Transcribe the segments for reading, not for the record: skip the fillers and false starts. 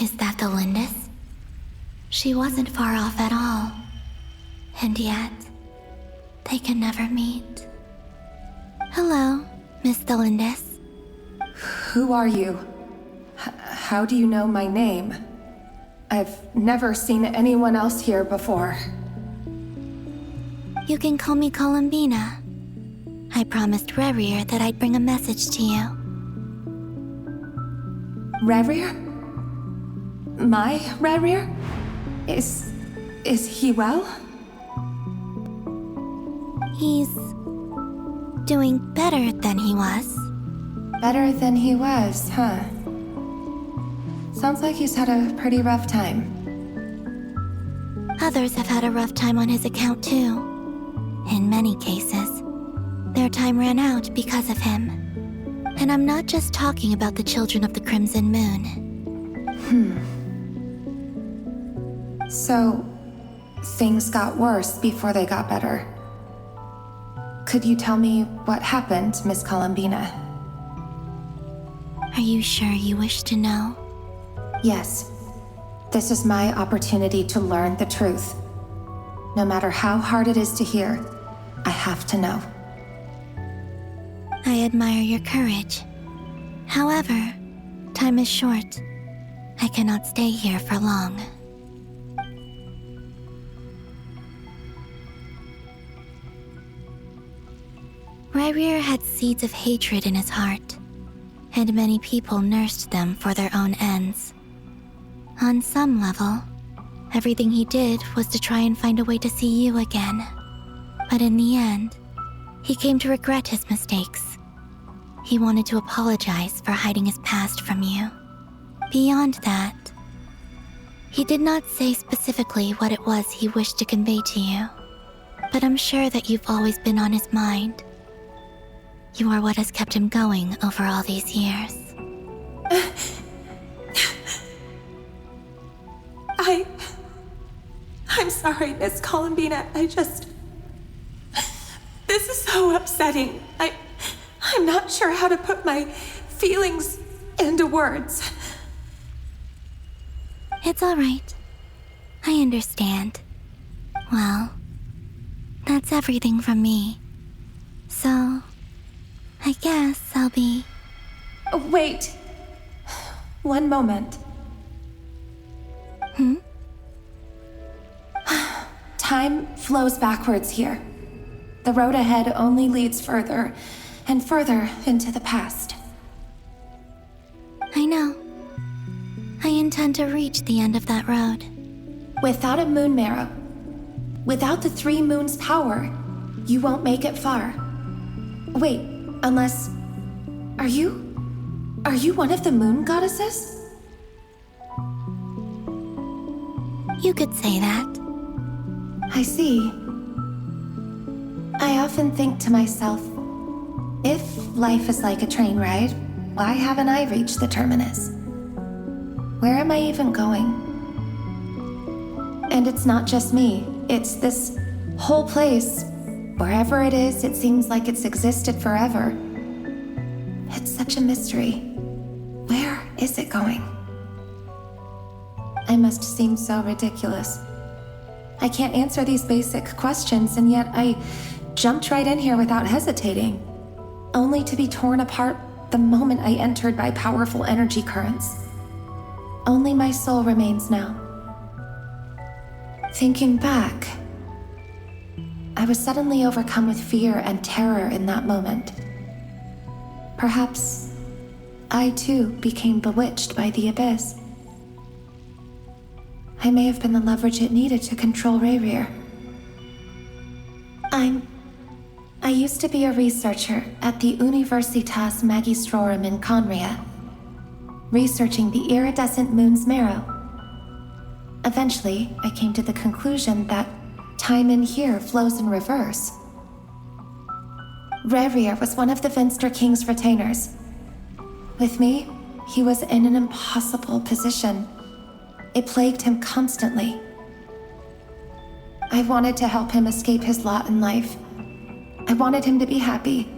Is that the Lindis? She wasn't far off at all. And yet, they can never meet. Hello, Miss the Lindis. Who are you? How do you know my name? I've never seen anyone else here before. You can call me Columbina. I promised Rerir that I'd bring a message to you. Rerir? My Rerir? Is he well? He's doing better than he was. Better than he was, huh? Sounds like he's had a pretty rough time. Others have had a rough time on his account too. In many cases, their time ran out because of him. And I'm not just talking about the children of the Crimson Moon. So, things got worse before they got better. Could you tell me what happened, Miss Columbina? Are you sure you wish to know? Yes. This is my opportunity to learn the truth. No matter how hard it is to hear, I have to know. I admire your courage. However, time is short. I cannot stay here for long. Rerir had seeds of hatred in his heart, and many people nursed them for their own ends. On some level, everything he did was to try and find a way to see you again. But in the end, he came to regret his mistakes. He wanted to apologize for hiding his past from you. Beyond that, he did not say specifically what it was he wished to convey to you, but I'm sure that you've always been on his mind. You are what has kept him going over all these years. I'm sorry, Miss Columbina. This is so upsetting. I'm not sure how to put my feelings into words. It's all right. I understand. Well, that's everything from me. So, I guess I'll be... Wait. One moment. Time flows backwards here. The road ahead only leads further and further into the past. I know. I intend to reach the end of that road. Without a moon marrow, without the 3 moons' power, you won't make it far. Wait, unless... Are you one of the moon goddesses? You could say that. I see. I often think to myself, if life is like a train ride, why haven't I reached the terminus? Where am I even going? And it's not just me, it's this whole place. Wherever it is, it seems like it's existed forever. It's such a mystery. Where is it going? I must seem so ridiculous. I can't answer these basic questions, and yet I jumped right in here without hesitating, only to be torn apart the moment I entered by powerful energy currents. Only my soul remains now. Thinking back, I was suddenly overcome with fear and terror in that moment. Perhaps I too became bewitched by the abyss. I may have been the leverage it needed to control Rerir. I used to be a researcher at the Universitas Magistrorum in Conria, researching the iridescent moon's marrow. Eventually, I came to the conclusion that time in here flows in reverse. Rerir was one of the Venster King's retainers. With me, he was in an impossible position. It plagued him constantly. I wanted to help him escape his lot in life. I wanted him to be happy.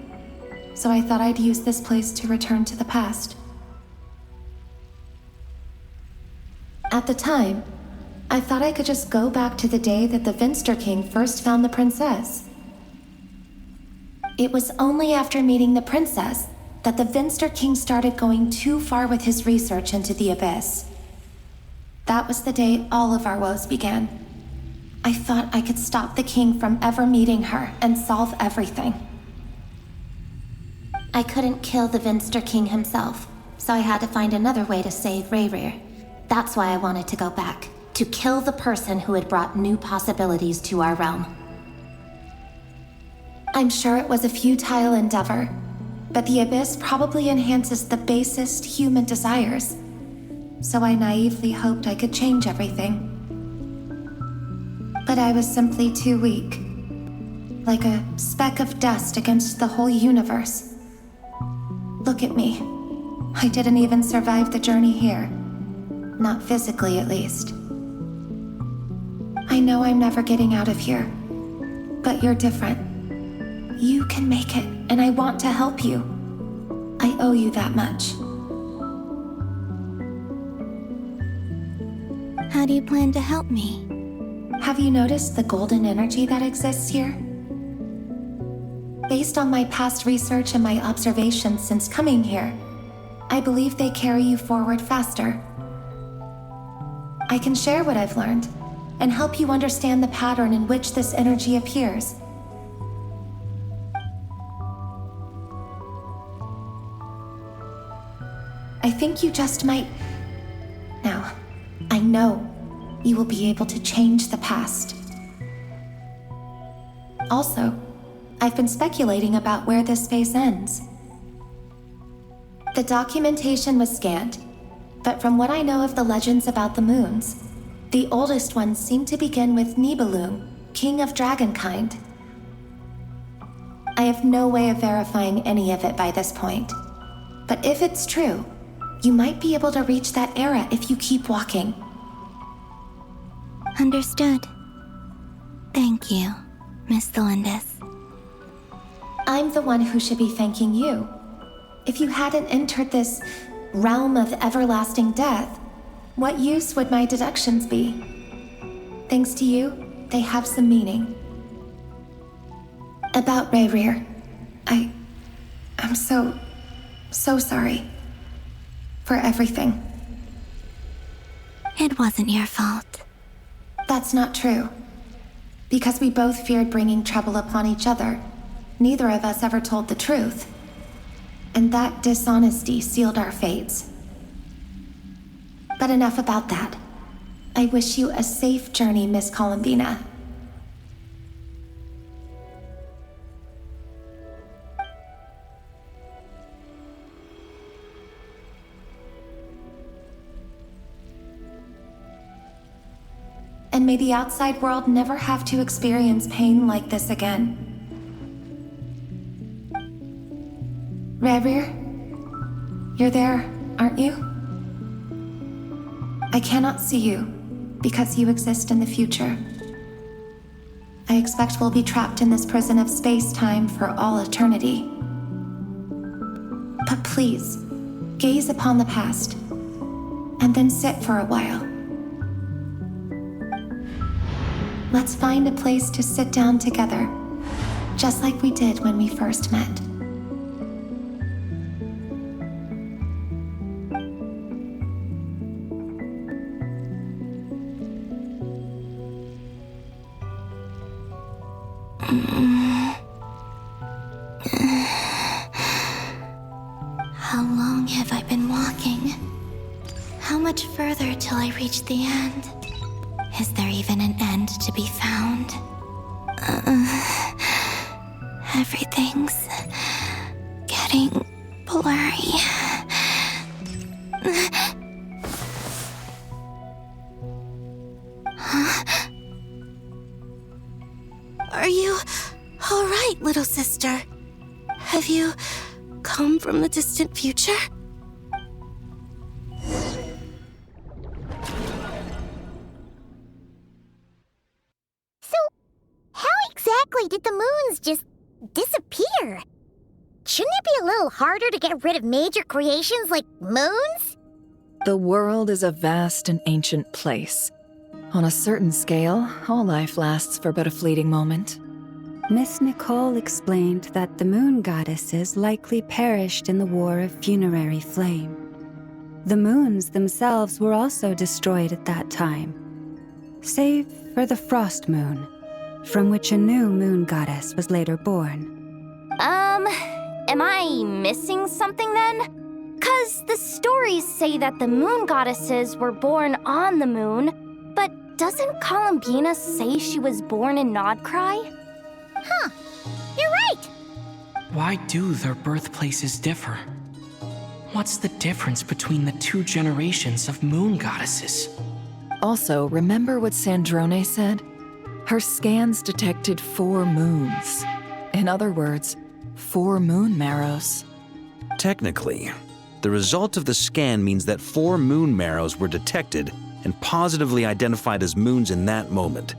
so I thought I'd use this place to return to the past. At the time, I thought I could just go back to the day that the Vinster King first found the princess. It was only after meeting the princess that the Vinster King started going too far with his research into the abyss. That was the day all of our woes began. I thought I could stop the king from ever meeting her and solve everything. I couldn't kill the Vinster King himself, so I had to find another way to save Rayrir. That's why I wanted to go back, to kill the person who had brought new possibilities to our realm. I'm sure it was a futile endeavor, but the abyss probably enhances the basest human desires. So I naively hoped I could change everything. But I was simply too weak. Like a speck of dust against the whole universe. Look at me. I didn't even survive the journey here. Not physically, at least. I know I'm never getting out of here. But you're different. You can make it, and I want to help you. I owe you that much. How do you plan to help me? Have you noticed the golden energy that exists here? Based on my past research and my observations since coming here, I believe they carry you forward faster. I can share what I've learned and help you understand the pattern in which this energy appears. I think you just might... Now, I know you will be able to change the past. Also, I've been speculating about where this phase ends. The documentation was scanned, but from what I know of the legends about the moons, the oldest ones seem to begin with Nibelung, king of dragonkind. I have no way of verifying any of it by this point, but if it's true, you might be able to reach that era if you keep walking. Understood. Thank you, Miss Thelindis. I'm the one who should be thanking you. If you hadn't entered this realm of everlasting death, what use would my deductions be? Thanks to you, they have some meaning. About Rayrir, I'm so sorry. For everything. It wasn't your fault. That's not true. Because we both feared bringing trouble upon each other, neither of us ever told the truth. And that dishonesty sealed our fates. But enough about that. I wish you a safe journey, Miss Columbina. And may the outside world never have to experience pain like this again. Rayrir, you're there, aren't you? I cannot see you, because you exist in the future. I expect we'll be trapped in this prison of space-time for all eternity. But please, gaze upon the past, and then sit for a while. Let's find a place to sit down together, just like we did when we first met. How long have I been walking? How much further till I reach the end? Is there even an end to be found? Everything's getting blurry. Are you all right, little sister? Have you come from the distant future? So, how exactly did the moons just disappear? shouldn't it be a little harder to get rid of major creations like moons? The world is a vast and ancient place. On a certain scale, all life lasts for but a fleeting moment. Miss Nicole explained that the moon goddesses likely perished in the War of Funerary Flame. The moons themselves were also destroyed at that time, save for the Frost Moon, from which a new moon goddess was later born. Am I missing something then? 'Cause the stories say that the moon goddesses were born on the moon, but doesn't Columbina say she was born in Nod-Krai? Huh, you're right! Why do their birthplaces differ? What's the difference between the two generations of moon goddesses? Also, remember what Sandrone said? Her scans detected 4 moons. In other words, 4 moon marrows. Technically, the result of the scan means that 4 moon marrows were detected and positively identified as moons in that moment.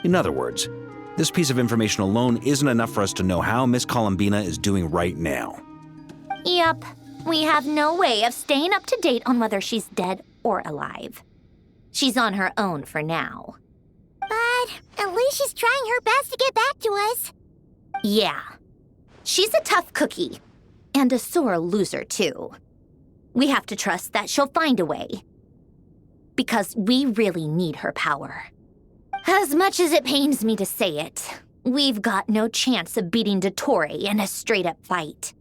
In other words, this piece of information alone isn't enough for us to know how Miss Columbina is doing right now. Yep, we have no way of staying up to date on whether she's dead or alive. She's on her own for now. But at least she's trying her best to get back to us. Yeah. She's a tough cookie. And a sore loser, too. We have to trust that she'll find a way. Because we really need her power. As much as it pains me to say it, we've got no chance of beating Dottore in a straight-up fight.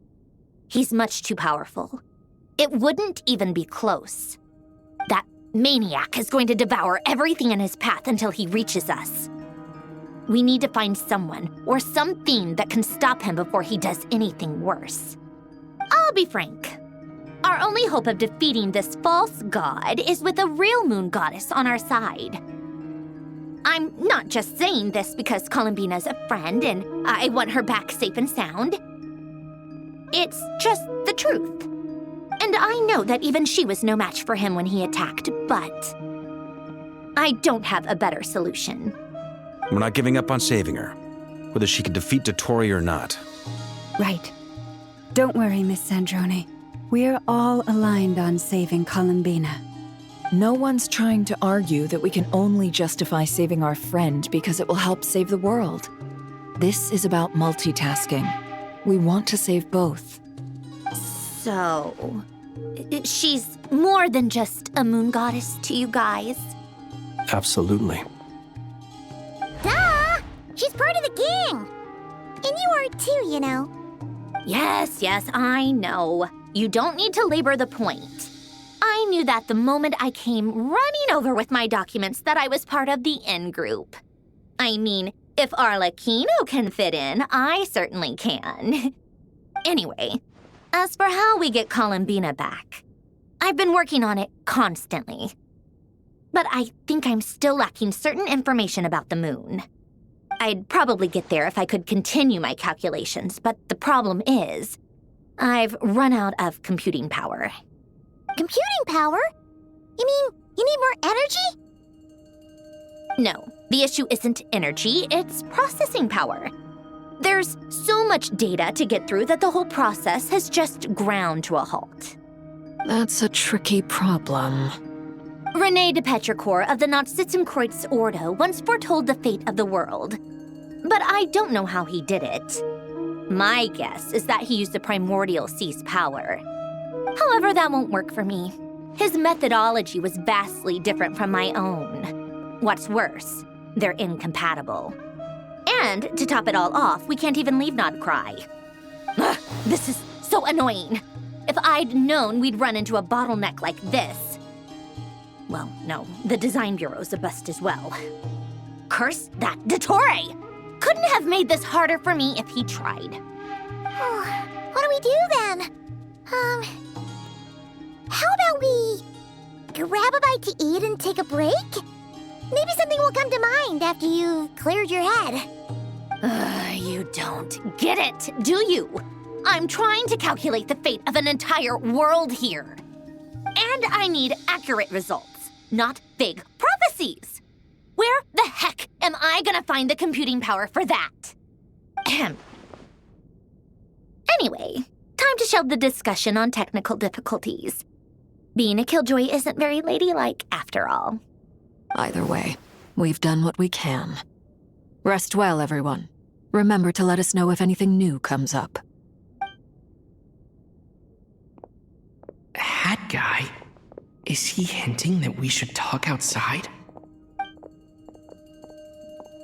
He's much too powerful. It wouldn't even be close. That maniac is going to devour everything in his path until he reaches us. We need to find someone or something that can stop him before he does anything worse. I'll be frank. Our only hope of defeating this false god is with a real moon goddess on our side. I'm not just saying this because Columbina's a friend and I want her back safe and sound. It's just the truth. And I know that even she was no match for him when he attacked, but I don't have a better solution. We're not giving up on saving her, whether she can defeat Dottore or not. Right. Don't worry, Miss Sandrone. We're all aligned on saving Columbina. No one's trying to argue that we can only justify saving our friend because it will help save the world. This is about multitasking. We want to save both. So, she's more than just a moon goddess to you guys? Absolutely. Duh! She's part of the gang! And you are too, you know. Yes, I know. You don't need to labor the point. I knew that the moment I came running over with my documents that I was part of the in-group. I mean, if Arlecchino can fit in, I certainly can. Anyway, as for how we get Columbina back, I've been working on it constantly. But I think I'm still lacking certain information about the moon. I'd probably get there if I could continue my calculations, but the problem is, I've run out of computing power. Computing power? You mean you need more energy? No, the issue isn't energy, it's processing power. There's so much data to get through that the whole process has just ground to a halt. That's a tricky problem. René de Petrichor of the Nazissenkreuz Ordo once foretold the fate of the world. But I don't know how he did it. My guess is that he used the primordial sea's power. However, that won't work for me. His methodology was vastly different from my own. What's worse, they're incompatible. And to top it all off, we can't even leave Nod-Krai. Ugh, this is so annoying. If I'd known we'd run into a bottleneck like this. Well, no, the design bureau's a bust as well. Curse that Dottore! Couldn't have made this harder for me if he tried. What do we do then? How about we grab a bite to eat and take a break? Maybe something will come to mind after you've cleared your head. You don't get it, do you? I'm trying to calculate the fate of an entire world here. And I need accurate results, not vague prophecies. Where the heck am I gonna find the computing power for that? Anyway, time to shelve the discussion on technical difficulties. Being a killjoy isn't very ladylike, after all. Either way, we've done what we can. Rest well, everyone. Remember to let us know if anything new comes up. Hat guy? Is he hinting that we should talk outside?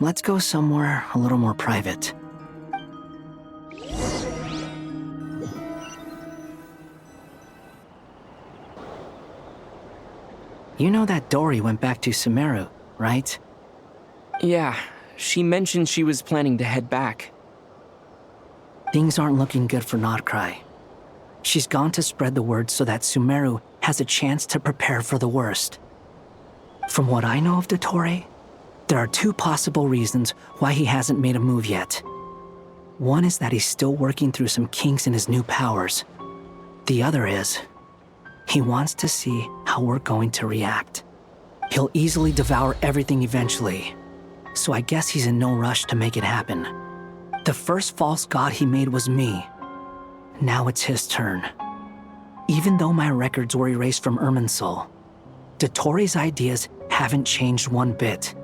Let's go somewhere a little more private. You know that Dory went back to Sumeru, right? Yeah, she mentioned she was planning to head back. Things aren't looking good for Nod-Krai. She's gone to spread the word so that Sumeru has a chance to prepare for the worst. From what I know of Dottore, there are two possible reasons why he hasn't made a move yet. One is that he's still working through some kinks in his new powers. The other is, he wants to see how we're going to react. He'll easily devour everything eventually, so I guess he's in no rush to make it happen. The first false god he made was me. Now it's his turn. Even though my records were erased from Irminsul, Dottore's ideas haven't changed one bit.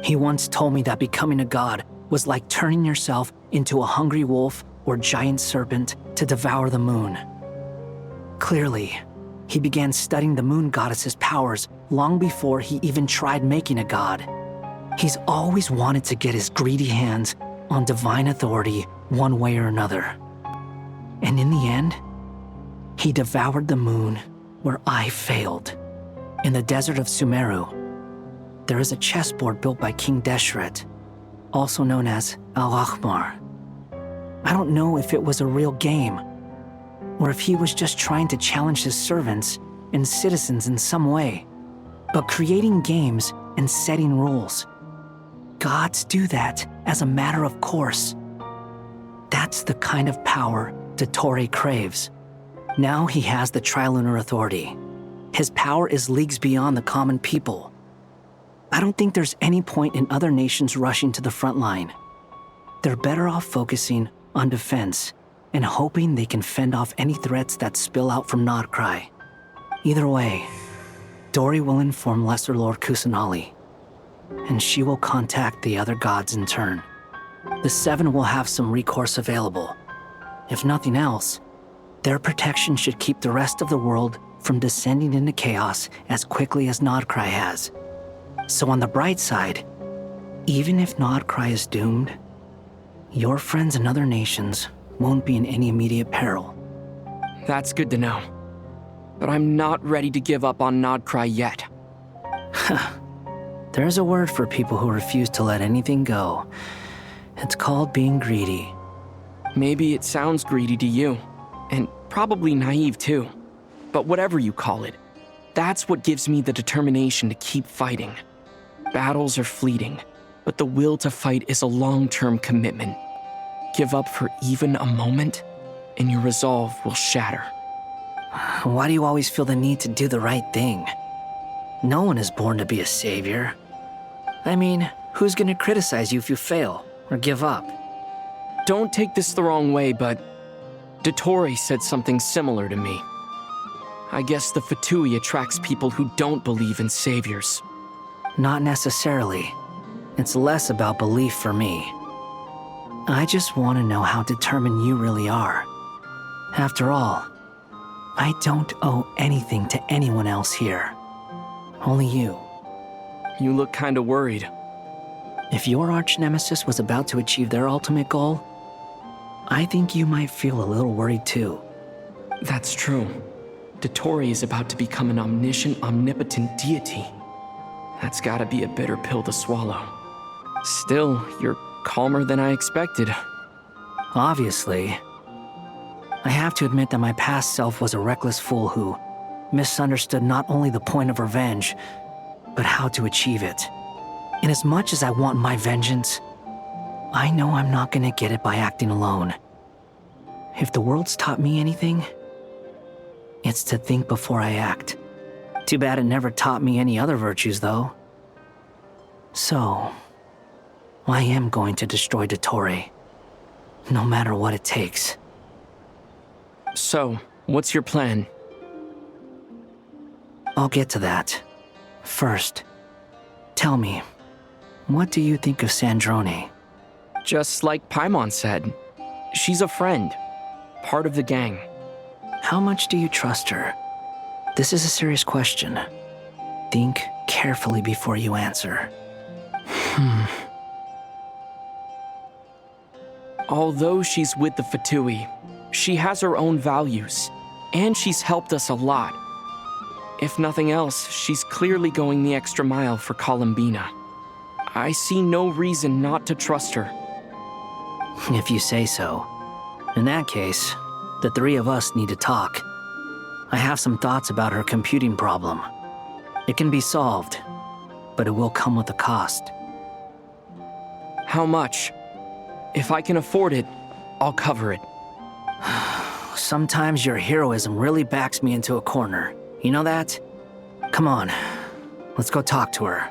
He once told me that becoming a god was like turning yourself into a hungry wolf or giant serpent to devour the moon. Clearly, he began studying the moon goddess's powers long before he even tried making a god. He's always wanted to get his greedy hands on divine authority one way or another. And in the end, he devoured the moon where I failed. In the desert of Sumeru, there is a chessboard built by King Deshret, also known as Al-Ahmar. I don't know if it was a real game, or if he was just trying to challenge his servants and citizens in some way. But creating games and setting rules, gods do that as a matter of course. That's the kind of power Dottore craves. Now he has the Trilunar Authority. His power is leagues beyond the common people. I don't think there's any point in other nations rushing to the front line. They're better off focusing on defense and hoping they can fend off any threats that spill out from Nod-Krai. Either way, Dory will inform Lesser Lord Kusanali, and she will contact the other gods in turn. The Seven will have some recourse available. If nothing else, their protection should keep the rest of the world from descending into chaos as quickly as Nod-Krai has. So on the bright side, even if Nod-Krai is doomed, your friends in other nations won't be in any immediate peril. That's good to know. But I'm not ready to give up on Nod-Krai yet. There's a word for people who refuse to let anything go. It's called being greedy. Maybe it sounds greedy to you, and probably naive too. But whatever you call it, that's what gives me the determination to keep fighting. Battles are fleeting, but the will to fight is a long-term commitment. Give up for even a moment, and your resolve will shatter. Why do you always feel the need to do the right thing? No one is born to be a savior. I mean, who's gonna criticize you if you fail or give up? Don't take this the wrong way, but Dottore said something similar to me. I guess the Fatui attracts people who don't believe in saviors. Not necessarily. It's less about belief for me. I just want to know how determined you really are. After all, I don't owe anything to anyone else here. Only you. You look kinda worried. If your arch-nemesis was about to achieve their ultimate goal, I think you might feel a little worried too. That's true. Dottore is about to become an omniscient, omnipotent deity. That's gotta be a bitter pill to swallow. Still, you're calmer than I expected. Obviously. I have to admit that my past self was a reckless fool who misunderstood not only the point of revenge, but how to achieve it. And as much as I want my vengeance, I know I'm not gonna get it by acting alone. If the world's taught me anything, it's to think before I act. Too bad it never taught me any other virtues, though. So, I am going to destroy Dottore, no matter what it takes. So, what's your plan? I'll get to that. First, tell me, what do you think of Sandrone? Just like Paimon said, she's a friend, part of the gang. How much do you trust her? This is a serious question. Think carefully before you answer. Although she's with the Fatui, she has her own values, and she's helped us a lot. If nothing else, she's clearly going the extra mile for Columbina. I see no reason not to trust her. If you say so. In that case, the three of us need to talk. I have some thoughts about her computing problem. It can be solved, but it will come with a cost. How much? If I can afford it, I'll cover it. Sometimes your heroism really backs me into a corner. You know that? Come on, let's go talk to her.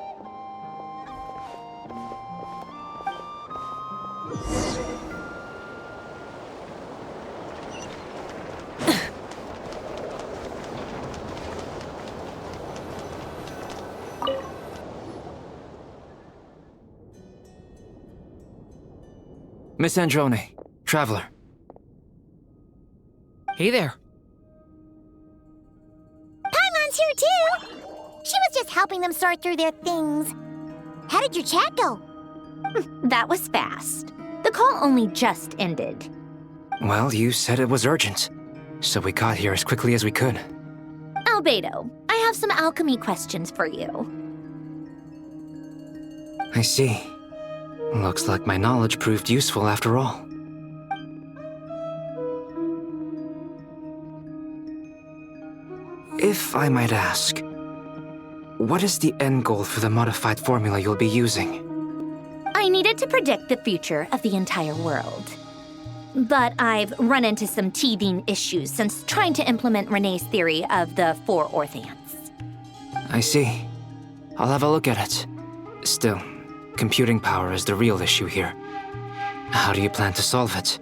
Miss Androne, Traveler. Hey there. Paimon's here too! She was just helping them sort through their things. How did your chat go? That was fast. The call only just ended. Well, you said it was urgent, so we got here as quickly as we could. Albedo, I have some alchemy questions for you. I see. Looks like my knowledge proved useful after all. If I might ask, what is the end goal for the modified formula you'll be using? I needed to predict the future of the entire world. But I've run into some teething issues since trying to implement Renee's theory of the four Orthants. I see. I'll have a look at it. Still, computing power is the real issue here. How do you plan to solve it?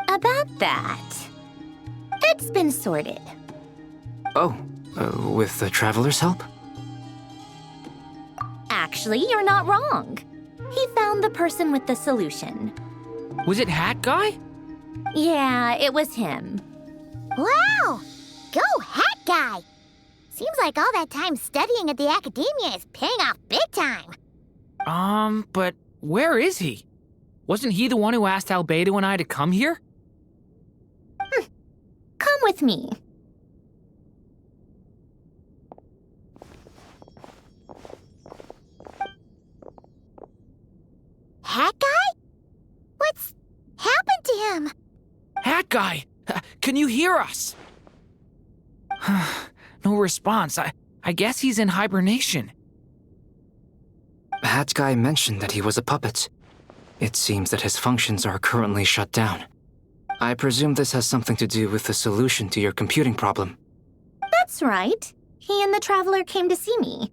About that, it's been sorted. Oh, with the Traveler's help? Actually, you're not wrong. He found the person with the solution. Was it Hat Guy? Yeah, it was him. Wow! Go Hat Guy! Seems like all that time studying at the academia is paying off big time. But where is he? Wasn't he the one who asked Albedo and I to come here? Come with me. Hat Guy? What's happened to him? Hat Guy! Can you hear us? No response. I guess he's in hibernation. Hat Guy mentioned that he was a puppet. It seems that his functions are currently shut down. I presume this has something to do with the solution to your computing problem. That's right. He and the Traveler came to see me.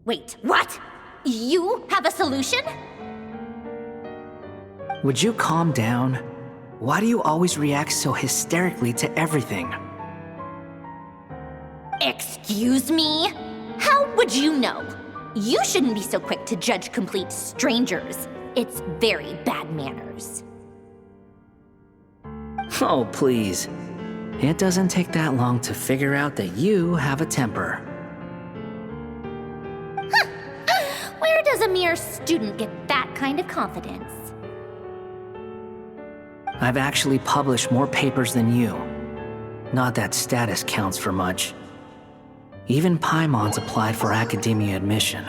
Wait, what? You have a solution? Would you calm down? Why do you always react so hysterically to everything? Excuse me? How would you know? You shouldn't be so quick to judge complete strangers. It's very bad manners. Oh, please. It doesn't take that long to figure out that you have a temper. Where does a mere student get that kind of confidence? I've actually published more papers than you. Not that status counts for much. Even Paimon's applied for academia admission.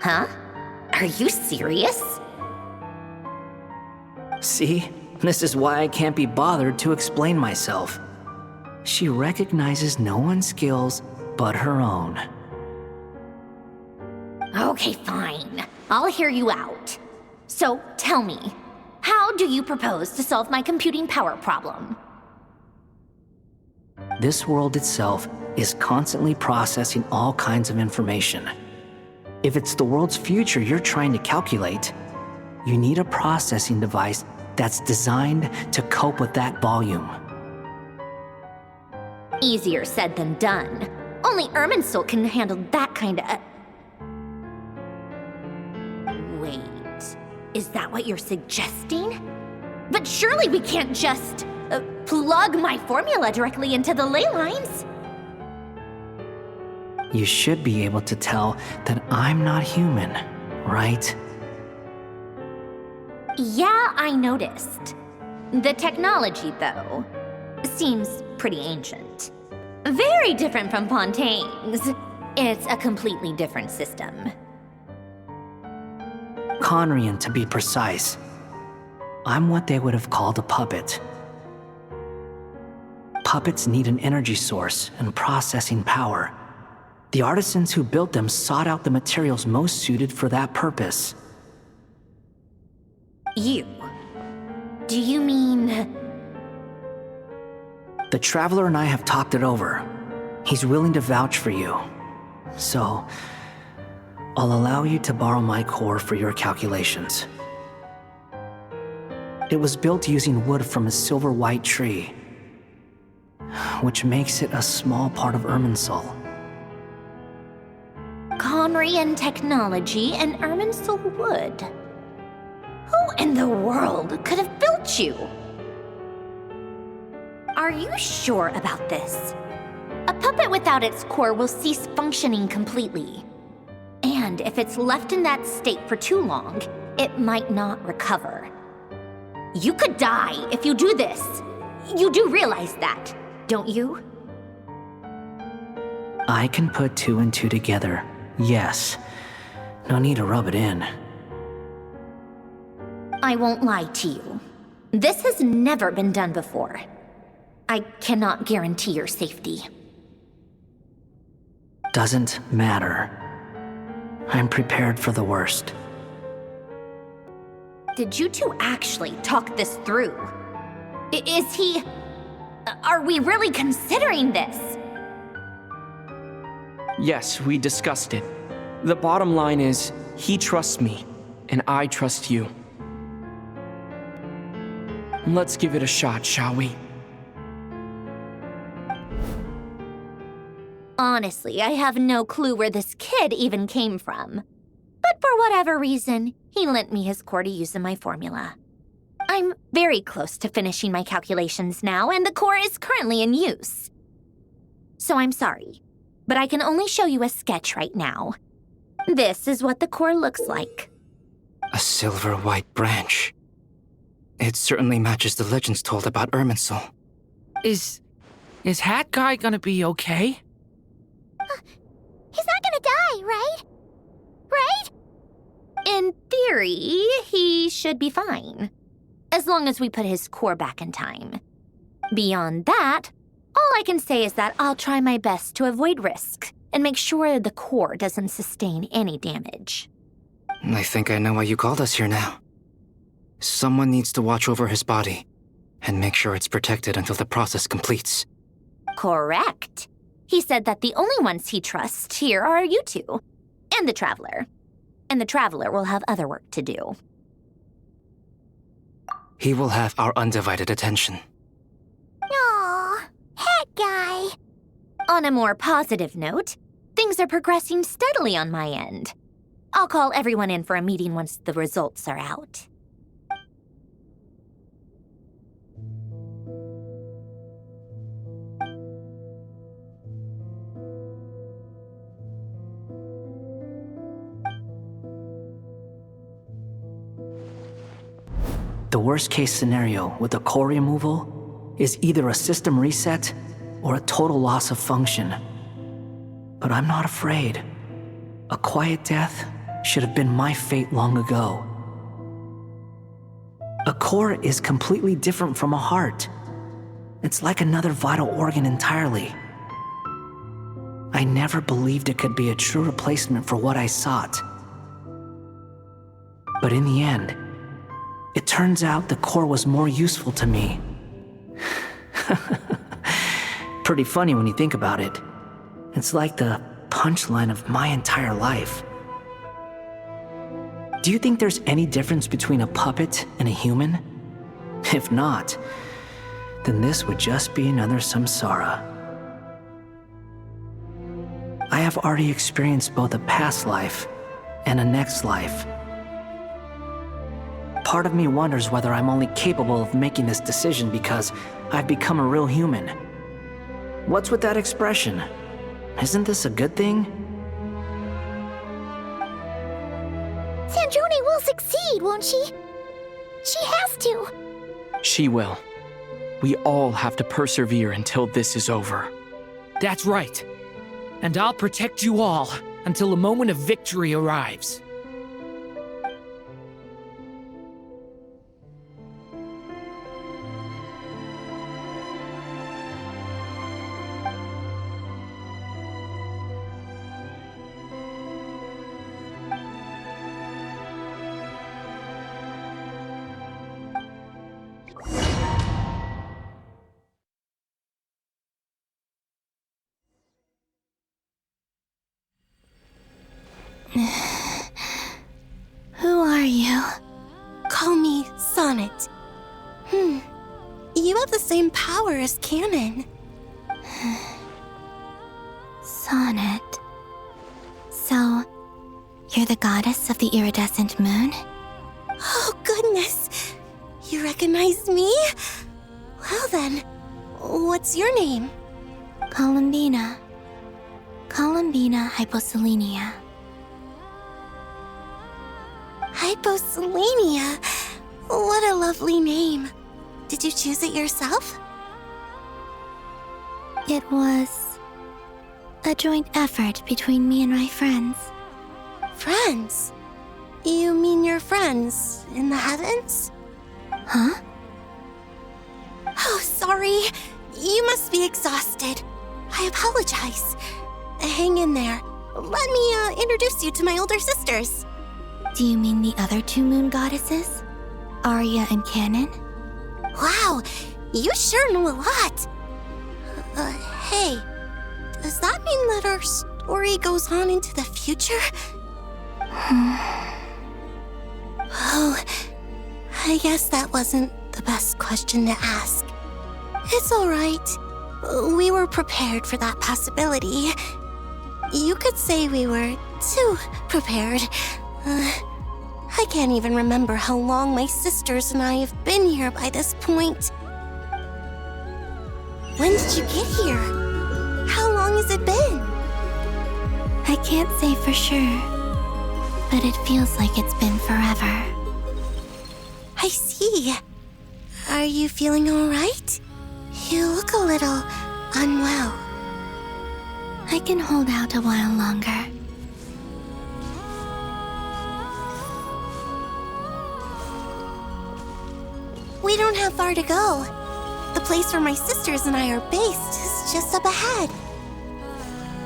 Huh? Are you serious? See? This is why I can't be bothered to explain myself. She recognizes no one's skills but her own. Okay, fine. I'll hear you out. So, tell me, how do you propose to solve my computing power problem? This world itself is constantly processing all kinds of information. If it's the world's future you're trying to calculate, you need a processing device that's designed to cope with that volume. Easier said than done. Only Irminsul can handle that kind of... Wait, is that what you're suggesting? But surely we can't just plug my formula directly into the ley lines. You should be able to tell that I'm not human, right? Yeah, I noticed. The technology, though, seems pretty ancient. Very different from Fontaine's. It's a completely different system. Conrian, to be precise. I'm what they would have called a puppet. Puppets need an energy source and processing power. The artisans who built them sought out the materials most suited for that purpose. You? Do you mean... The Traveler and I have talked it over. He's willing to vouch for you. So, I'll allow you to borrow my core for your calculations. It was built using wood from a silver white tree, which makes it a small part of Irminsul. Conrian technology and Irminsul wood. Who in the world could have built you? Are you sure about this? A puppet without its core will cease functioning completely. And if it's left in that state for too long, it might not recover. You could die if you do this. You do realize that, don't you? I can put 2 and 2 together, yes. No need to rub it in. I won't lie to you. This has never been done before. I cannot guarantee your safety. Doesn't matter. I'm prepared for the worst. Did you two actually talk this through? Is he... Are we really considering this? Yes, we discussed it. The bottom line is, he trusts me, and I trust you. Let's give it a shot, shall we? Honestly, I have no clue where this kid even came from. But for whatever reason, he lent me his core to use in my formula. I'm very close to finishing my calculations now, and the core is currently in use. So I'm sorry, but I can only show you a sketch right now. This is what the core looks like. A silver white branch. It certainly matches the legends told about Irminsul. Is Hat Guy gonna be okay? He's not gonna die, right? Right? In theory, he should be fine. As long as we put his core back in time. Beyond that, all I can say is that I'll try my best to avoid risk and make sure the core doesn't sustain any damage. I think I know why you called us here now. Someone needs to watch over his body and make sure it's protected until the process completes. Correct. He said that the only ones he trusts here are you two, and the Traveler. And the Traveler will have other work to do. He will have our undivided attention. Aw, Hat Guy. On a more positive note, things are progressing steadily on my end. I'll call everyone in for a meeting once the results are out. The worst-case scenario with the core removal is either a system reset or a total loss of function. But I'm not afraid. A quiet death should have been my fate long ago. A core is completely different from a heart. It's like another vital organ entirely. I never believed it could be a true replacement for what I sought. But in the end, it turns out the core was more useful to me. Pretty funny when you think about it. It's like the punchline of my entire life. Do you think there's any difference between a puppet and a human? If not, then this would just be another samsara. I have already experienced both a past life and a next life. Part of me wonders whether I'm only capable of making this decision because I've become a real human. What's with that expression? Isn't this a good thing? Sandrone will succeed, won't she? She has to. She will. We all have to persevere until this is over. That's right. And I'll protect you all until the moment of victory arrives. Who are you? Call me Sonnet. You have the same power as Canon. Sonnet. So, you're the goddess of the iridescent moon? Oh, goodness. You recognize me? Well then, what's your name? Columbina. Columbina Hyposelenia. Hyposelenia. What a lovely name. Did you choose it yourself? It was a joint effort between me and my friends. Friends? You mean your friends in the heavens? Huh? Oh, sorry. You must be exhausted. I apologize. Hang in there. Let me introduce you to my older sisters. Do you mean the other two moon goddesses? Arya and Canon? Wow, you sure know a lot. Hey, does that mean that our story goes on into the future? Oh, I guess that wasn't the best question to ask. It's all right. We were prepared for that possibility. You could say we were too prepared. I can't even remember how long my sisters and I have been here by this point. When did you get here? How long has it been? I can't say for sure, but it feels like it's been forever. I see. Are you feeling all right? You look a little unwell. I can hold out a while longer. We don't have far to go. The place where my sisters and I are based is just up ahead.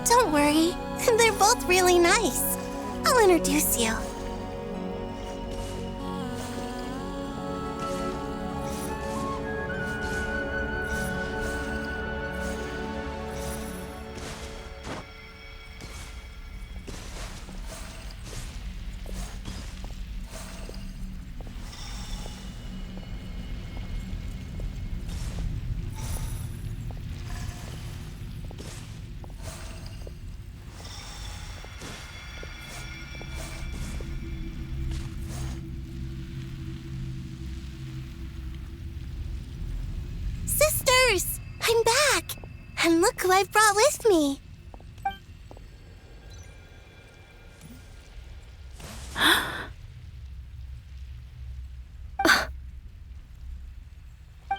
Don't worry, they're both really nice. I'll introduce you. Sisters! I'm back! And look who I've brought with me!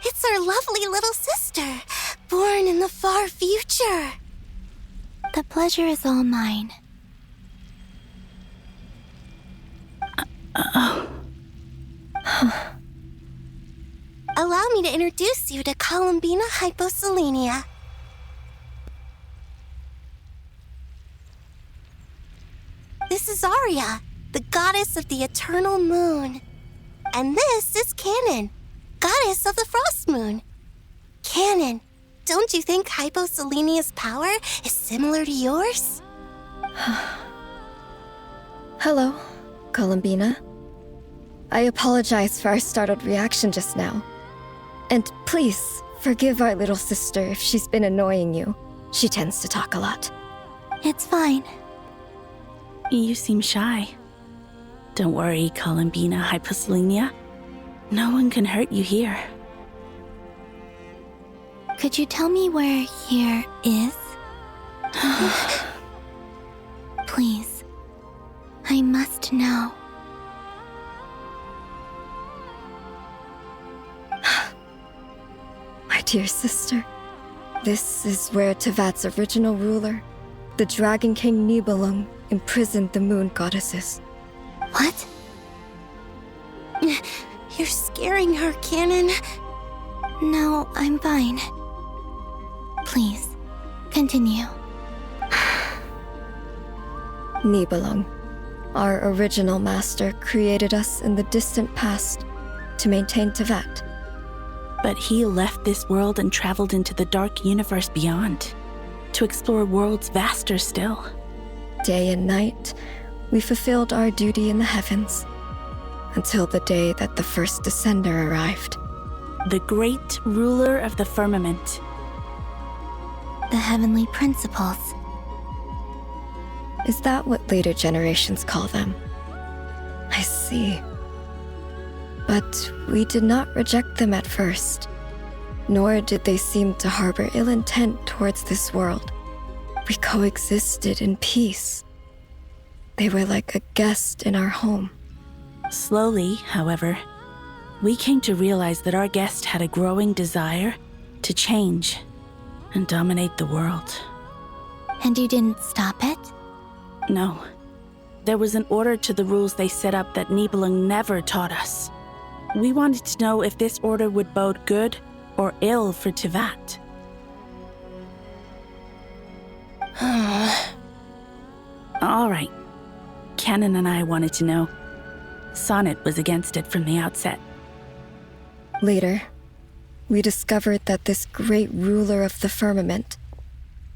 It's our lovely little sister, born in the far future. The pleasure is all mine. Allow me to introduce you to Columbina Hyposelenia. This is Arya, the goddess of the eternal moon. And this is Canon, goddess of the frost moon. Canon, don't you think Hyposelenia's power is similar to yours? Hello, Columbina. I apologize for our startled reaction just now. And please, forgive our little sister if she's been annoying you. She tends to talk a lot. It's fine. You seem shy. Don't worry, Columbina Hyposelenia. No one can hurt you here. Could you tell me where here is? Please. I must know. My dear sister, this is where Tevat's original ruler, the Dragon King Nibelung, imprisoned the moon goddesses. What? You're scaring her, Canon. No, I'm fine. Please, continue. Nibelung, our original master, created us in the distant past to maintain Tevat. But he left this world and traveled into the dark universe beyond, to explore worlds vaster still. Day and night, we fulfilled our duty in the heavens, until the day that the first Descender arrived. The great ruler of the firmament. The heavenly principles. Is that what later generations call them? I see. But we did not reject them at first, nor did they seem to harbor ill intent towards this world. We coexisted in peace. They were like a guest in our home. Slowly, however, we came to realize that our guest had a growing desire to change and dominate the world. And you didn't stop it? No. There was an order to the rules they set up that Nibelung never taught us. We wanted to know if this order would bode good or ill for Tevat. All right. Canon and I wanted to know. Sonnet was against it from the outset. Later, we discovered that this great ruler of the firmament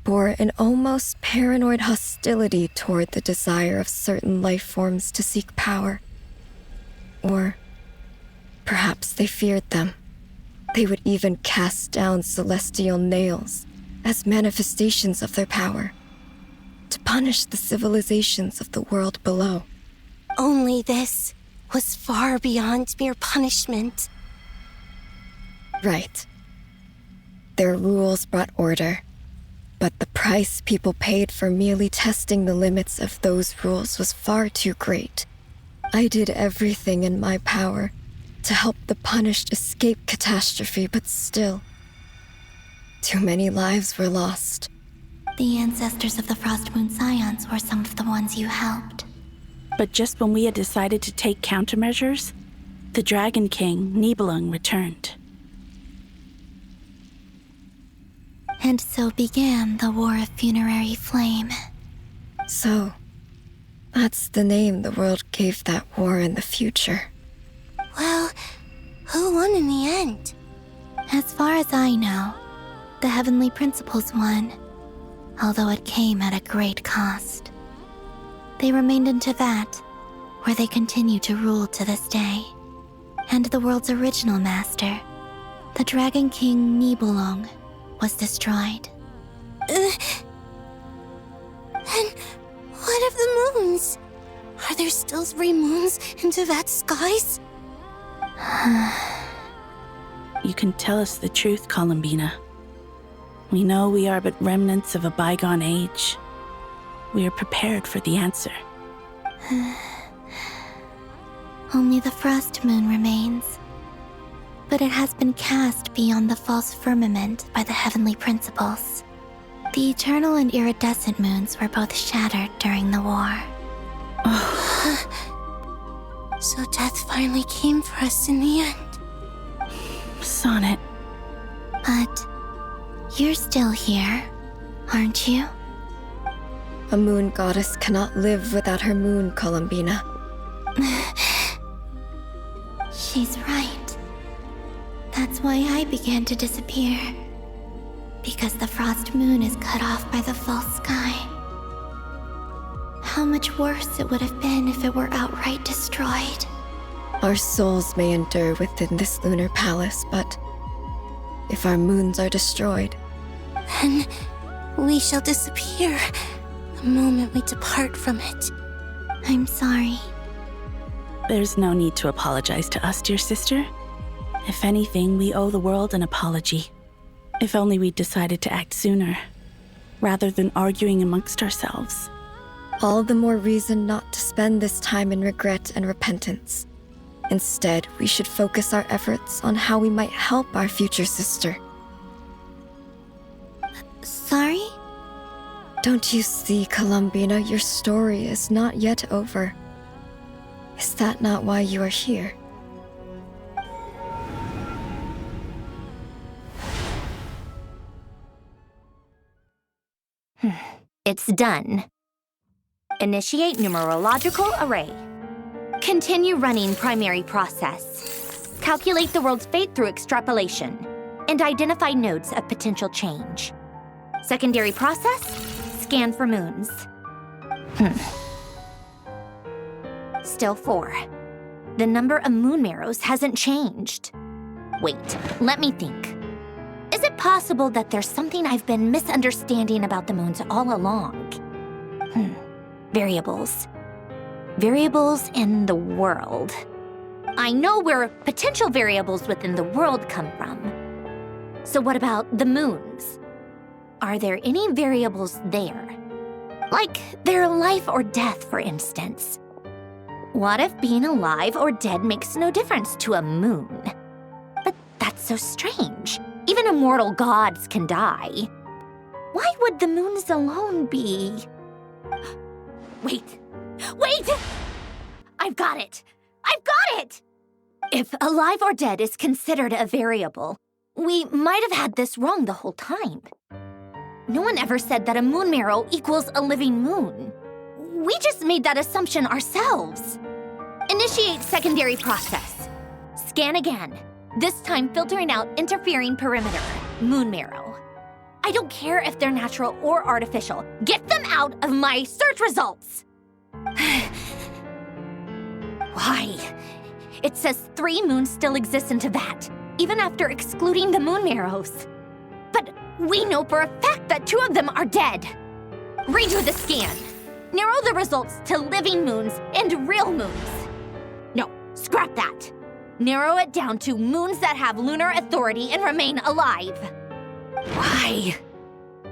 bore an almost paranoid hostility toward the desire of certain life forms to seek power. Or perhaps they feared them. They would even cast down celestial nails as manifestations of their power, to punish the civilizations of the world below. Only this was far beyond mere punishment. Right. Their rules brought order, but the price people paid for merely testing the limits of those rules was far too great. I did everything in my power to help the punished escape catastrophe, but still, too many lives were lost. The ancestors of the Frost Moon Scions were some of the ones you helped. But just when we had decided to take countermeasures, the Dragon King, Nibelung, returned. And so began the War of Funerary Flame. So, that's the name the world gave that war in the future. Well, who won in the end? As far as I know, the Heavenly Principles won, although it came at a great cost. They remained in Tevat, where they continue to rule to this day. And the world's original master, the Dragon King Nibelung, was destroyed. And what of the moons? Are there still 3 moons in Tevat's skies? You can tell us the truth, Columbina. We know we are but remnants of a bygone age. We are prepared for the answer. Only the Frost Moon remains. But it has been cast beyond the false firmament by the Heavenly Principles. The eternal and iridescent moons were both shattered during the war. So death finally came for us in the end. Sonnet. But you're still here, aren't you? A moon goddess cannot live without her moon, Columbina. She's right. That's why I began to disappear. Because the Frost Moon is cut off by the false sky. How much worse it would have been if it were outright destroyed. Our souls may endure within this lunar palace, but if our moons are destroyed, then we shall disappear the moment we depart from it. I'm sorry. There's no need to apologize to us, dear sister. If anything, we owe the world an apology. If only we'd decided to act sooner, rather than arguing amongst ourselves. all the more reason not to spend this time in regret and repentance. Instead, we should focus our efforts on how we might help our future sister. Sorry? Don't you see, Columbina, your story is not yet over. Is that not why you are here? It's done. Initiate numerological array. Continue running primary process. Calculate the world's fate through extrapolation. And identify nodes of potential change. Secondary process, scan for moons. Still 4. The number of moon marrows hasn't changed. Wait, let me think. Is it possible that there's something I've been misunderstanding about the moons all along? Variables. Variables in the world. I know where potential variables within the world come from. So what about the moons? Are there any variables there? Like their life or death, for instance. What if being alive or dead makes no difference to a moon? But that's so strange. Even immortal gods can die. Why would the moons alone be? Wait! I've got it! If alive or dead is considered a variable, we might have had this wrong the whole time. No one ever said that a moon marrow equals a living moon. We just made that assumption ourselves. Initiate secondary process. Scan again. This time filtering out interfering perimeter, moon marrow. I don't care if they're natural or artificial. Get them out of my search results! Why? It says 3 moons still exist in Tibet, even after excluding the moon marrows. But we know for a fact that 2 of them are dead. Redo the scan. Narrow the results to living moons and real moons. No, scrap that. Narrow it down to moons that have lunar authority and remain alive. Why?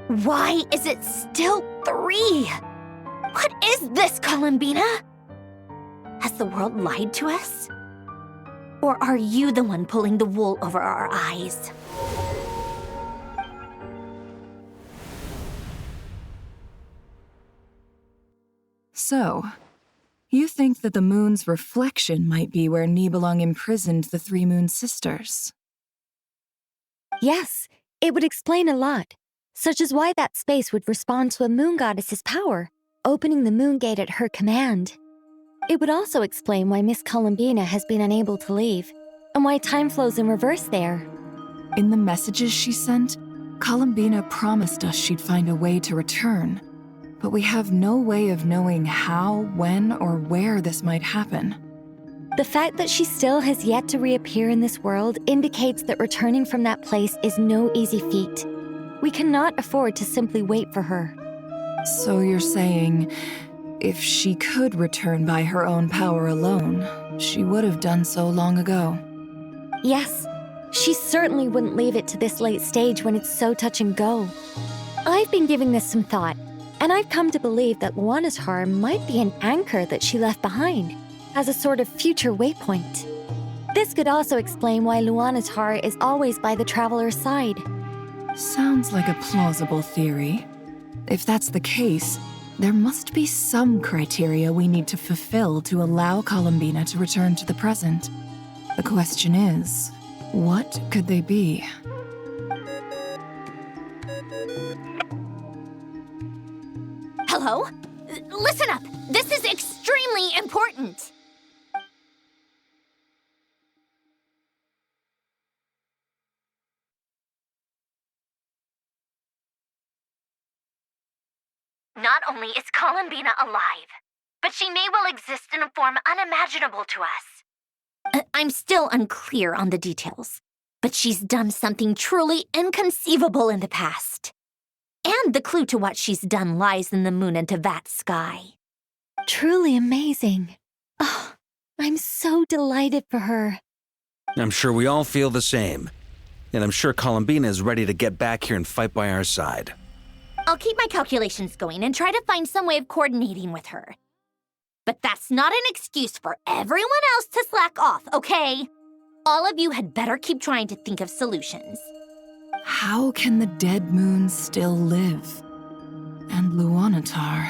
Why is it still 3? What is this, Columbina? Has the world lied to us? Or are you the one pulling the wool over our eyes? So, you think that the moon's reflection might be where Nibelung imprisoned the 3 moon sisters? Yes, it would explain a lot, such as why that space would respond to a moon goddess's power, opening the moon gate at her command. It would also explain why Miss Columbina has been unable to leave, and why time flows in reverse there. In the messages she sent, Columbina promised us she'd find a way to return, but we have no way of knowing how, when, or where this might happen. The fact that she still has yet to reappear in this world indicates that returning from that place is no easy feat. We cannot afford to simply wait for her. So you're saying, if she could return by her own power alone, she would have done so long ago? Yes, she certainly wouldn't leave it to this late stage when it's so touch and go. I've been giving this some thought, and I've come to believe that Luanatar might be an anchor that she left behind, as a sort of future waypoint. This could also explain why Luanatar is always by the traveler's side. Sounds like a plausible theory. If that's the case, there must be some criteria we need to fulfill to allow Columbina to return to the present. The question is, what could they be? Hello? Listen up! This is extremely important! Not only is Columbina alive, but she may well exist in a form unimaginable to us. I'm still unclear on the details, but she's done something truly inconceivable in the past. And the clue to what she's done lies in the moon and Tevat's sky. Truly amazing. Oh, I'm so delighted for her. I'm sure we all feel the same. And I'm sure Columbina is ready to get back here and fight by our side. I'll keep my calculations going and try to find some way of coordinating with her. But that's not an excuse for everyone else to slack off, okay? All of you had better keep trying to think of solutions. How can the dead moon still live? And Luanatar...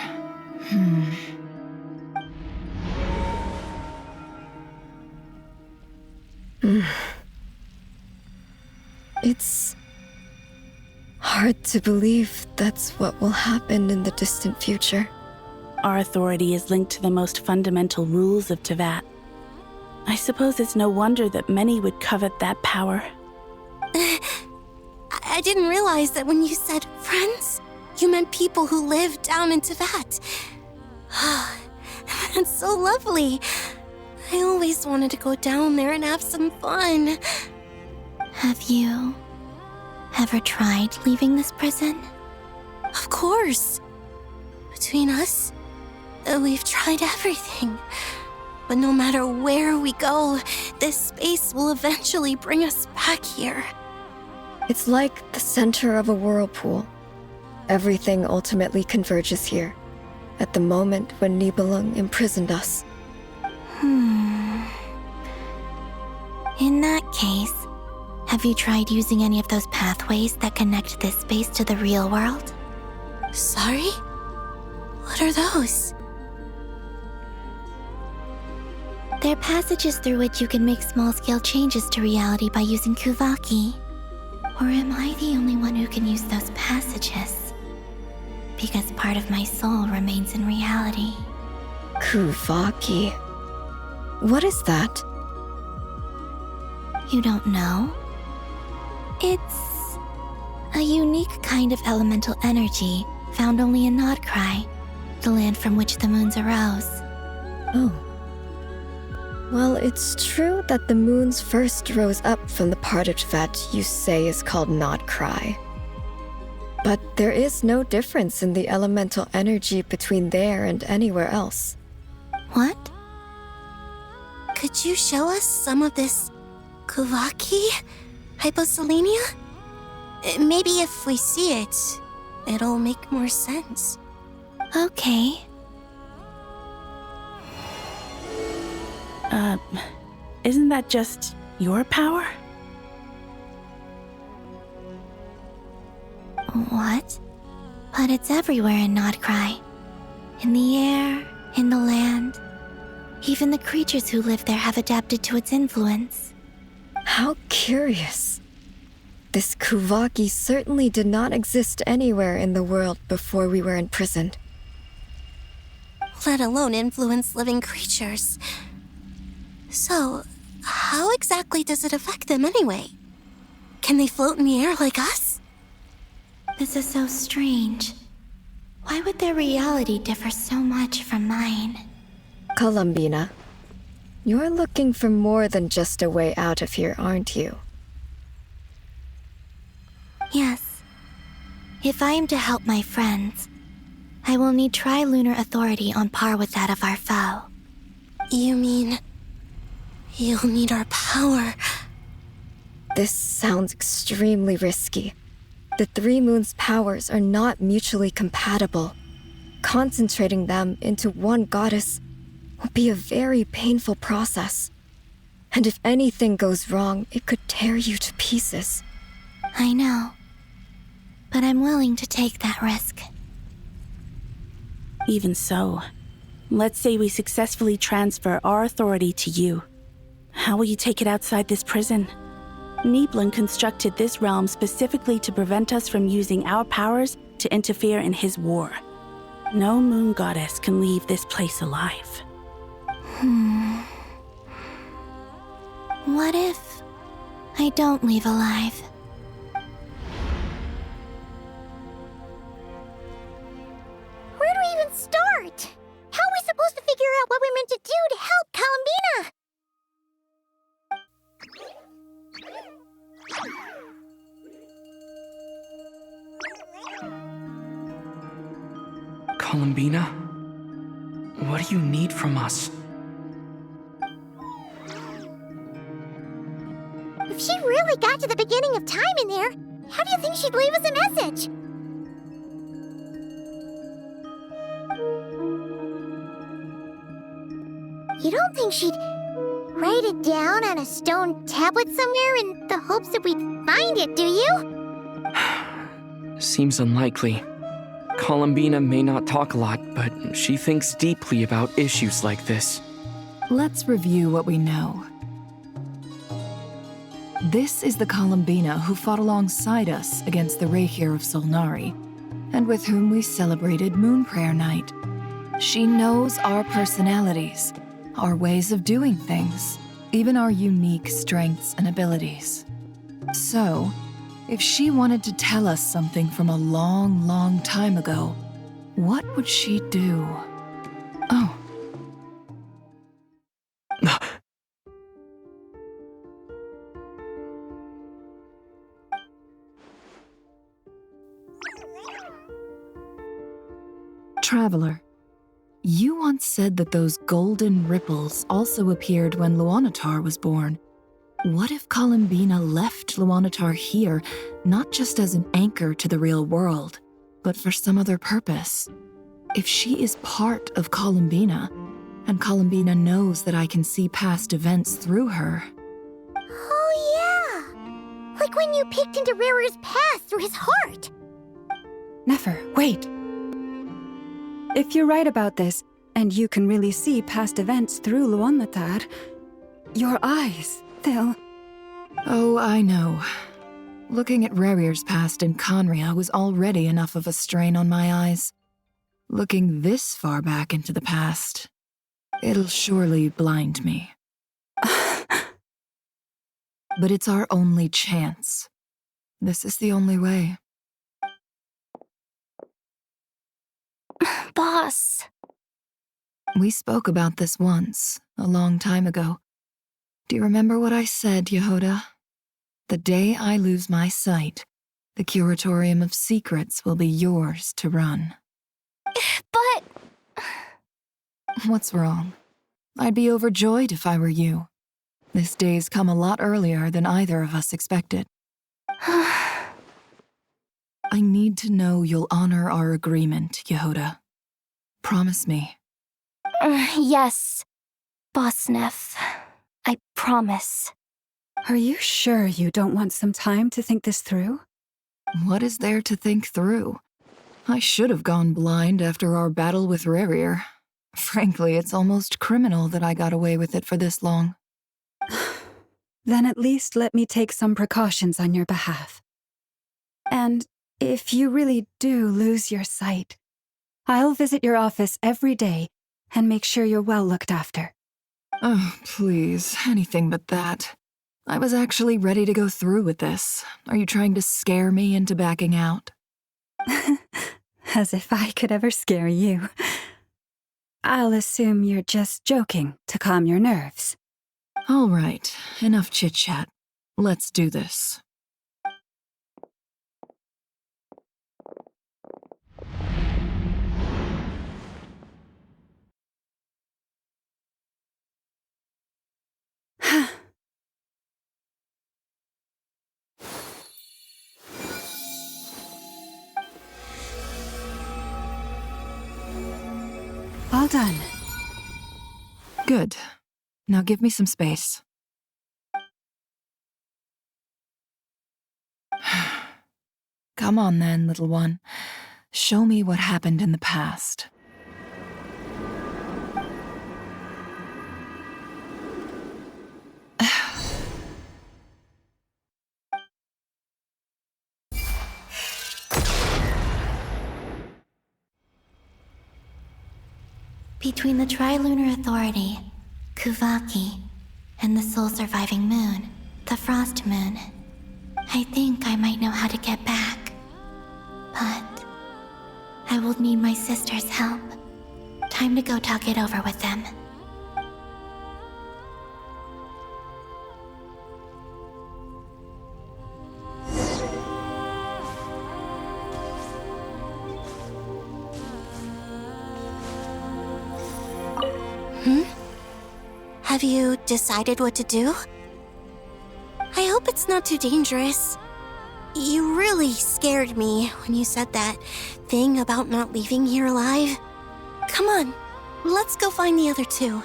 It's hard to believe that's what will happen in the distant future. Our authority is linked to the most fundamental rules of Tevat. I suppose it's no wonder that many would covet that power. I didn't realize that when you said friends, you meant people who live down in Tevat. That's so lovely. I always wanted to go down there and have some fun. Have you ever tried leaving this prison? Of course. Between us, we've tried everything. But no matter where we go, this space will eventually bring us back here. It's like the center of a whirlpool. Everything ultimately converges here, at the moment when Nibelung imprisoned us. In that case, have you tried using any of those pathways that connect this space to the real world? Sorry? What are those? They're passages through which you can make small-scale changes to reality by using Kuvaki. Or am I the only one who can use those passages? Because part of my soul remains in reality. Kuvaki. What is that? You don't know? It's a unique kind of elemental energy found only in Nod-Krai, the land from which the moons arose. Oh. Well, it's true that the moons first rose up from the part of Tevat you say is called Nod-Krai. But there is no difference in the elemental energy between there and anywhere else. What? Could you show us some of this Kuvaki? Hyposelenia? Maybe if we see it, it'll make more sense. Okay. Isn't that just your power? What? But it's everywhere in Nod-Krai. In the air, in the land. Even the creatures who live there have adapted to its influence. How curious. This Kuvaki certainly did not exist anywhere in the world before we were imprisoned. Let alone influence living creatures. So, how exactly does it affect them anyway? Can they float in the air like us? This is so strange. Why would their reality differ so much from mine? Columbina, you're looking for more than just a way out of here, aren't you? Yes. If I am to help my friends, I will need trilunar authority on par with that of our foe. You mean... you'll need our power? This sounds extremely risky. The three moons' powers are not mutually compatible. Concentrating them into one goddess will be a very painful process. And if anything goes wrong, it could tear you to pieces. I know. But I'm willing to take that risk. Even so, let's say we successfully transfer our authority to you. How will you take it outside this prison? Nibelung constructed this realm specifically to prevent us from using our powers to interfere in his war. No moon goddess can leave this place alive. What if I don't leave alive? Where do we even start? How are we supposed to figure out what we're meant to do to help Columbina? Columbina? What do you need from us? If she really got to the beginning of time in there, how do you think she'd leave us a message? You don't think she'd write it down on a stone tablet somewhere in the hopes that we'd find it, do you? Seems unlikely. Columbina may not talk a lot, but she thinks deeply about issues like this. Let's review what we know. This is the Columbina who fought alongside us against the Rahir of Solnari, and with whom we celebrated Moon Prayer Night. She knows our personalities, our ways of doing things, even our unique strengths and abilities. So, if she wanted to tell us something from a long, long time ago, what would she do? Oh. Traveler, you once said that those golden ripples also appeared when Luanatar was born. What if Columbina left Luanatar here, not just as an anchor to the real world, but for some other purpose? If she is part of Columbina, and Columbina knows that I can see past events through her... Oh yeah! Like when you peeked into Rarir's past through his heart! Nefer, wait! If you're right about this, and you can really see past events through Luanatar, your eyes, they'll... Oh, I know. Looking at Rarir's past in Conria was already enough of a strain on my eyes. Looking this far back into the past, it'll surely blind me. But it's our only chance. This is the only way. Boss. We spoke about this once, a long time ago. Do you remember what I said, Yehoda? The day I lose my sight, the Curatorium of Secrets will be yours to run. But... What's wrong? I'd be overjoyed if I were you. This day's come a lot earlier than either of us expected. I need to know you'll honor our agreement, Yehoda. Promise me. Yes, Boss Neff. I promise. Are you sure you don't want some time to think this through? What is there to think through? I should have gone blind after our battle with Rarir. Frankly, it's almost criminal that I got away with it for this long. Then at least let me take some precautions on your behalf. And if you really do lose your sight, I'll visit your office every day and make sure you're well looked after. Oh, please, anything but that. I was actually ready to go through with this. Are you trying to scare me into backing out? As if I could ever scare you. I'll assume you're just joking to calm your nerves. All right, enough chit-chat. Let's do this. All done. Good. Now give me some space. Come on then, little one. Show me what happened in the past. Between the Trilunar Authority, Kuvaki, and the sole-surviving moon, the Frost Moon, I think I might know how to get back. But I will need my sister's help. Time to go talk it over with them. Have you decided what to do? I hope it's not too dangerous. You really scared me when you said that thing about not leaving here alive. Come on, let's go find the other two.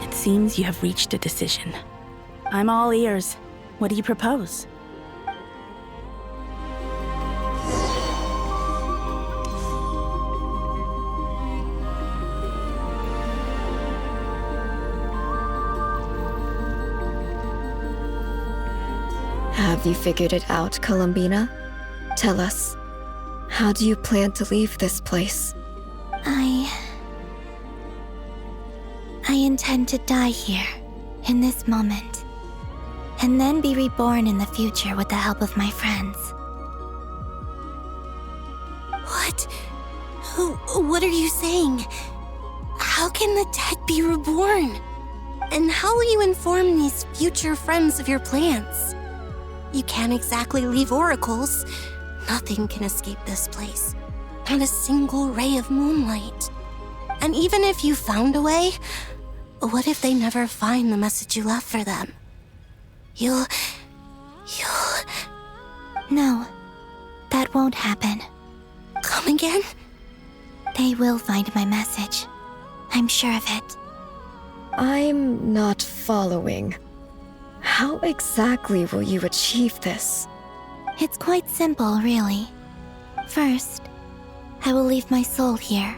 It seems you have reached a decision. I'm all ears. What do you propose? Have you figured it out, Columbina? Tell us, how do you plan to leave this place? I intend to die here, in this moment, and then be reborn in the future with the help of my friends. What? What are you saying? How can the dead be reborn? And how will you inform these future friends of your plans? You can't exactly leave oracles. Nothing can escape this place. Not a single ray of moonlight. And even if you found a way, what if they never find the message you left for them? You'll... No, that won't happen. Come again? They will find my message. I'm sure of it. I'm not following. How exactly will you achieve this? It's quite simple, really. First, I will leave my soul here.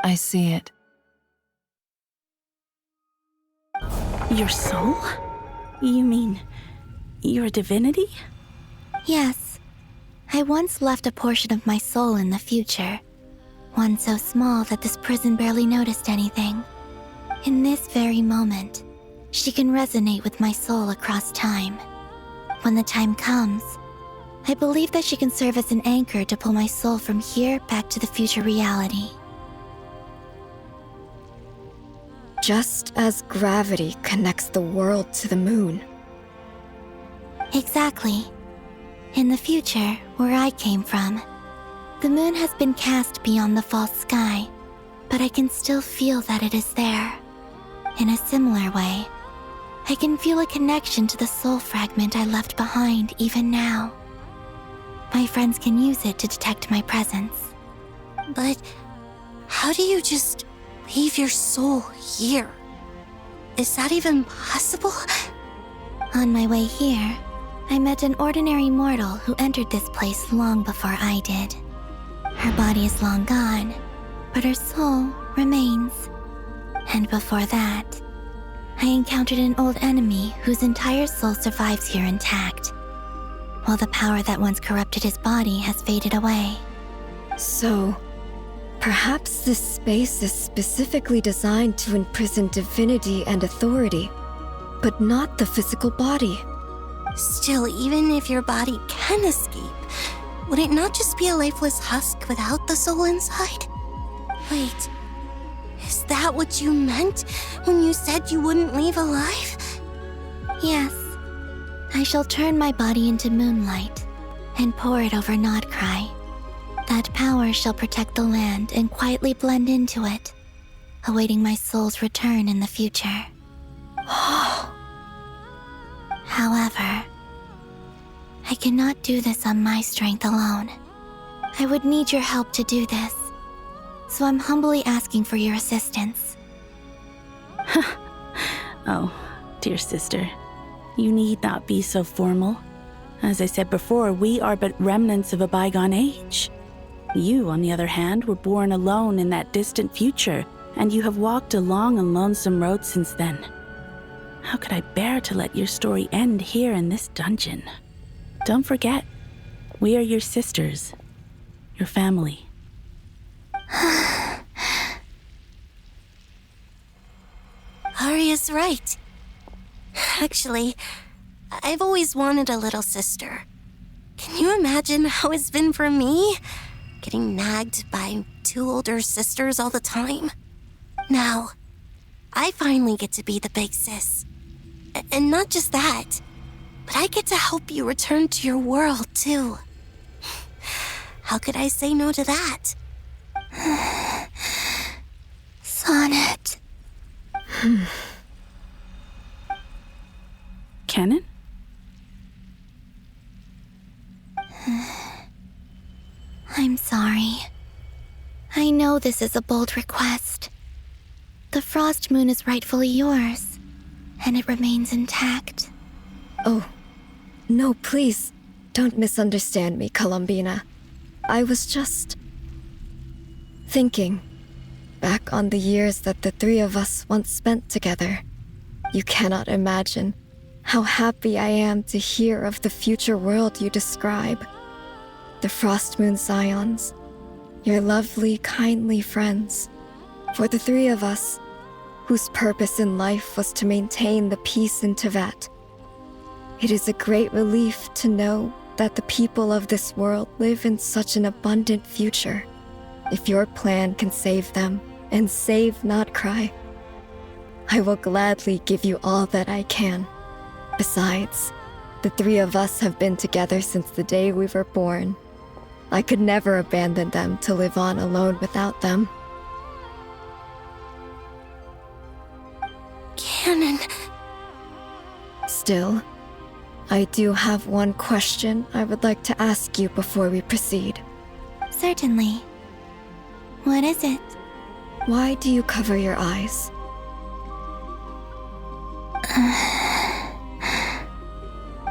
I see it. Your soul? You mean your divinity? Yes. I once left a portion of my soul in the future. One so small that this prison barely noticed anything. In this very moment, she can resonate with my soul across time. When the time comes, I believe that she can serve as an anchor to pull my soul from here back to the future reality. Just as gravity connects the world to the moon. Exactly. In the future, where I came from, the moon has been cast beyond the false sky, but I can still feel that it is there. In a similar way, I can feel a connection to the soul fragment I left behind even now. My friends can use it to detect my presence. But how do you just leave your soul here? Is that even possible? On my way here, I met an ordinary mortal who entered this place long before I did. Her body is long gone, but her soul remains. And before that, I encountered an old enemy whose entire soul survives here intact, while the power that once corrupted his body has faded away. So, perhaps this space is specifically designed to imprison divinity and authority, but not the physical body. Still, even if your body can escape, would it not just be a lifeless husk without the soul inside? Wait, is that what you meant when you said you wouldn't leave alive? Yes. I shall turn my body into moonlight and pour it over Nod-Krai. That power shall protect the land and quietly blend into it, awaiting my soul's return in the future. However, I cannot do this on my strength alone. I would need your help to do this, so I'm humbly asking for your assistance. Oh, dear sister, you need not be so formal. As I said before, we are but remnants of a bygone age. You, on the other hand, were born alone in that distant future, and you have walked a long and lonesome road since then. How could I bear to let your story end here in this dungeon? Don't forget, we are your sisters, your family. Arya's right. Actually, I've always wanted a little sister. Can you imagine how it's been for me? Getting nagged by two older sisters all the time. Now, I finally get to be the big sis. And not just that, but I get to help you return to your world, too. How could I say no to that? Sonnet. Canon? I'm sorry. I know this is a bold request. The Frost Moon is rightfully yours, and it remains intact. Oh, no, please, don't misunderstand me, Columbina. I was just thinking back on the years that the three of us once spent together. You cannot imagine how happy I am to hear of the future world you describe. The Frost Moon Scions, your lovely, kindly friends. For the three of us, whose purpose in life was to maintain the peace in Teyvat, it is a great relief to know that the people of this world live in such an abundant future. If your plan can save them and save Nod-Krai, I will gladly give you all that I can. Besides, the three of us have been together since the day we were born. I could never abandon them to live on alone without them. Canon. Still, I do have one question I would like to ask you before we proceed. Certainly. What is it? Why do you cover your eyes?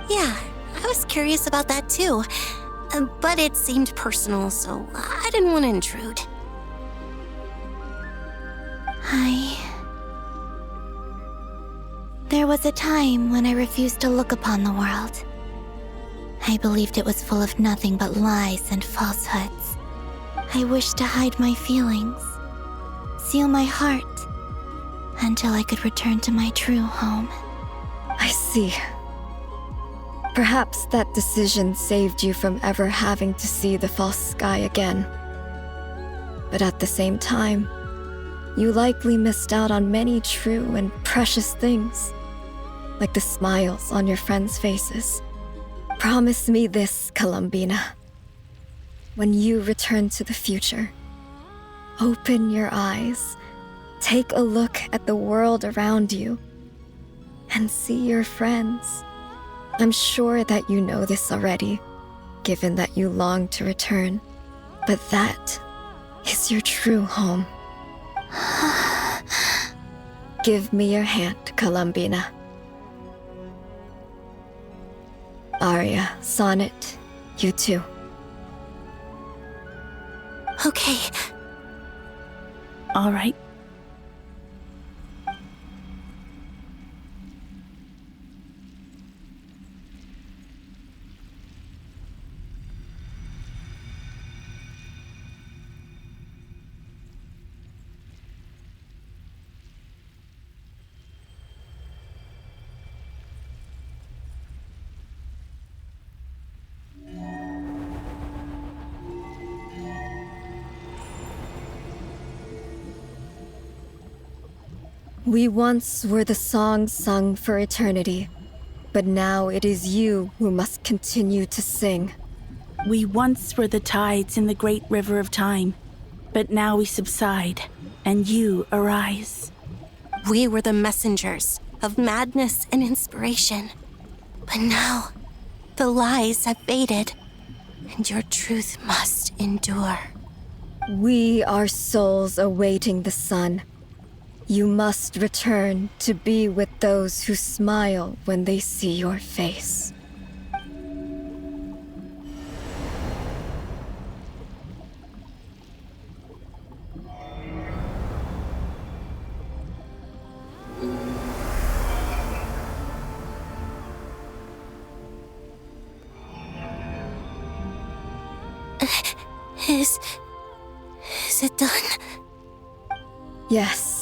Yeah, I was curious about that too. But it seemed personal, so I didn't want to intrude. There was a time when I refused to look upon the world. I believed it was full of nothing but lies and falsehoods. I wished to hide my feelings, seal my heart, until I could return to my true home. I see. Perhaps that decision saved you from ever having to see the false sky again. But at the same time, you likely missed out on many true and precious things, like the smiles on your friends' faces. Promise me this, Columbina. When you return to the future, open your eyes, take a look at the world around you, and see your friends. I'm sure that you know this already, given that you long to return, but that is your true home. Give me your hand, Columbina. Arya, Sonnet, you too. Okay. All right. We once were the songs sung for eternity, but now it is you who must continue to sing. We once were the tides in the great river of time, but now we subside, and you arise. We were the messengers of madness and inspiration, but now the lies have faded, and your truth must endure. We are souls awaiting the sun. You must return to be with those who smile when they see your face. Is it done? Yes.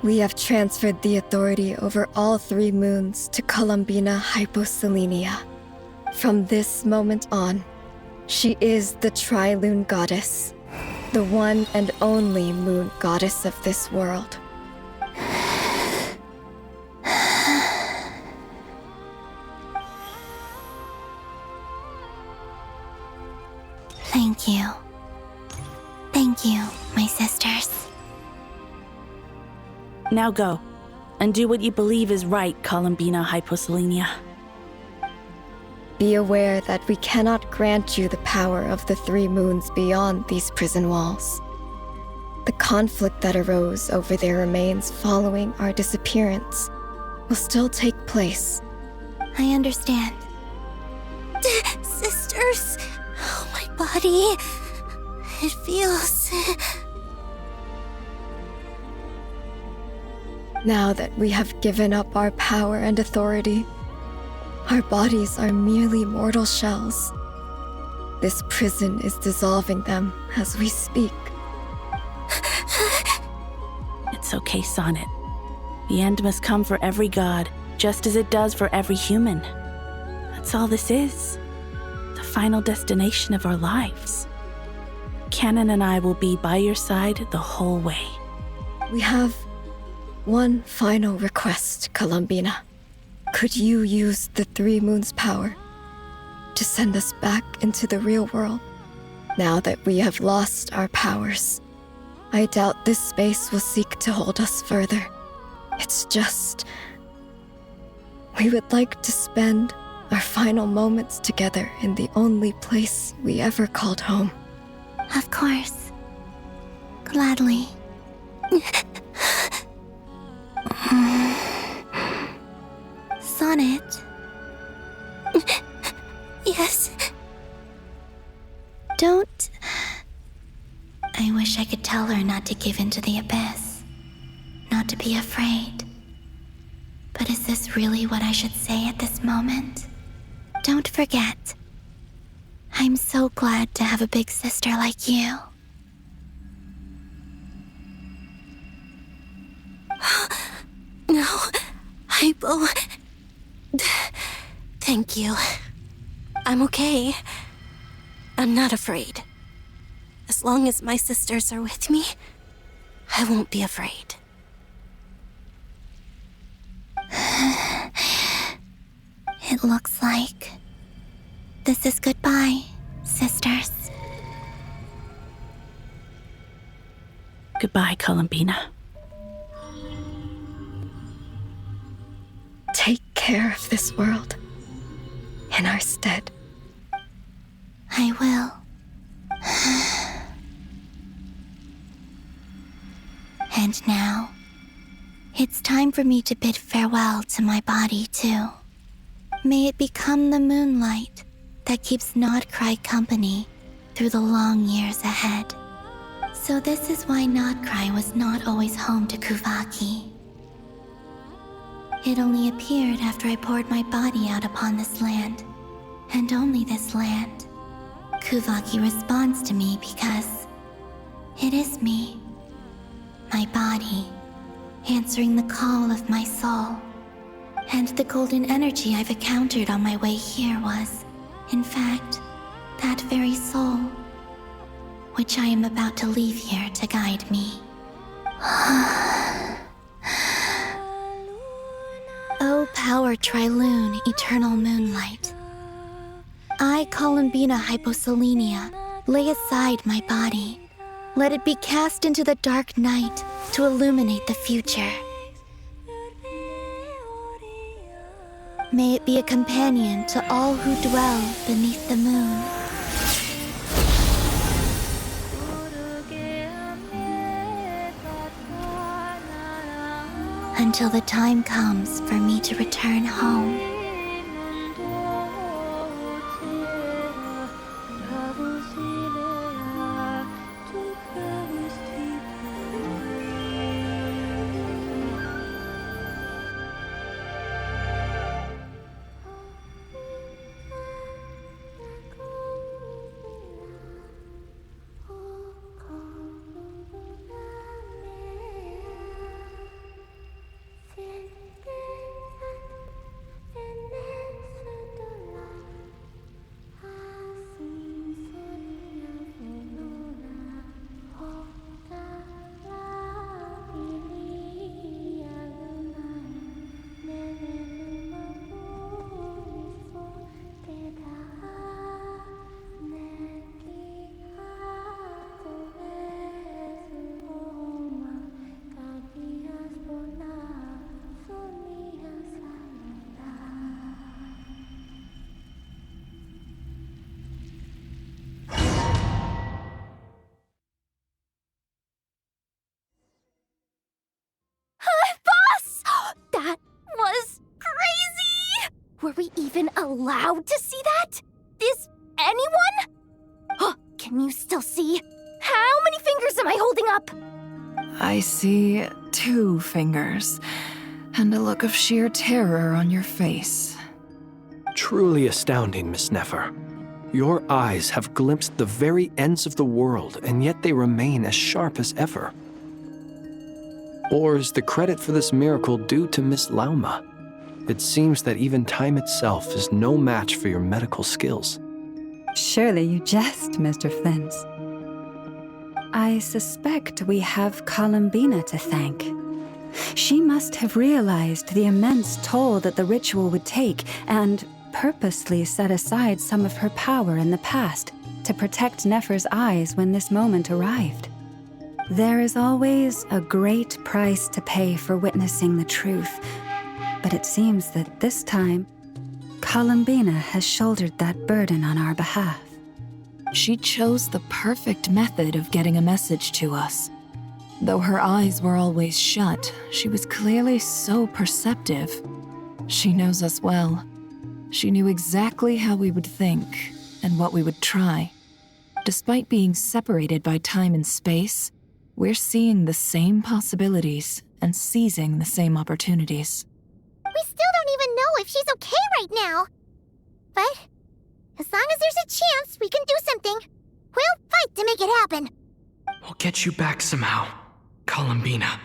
We have transferred the authority over all 3 moons to Columbina Hyposelenia. From this moment on, she is the Tri-Lune Goddess, the one and only moon goddess of this world. Thank you. Thank you, my sisters. Now go, and do what you believe is right, Columbina Hyposelenia. Be aware that we cannot grant you the power of the 3 moons beyond these prison walls. The conflict that arose over their remains following our disappearance will still take place. I understand. Sisters, oh, my body. It feels... Now that we have given up our power and authority, our bodies are merely mortal shells. This prison is dissolving them as we speak. It's okay, Sonnet. The end must come for every god, just as it does for every human. That's all this is. The final destination of our lives. Canon and I will be by your side the whole way. We have one final request, Columbina. Could you use the 3 moons' power to send us back into the real world? Now that we have lost our powers, I doubt this space will seek to hold us further. It's just... we would like to spend our final moments together in the only place we ever called home. Of course. Gladly. Sonnet. Yes? Don't... I wish I could tell her not to give in to the abyss. Not to be afraid. But is this really what I should say at this moment? Don't forget. I'm so glad to have a big sister like you. No, Hypo. Thank you. I'm okay. I'm not afraid. As long as my sisters are with me, I won't be afraid. It looks like this is goodbye, sisters. Goodbye, Columbina. Take care of this world in our stead. I will. And now, it's time for me to bid farewell to my body, too. May it become the moonlight that keeps Nod-Krai company through the long years ahead. So this is why Nod-Krai was not always home to Kuvaki. It only appeared after I poured my body out upon this land, and only this land. Kuvaki responds to me because it is me, my body, answering the call of my soul. And the golden energy I've encountered on my way here was, in fact, that very soul, which I am about to leave here to guide me. O power Trilune, eternal moonlight. I, Columbina Hyposelenia, lay aside my body. Let it be cast into the dark night to illuminate the future. May it be a companion to all who dwell beneath the moon. Until the time comes for me to return home. allowed to see that? Is anyone? Can you still see? How many fingers am I holding up? I see 2 fingers, and a look of sheer terror on your face. Truly astounding, Miss Nefer. Your eyes have glimpsed the very ends of the world, and yet they remain as sharp as ever. Or is the credit for this miracle due to Miss Lauma? It seems that even time itself is no match for your medical skills. Surely you jest, Mr. Flint. I suspect we have Columbina to thank. She must have realized the immense toll that the ritual would take and purposely set aside some of her power in the past to protect Nefer's eyes when this moment arrived. There is always a great price to pay for witnessing the truth, but it seems that this time, Columbina has shouldered that burden on our behalf. She chose the perfect method of getting a message to us. Though her eyes were always shut, she was clearly so perceptive. She knows us well. She knew exactly how we would think and what we would try. Despite being separated by time and space, we're seeing the same possibilities and seizing the same opportunities. We still don't even know if she's okay right now. But as long as there's a chance we can do something, we'll fight to make it happen. We'll get you back somehow, Columbina.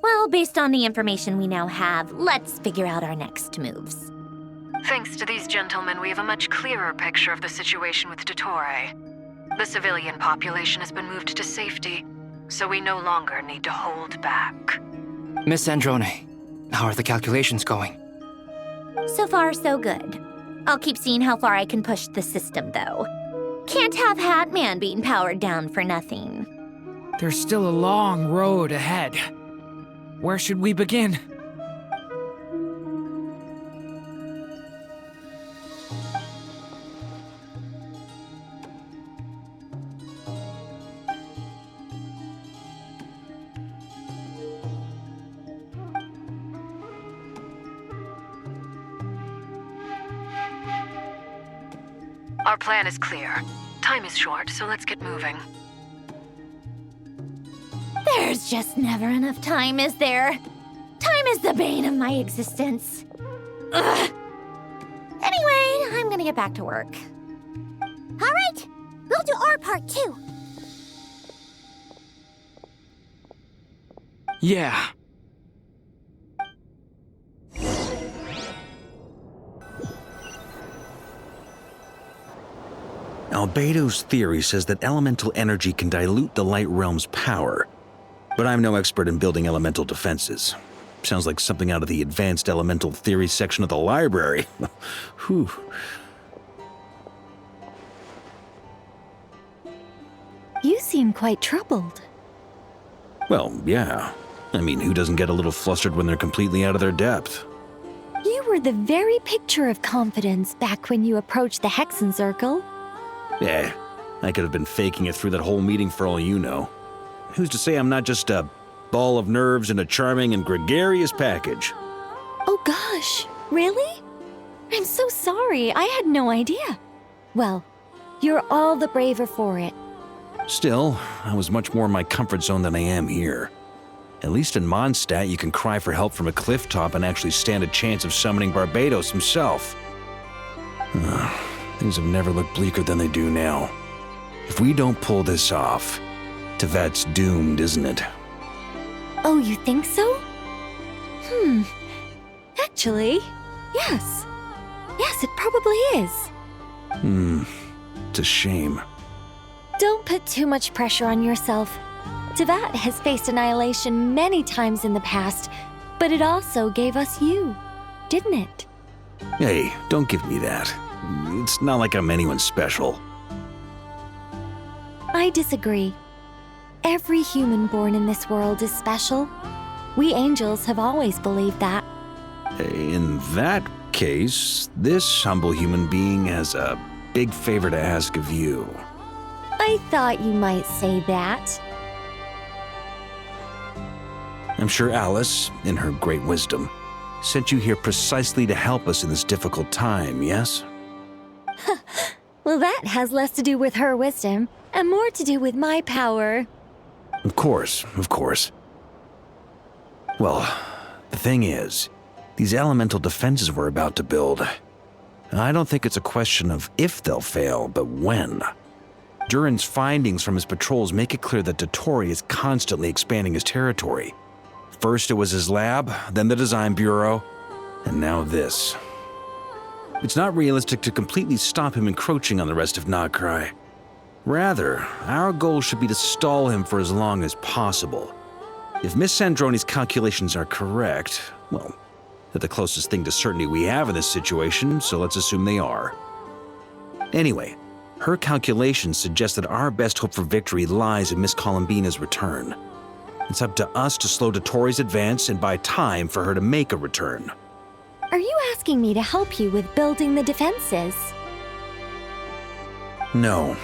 Well, based on the information we now have, let's figure out our next moves. Thanks to these gentlemen, we have a much clearer picture of the situation with Dottore. The civilian population has been moved to safety, so we no longer need to hold back. Miss Androne, how are the calculations going? So far, so good. I'll keep seeing how far I can push the system, though. Can't have Hatman being powered down for nothing. There's still a long road ahead. Where should we begin? Our plan is clear. Time is short, so let's get moving. There's just never enough time, is there? Time is the bane of my existence. Ugh. Anyway, I'm gonna get back to work. All right, we'll do our part too. Yeah. Albedo's theory says that elemental energy can dilute the light realm's power, but I'm no expert in building elemental defenses. Sounds like something out of the advanced elemental theory section of the library. Whew. You seem quite troubled. Well, yeah. I mean, who doesn't get a little flustered when they're completely out of their depth? You were the very picture of confidence back when you approached the Hexen Circle. Yeah, I could have been faking it through that whole meeting for all you know. Who's to say I'm not just a ball of nerves in a charming and gregarious package? Oh gosh, really? I'm so sorry, I had no idea. Well, you're all the braver for it. Still, I was much more in my comfort zone than I am here. At least in Mondstadt, you can cry for help from a cliff top and actually stand a chance of summoning Barbados himself. Things have never looked bleaker than they do now. If we don't pull this off, Tevat's doomed, isn't it? Oh, you think so? Actually, yes. Yes, it probably is. It's a shame. Don't put too much pressure on yourself. Tevat has faced annihilation many times in the past, but it also gave us you, didn't it? Hey, don't give me that. It's not like I'm anyone special. I disagree. Every human born in this world is special. We angels have always believed that. In that case, this humble human being has a big favor to ask of you. I thought you might say that. I'm sure Alice, in her great wisdom, sent you here precisely to help us in this difficult time, yes? Well, that has less to do with her wisdom and more to do with my power. Of course, of course. Well, the thing is, these elemental defenses we're about to build, I don't think it's a question of if they'll fail, but when. Durin's findings from his patrols make it clear that Dottore is constantly expanding his territory. First it was his lab, then the design bureau, and now this. It's not realistic to completely stop him encroaching on the rest of Nod-Krai. Rather, our goal should be to stall him for as long as possible. If Miss Sandroni's calculations are correct, well, they're the closest thing to certainty we have in this situation, so let's assume they are. Anyway, her calculations suggest that our best hope for victory lies in Miss Columbina's return. It's up to us to slow Dottore's advance and buy time for her to make a return. Are you asking me to help you with building the defenses? No.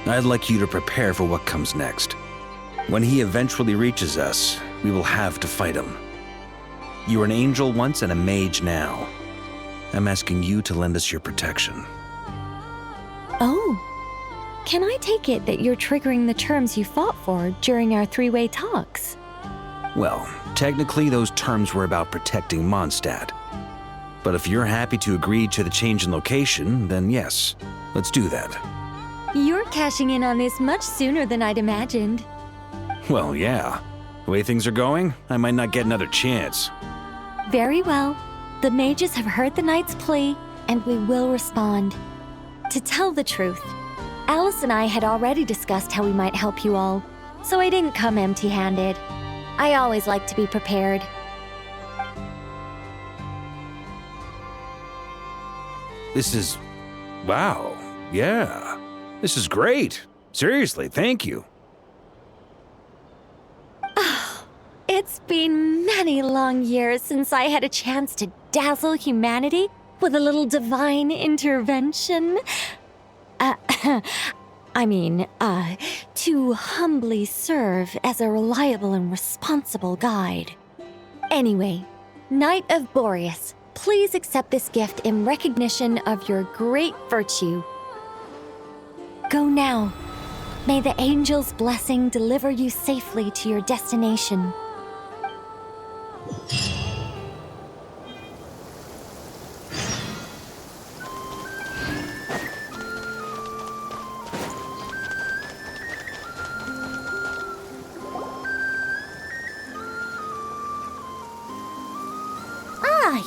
I'd like you to prepare for what comes next. When he eventually reaches us, we will have to fight him. You were an angel once and a mage now. I'm asking you to lend us your protection. Oh. Can I take it that you're triggering the terms you fought for during our three-way talks? Well, technically those terms were about protecting Mondstadt. But if you're happy to agree to the change in location, then yes, let's do that. You're cashing in on this much sooner than I'd imagined. Well, yeah. The way things are going, I might not get another chance. Very well. The mages have heard the knight's plea, and we will respond. To tell the truth, Alice and I had already discussed how we might help you all, so I didn't come empty-handed. I always like to be prepared. This is... wow. Yeah. This is great. Seriously, thank you. It's been many long years since I had a chance to dazzle humanity with a little divine intervention. To humbly serve as a reliable and responsible guide. Anyway, Knight of Boreas, please accept this gift in recognition of your great virtue. Go now. May the angel's blessing deliver you safely to your destination.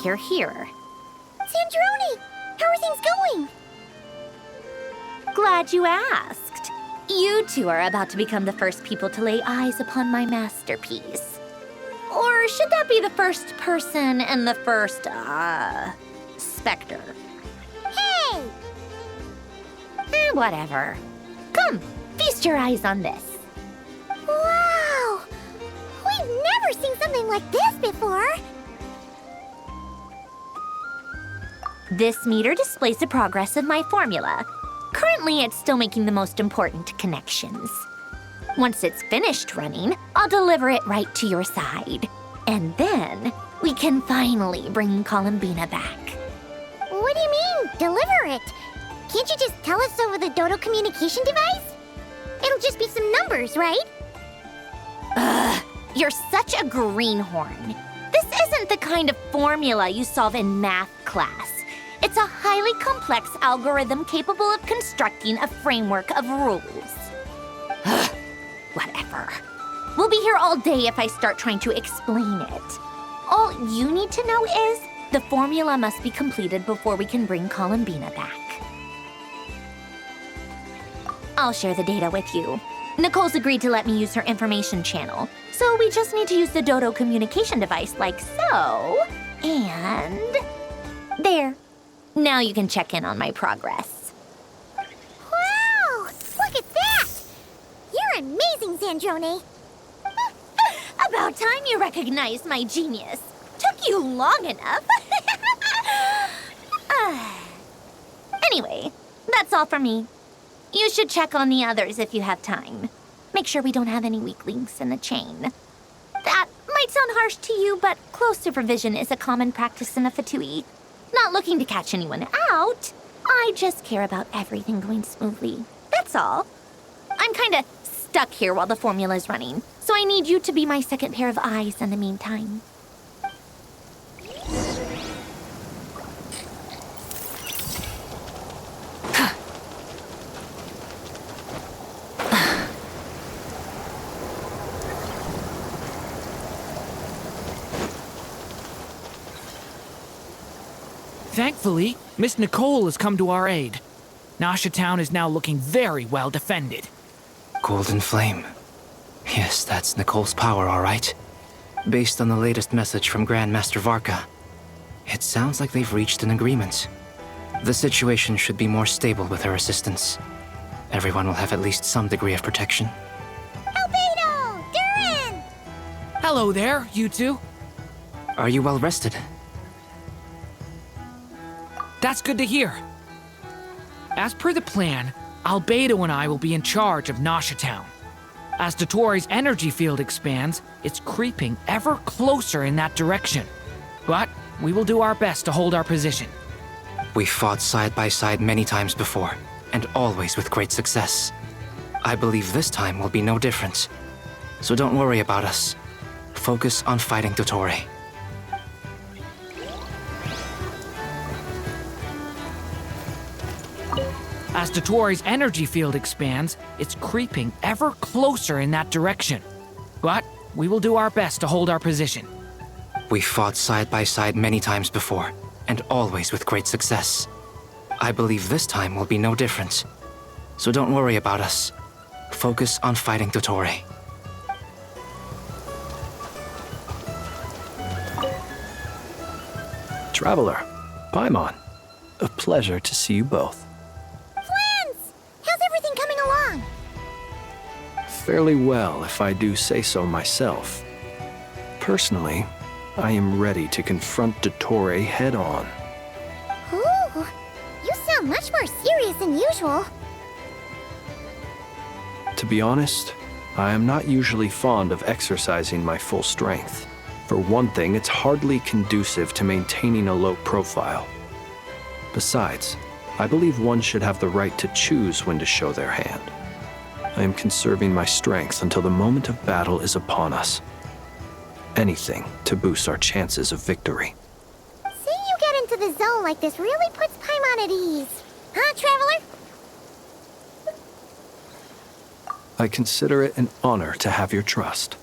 You're here. Sandroni, how are things going? Glad you asked. You two are about to become the first people to lay eyes upon my masterpiece. Or should that be the first person and the first, specter? Hey! Whatever. Come, feast your eyes on this. Wow! We've never seen something like this before. This meter displays the progress of my formula. Currently, it's still making the most important connections. Once it's finished running, I'll deliver it right to your side. And then, we can finally bring Columbina back. What do you mean, deliver it? Can't you just tell us over the Dodo communication device? It'll just be some numbers, right? Ugh, you're such a greenhorn. This isn't the kind of formula you solve in math class. It's a highly complex algorithm capable of constructing a framework of rules. Ugh, whatever. We'll be here all day if I start trying to explain it. All you need to know is the formula must be completed before we can bring Columbina back. I'll share the data with you. Nicole's agreed to let me use her information channel, so we just need to use the Dodo communication device like so. And... there. Now you can check in on my progress. Wow! Look at that! You're amazing, Sandroni. About time you recognized my genius. Took you long enough. Anyway, that's That's all from me. You should check on the others if you have time. Make sure we don't have any weak links in the chain. That might sound harsh to you, but close supervision is a common practice in a Fatui. Not looking to catch anyone out. I just care about everything going smoothly. That's all. I'm kinda stuck here while the formula's running, so I need you to be my second pair of eyes in the meantime. Thankfully, Miss Nicole has come to our aid. Nasha Town is now looking very well defended. Golden Flame. Yes, that's Nicole's power, all right. Based on the latest message from Grandmaster Varka, it sounds like they've reached an agreement. The situation should be more stable with her assistance. Everyone will have at least some degree of protection. Albedo! Durin! Hello there, you two. Are you well rested? That's good to hear. As per the plan, Albedo and I will be in charge of Nasha Town. As Dottoro's energy field expands, it's creeping ever closer in that direction. But we will do our best to hold our position. We fought side by side many times before, and always with great success. I believe this time will be no different. So don't worry about us. Focus on fighting Dottore. As Dottoro's energy field expands, it's creeping ever closer in that direction. But we will do our best to hold our position. We fought side by side many times before, and always with great success. I believe this time will be no different. So don't worry about us. Focus on fighting Dottore. Traveler, Paimon, a pleasure to see you both. How's everything coming along? Fairly well, if I do say so myself. Personally, I am ready to confront Dottore head-on. Ooh, you sound much more serious than usual. To be honest, I am not usually fond of exercising my full strength. For one thing, it's hardly conducive to maintaining a low profile. Besides, I believe one should have the right to choose when to show their hand. I am conserving my strength until the moment of battle is upon us. Anything to boost our chances of victory. Seeing you get into the zone like this really puts Paimon at ease. Huh, Traveler? I consider it an honor to have your trust.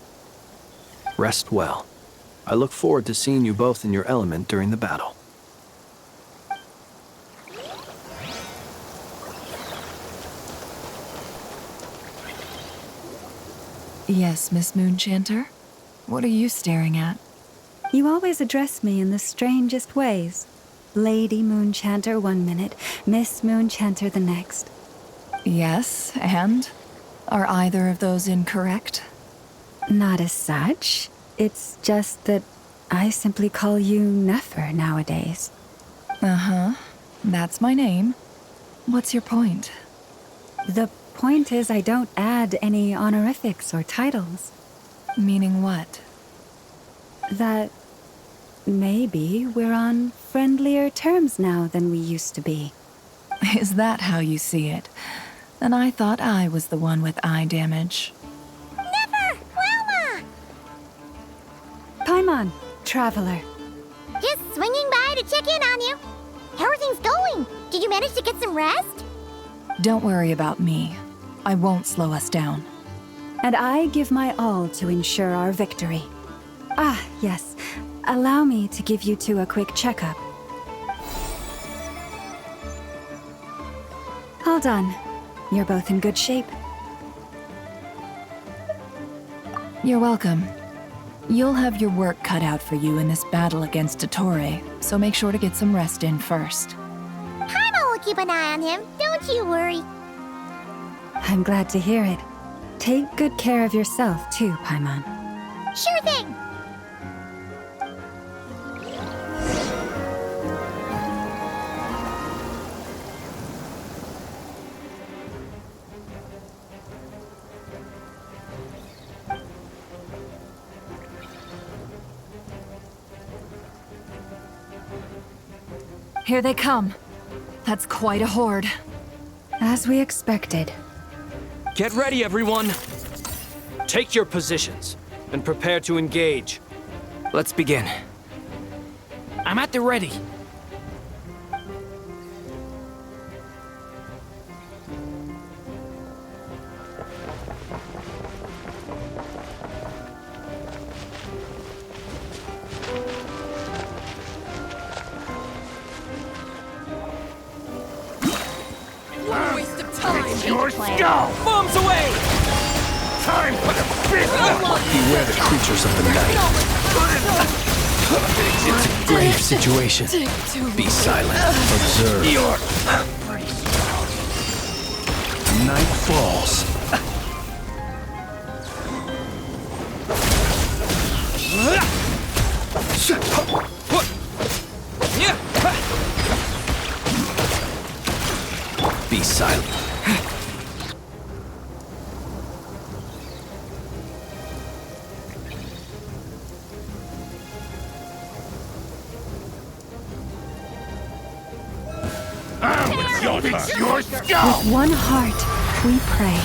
Rest well. I look forward to seeing you both in your element during the battle. Yes, Miss Moonchanter? What are you staring at? You always address me in the strangest ways. Lady Moonchanter 1 minute, Miss Moonchanter the next. Yes, and? Are either of those incorrect? Not as such. It's just that I simply call you Nefer nowadays. Uh-huh. That's my name. What's your point? The point is I don't add any honorifics or titles. Meaning what? That maybe we're on friendlier terms now than we used to be. Is that how you see it? And I thought I was the one with eye damage. Never! Wilma! Paimon, Traveler. Just swinging by to check in on you. How are things going? Did you manage to get some rest? Don't worry about me. I won't slow us down. And I give my all to ensure our victory. Ah, yes. Allow me to give you two a quick checkup. All done. You're both in good shape. You're welcome. You'll have your work cut out for you in this battle against Dottore, so make sure to get some rest in first. Paimon will keep an eye on him, don't you worry. I'm glad to hear it. Take good care of yourself, too, Paimon. Sure thing. Here they come. That's quite a horde. As we expected. Get ready, everyone! Take your positions and prepare to engage. Let's begin. I'm at the ready. Waste of time! Your skull! Bombs away! Time for the big one! Beware the creatures of the night. It's a grave situation. Be silent. Observe. Night falls. Be silent. Your skull! With one heart, we pray.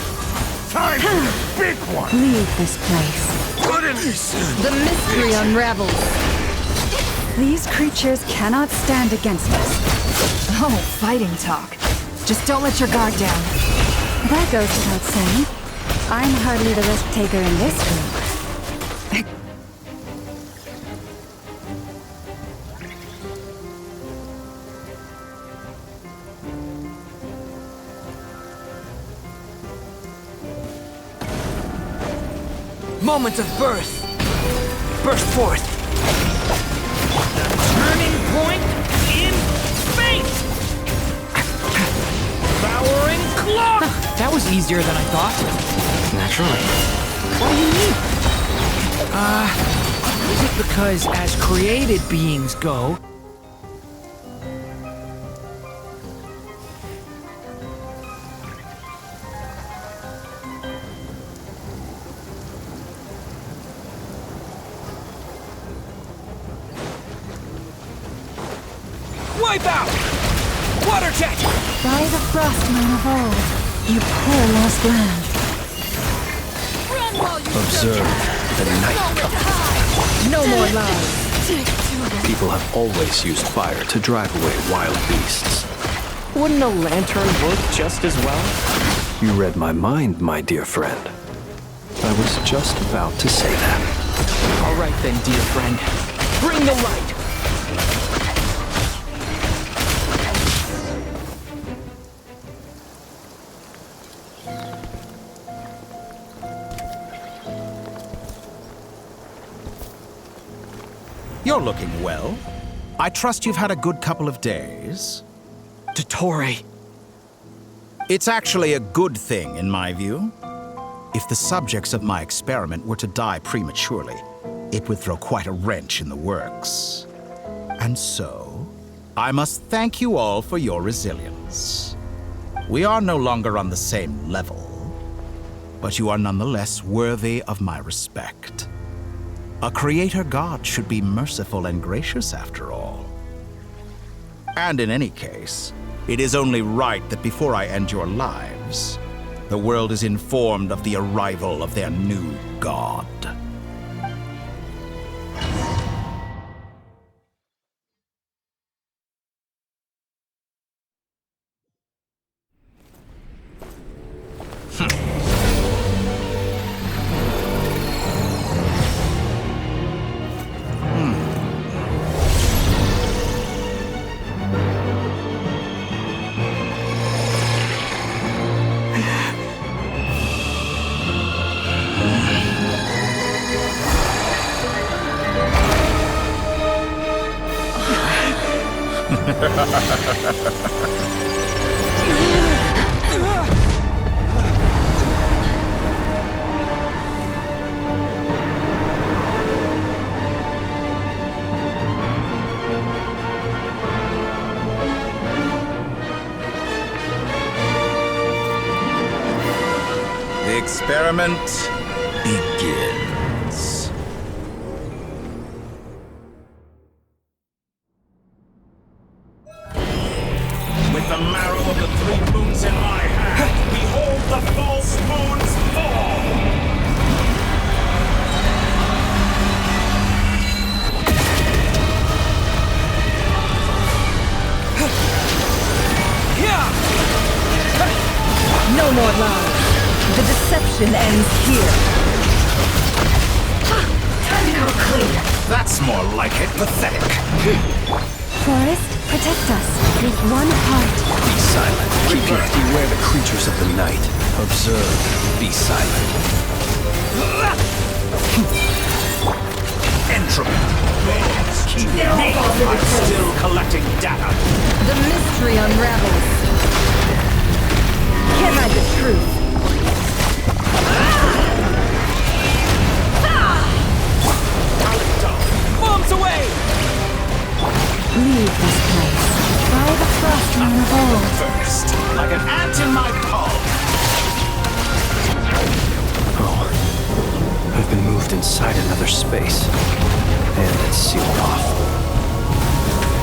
Time for the big one! Leave this place. The mystery unravels. These creatures cannot stand against us. Oh, fighting talk. Just don't let your guard down. That goes without saying. I'm hardly the risk taker in this group. Moment of birth. Burst forth. Turning point in space! Devouring clock! That was easier than I thought. Naturally. What do you mean? Is it because as created beings go, Wipe out! Water jet! By the Frostmoon of old, you poor lost land. Observe the night comes. No more lies. People have always used fire to drive away wild beasts. Wouldn't a lantern work just as well? You read my mind, my dear friend. I was just about to say that. All right then, dear friend. Bring the light! You're looking well. I trust you've had a good couple of days. Dottore. It's actually a good thing, in my view. If the subjects of my experiment were to die prematurely, it would throw quite a wrench in the works. And so, I must thank you all for your resilience. We are no longer on the same level, but you are nonetheless worthy of my respect. A creator god should be merciful and gracious after all. And in any case, it is only right that before I end your lives, the world is informed of the arrival of their new god. The experiment begins. The deception ends here. Time to go clean. That's more like it. Pathetic. Forest, protect us with one heart. Be silent. Beware the creatures of the night. Observe. Be silent. Entropy. Keep me. I'm still collecting data. The mystery unravels. Can't hide the truth. Bombs away! Leave this place. By the frost moon of old. First, like an ant in my palm. Oh. I've been moved inside another space. And it's sealed off.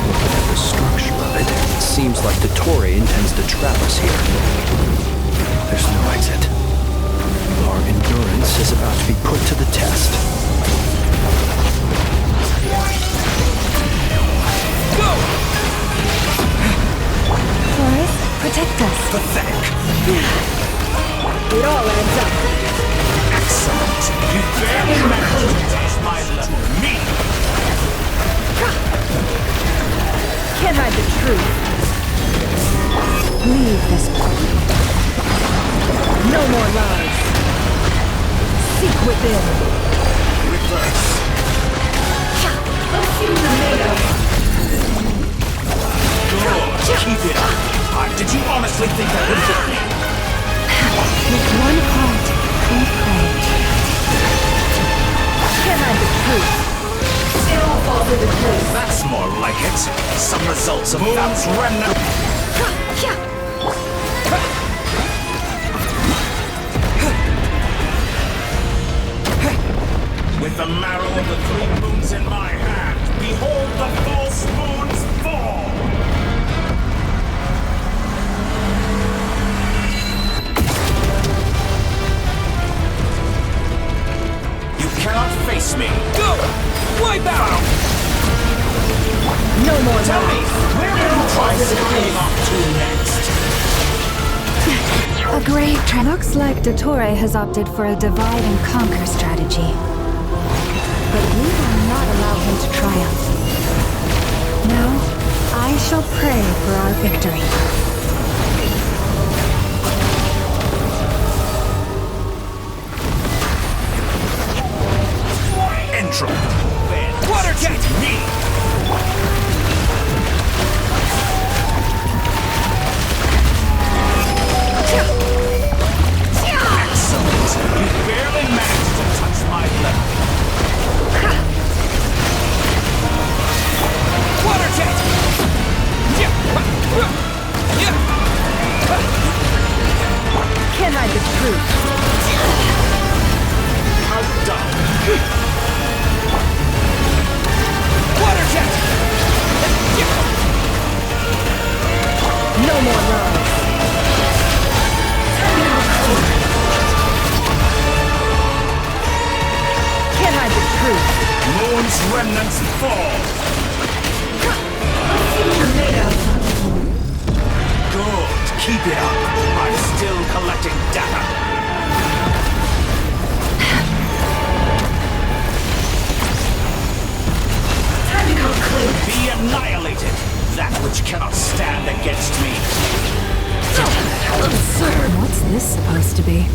Looking at the structure of it, it seems like Dottore intends to trap us here. There's no exit. Our endurance is about to be put to the test. Go! Forest, protect us. Pathetic. It all adds up. Excellent. You barely managed to touch my level. Me. Can't hide the truth. Leave this place. No more lies. Seek within. Reverse. Assume the NATO. Good. Keep it up. Did you honestly think that would work? With one heart and pray. Can't hide the truth. It all falls into place. That's more like it. Some results of Moon's remnant. With the marrow of the 3 moons in my hand, behold the false moons fall! You cannot face me! Go! Wipe out! No more Tell me, lies. where will you try screaming off to next? A great looks like Dottore has opted for a divide and conquer strategy. But we will not allow him to triumph. No, I shall pray for our victory. Entropy. Water jet! Me! Excellent. You barely managed to touch my level. Water jet! Can't hide the truth. How dumb. Water jet! No more lies. Can't hide the truth. Moon's remnants fall. Good. Keep it up. I'm still collecting data. Time to go clean. Be annihilated. That which cannot stand against me. Absurd. What's this supposed to be?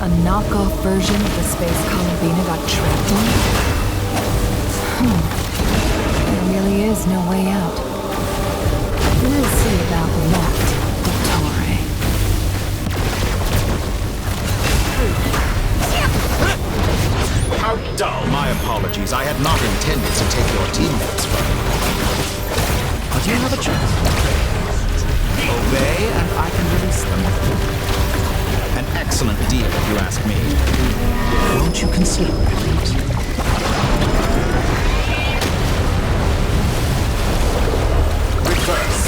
A knockoff version of the space Columbina got trapped in? There really is no way out. We'll see about that, Dottore. How dull. My apologies. I had not intended to take your teammates from you. But you have a choice. Obey, and I can release them. An excellent deal, if you ask me. Won't you consider it? Reverse.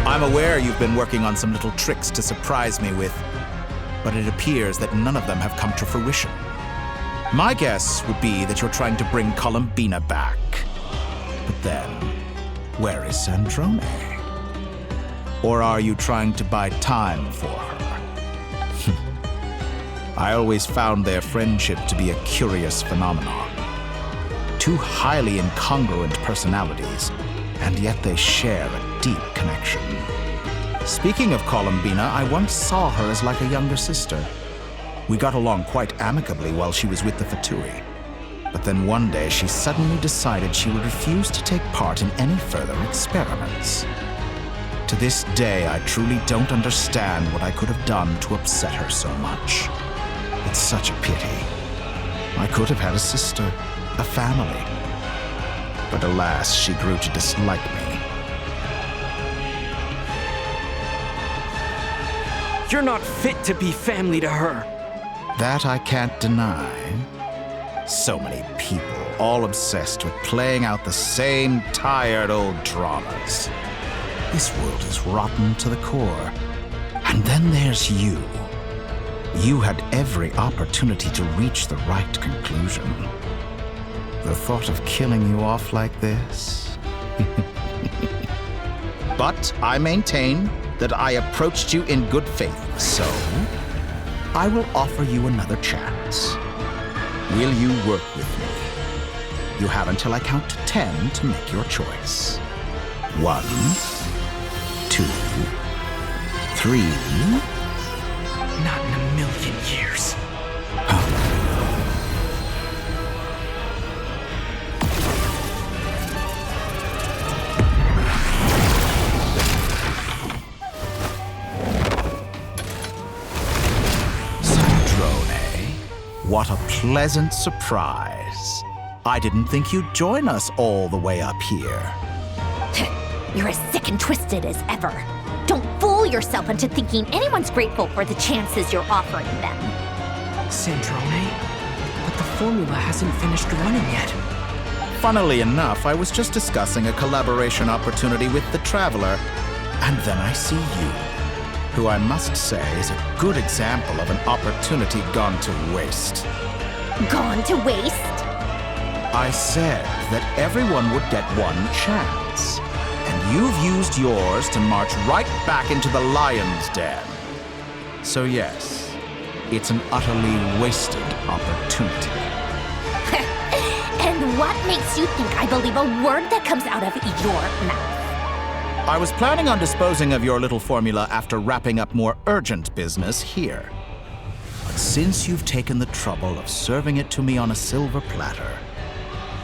I'm aware you've been working on some little tricks to surprise me with, but it appears that none of them have come to fruition. My guess would be that you're trying to bring Columbina back. But then, where is Sandrone? Or are you trying to buy time for her? I always found their friendship to be a curious phenomenon. Two highly incongruent personalities, and yet they share a deep connection. Speaking of Columbina, I once saw her as like a younger sister. We got along quite amicably while she was with the Fatui. But then one day she suddenly decided she would refuse to take part in any further experiments. To this day, I truly don't understand what I could have done to upset her so much. It's such a pity. I could have had a sister, a family. But alas, she grew to dislike me. You're not fit to be family to her. That I can't deny. So many people, all obsessed with playing out the same tired old dramas. This world is rotten to the core. And then there's you. You had every opportunity to reach the right conclusion. The thought of killing you off like this? But I maintain that I approached you in good faith, so I will offer you another chance. Will you work with me? You have until I count to 10 to make your choice. 1, 2, 3. Not in a million years. What a pleasant surprise. I didn't think you'd join us all the way up here. You're as sick and twisted as ever. Don't fool yourself into thinking anyone's grateful for the chances you're offering them. Sandrone? But the formula hasn't finished running yet. Funnily enough, I was just discussing a collaboration opportunity with the Traveler, and then I see you, who I must say is a good example of an opportunity gone to waste. Gone to waste? I said that everyone would get one chance, and you've used yours to march right back into the lion's den. So yes, it's an utterly wasted opportunity. And what makes you think I believe a word that comes out of your mouth? I was planning on disposing of your little formula after wrapping up more urgent business here. But since you've taken the trouble of serving it to me on a silver platter,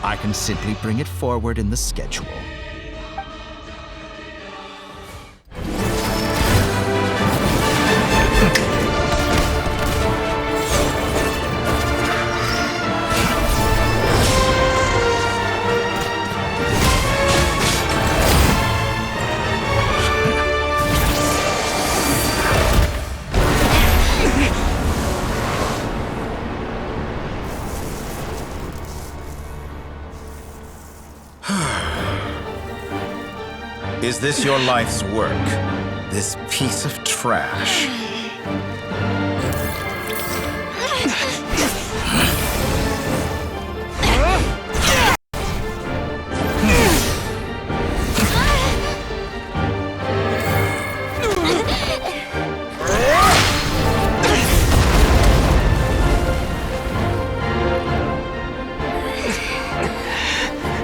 I can simply bring it forward in the schedule. Is this your life's work? This piece of trash?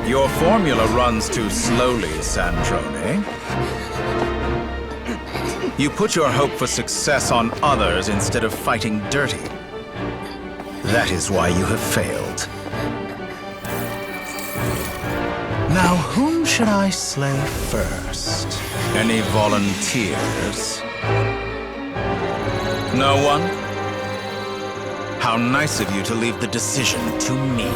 Your formula runs too slowly, Sandrone. You put your hope for success on others instead of fighting dirty. That is why you have failed. Now, whom should I slay first? Any volunteers? No one? How nice of you to leave the decision to me.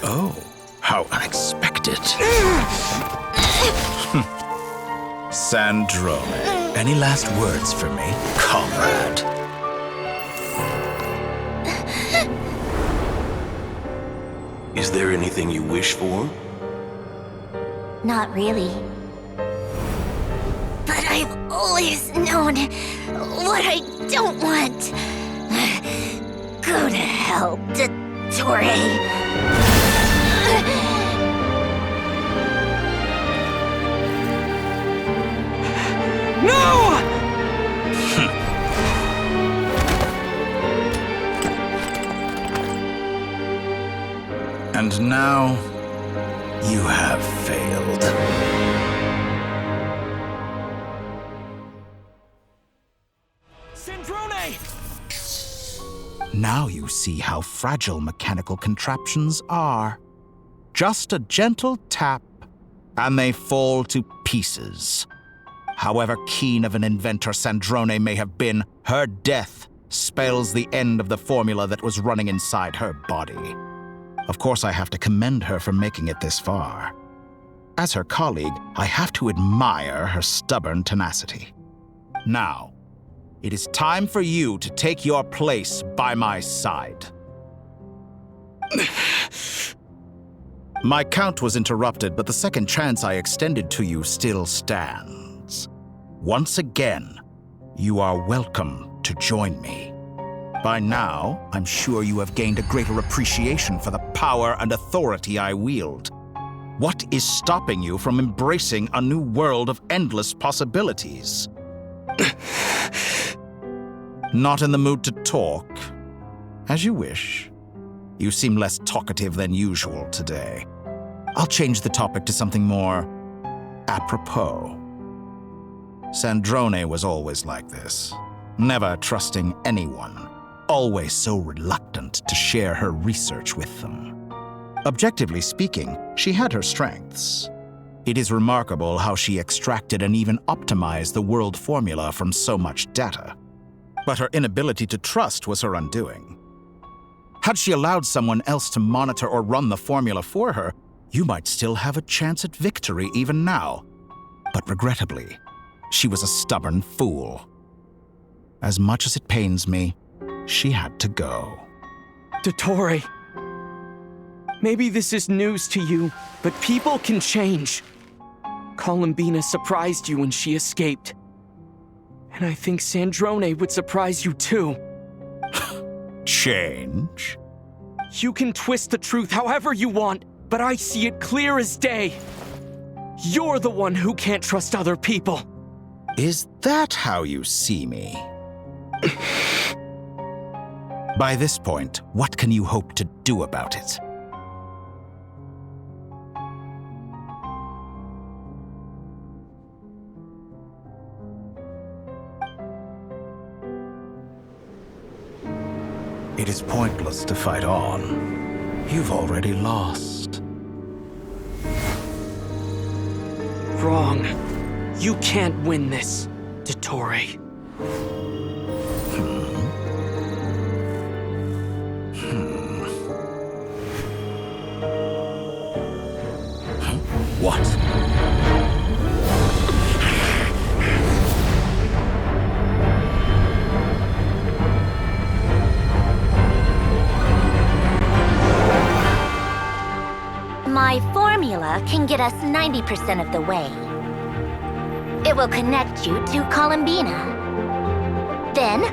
Oh, how unexpected. it. Sandrone, any last words for me, comrade? Is there anything you wish for? Not really. But I've always known what I don't want. Go to hell, Dottore. No! And now, you have failed. Sandrone! Now you see how fragile mechanical contraptions are. Just a gentle tap, and they fall to pieces. However keen of an inventor Sandrone may have been, her death spells the end of the formula that was running inside her body. Of course, I have to commend her for making it this far. As her colleague, I have to admire her stubborn tenacity. Now, it is time for you to take your place by my side. My count was interrupted, but the second chance I extended to you still stands. Once again, you are welcome to join me. By now, I'm sure you have gained a greater appreciation for the power and authority I wield. What is stopping you from embracing a new world of endless possibilities? Not in the mood to talk? As you wish. You seem less talkative than usual today. I'll change the topic to something more apropos. Sandrone was always like this, never trusting anyone, always so reluctant to share her research with them. Objectively speaking, she had her strengths. It is remarkable how she extracted and even optimized the world formula from so much data. But her inability to trust was her undoing. Had she allowed someone else to monitor or run the formula for her, you might still have a chance at victory even now. But regrettably, she was a stubborn fool. As much as it pains me, she had to go. Dottore, maybe this is news to you, but people can change. Columbina surprised you when she escaped. And I think Sandrone would surprise you too. Change? You can twist the truth however you want, but I see it clear as day. You're the one who can't trust other people. Is that how you see me? By this point, what can you hope to do about it? It is pointless to fight on. You've already lost. Wrong. You can't win this, Dottore. What? My formula can get us 90% of the way. It will connect you to Columbina. Then,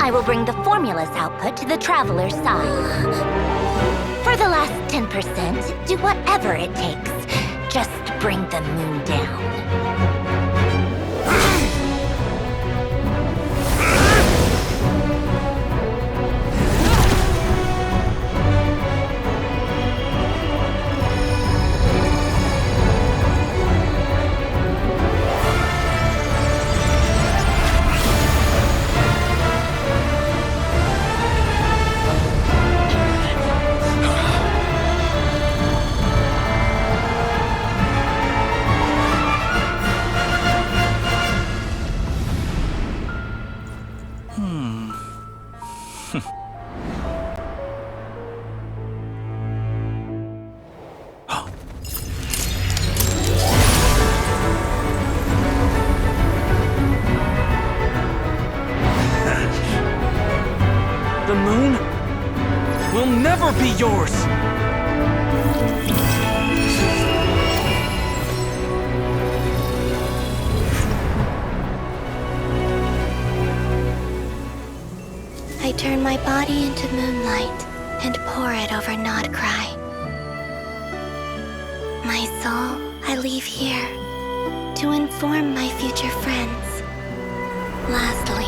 I will bring the formula's output to the Traveler's side. For the last 10%, do whatever it takes. Just bring the moon down. never be yours! I turn my body into moonlight and pour it over Nod-Krai. My soul, I leave here to inform my future friends. Lastly,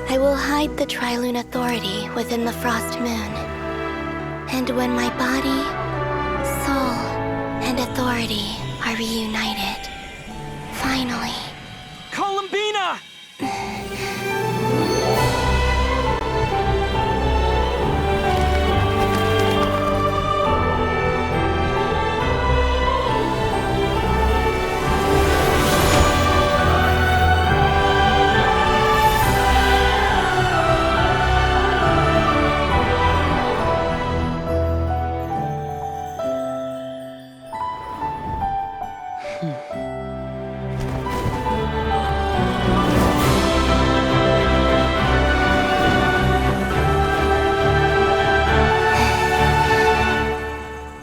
I will hide the Trilune Authority within the Frost Moon. And when my body, soul, and authority are reunited, finally... Columbina!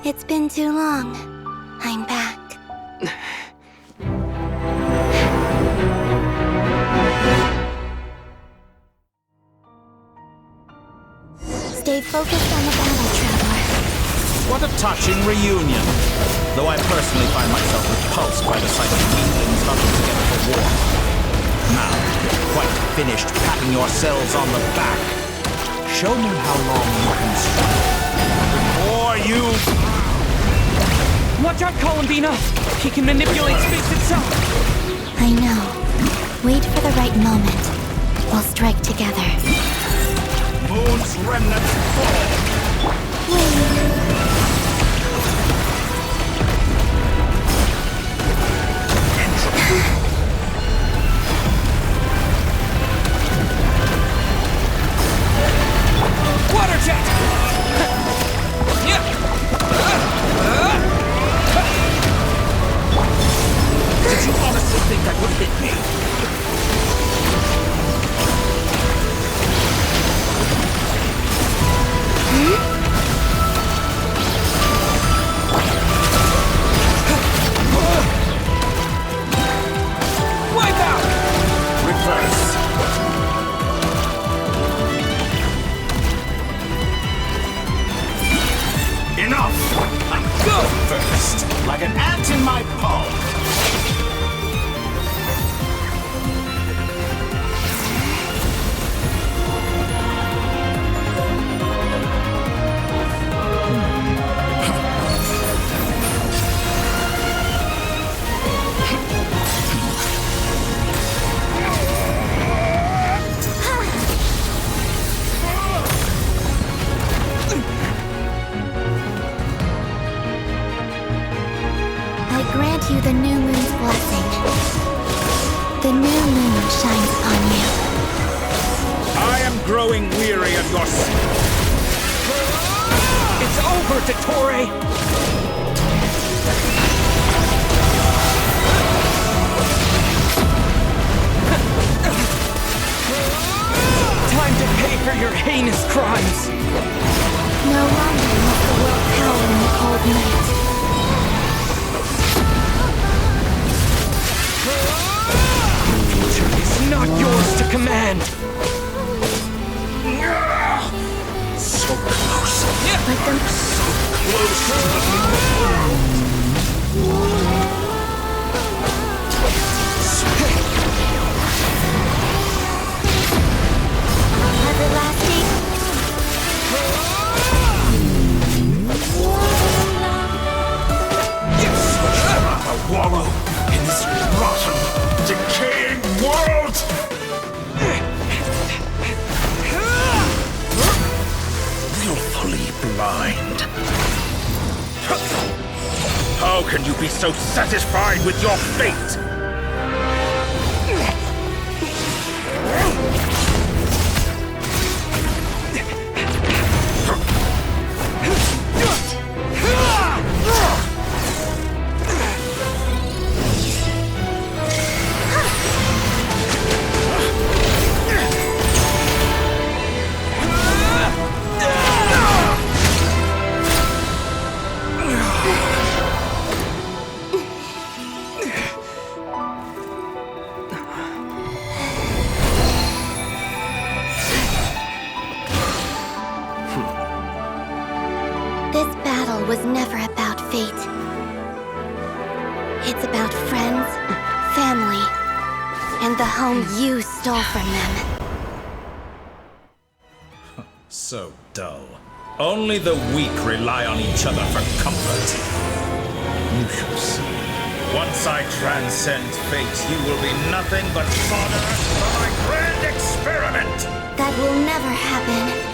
It's been too long. I'm back. Stay focused on the battle, Traveler. What a touching reunion. Though I personally find myself repulsed by the sight of weaklings huddled together for war. Now, quite finished patting yourselves on the back. Show me how long you can struggle. Before you... Watch out, Columbina! He can manipulate space itself! I know. Wait for the right moment. We'll strike together. Moon's remnants fall! Water jet! Did you honestly think that would hit me? Wipe out! Reverse. Enough! I go first, like an ant in my palm. You the new moon's blessing. The new moon shines upon you. I am growing weary of your... It's over, Dottore! Time to pay for your heinous crimes! No longer must the world cower in the cold night. It's not yours to command! So close. Let them... So close. Everlasting. Yes, would you rather wallow in this rotten, decaying world? Willfully blind. How can you be so satisfied with your fate? It's about friends, family, and the home you stole from them. So dull. Only the weak rely on each other for comfort. You shall see. Once I transcend fate, you will be nothing but fodder for my grand experiment! That will never happen.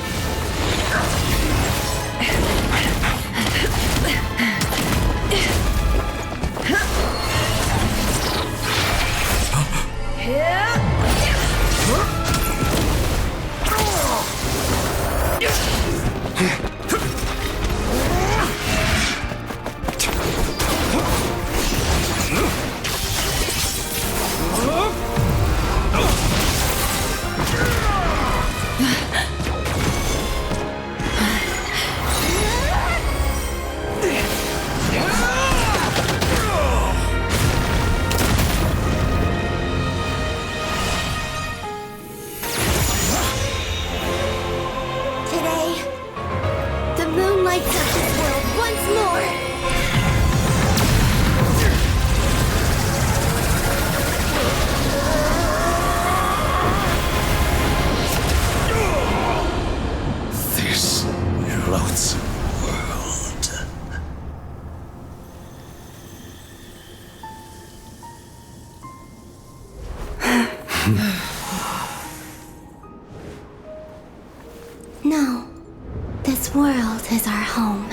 No, this world is our home.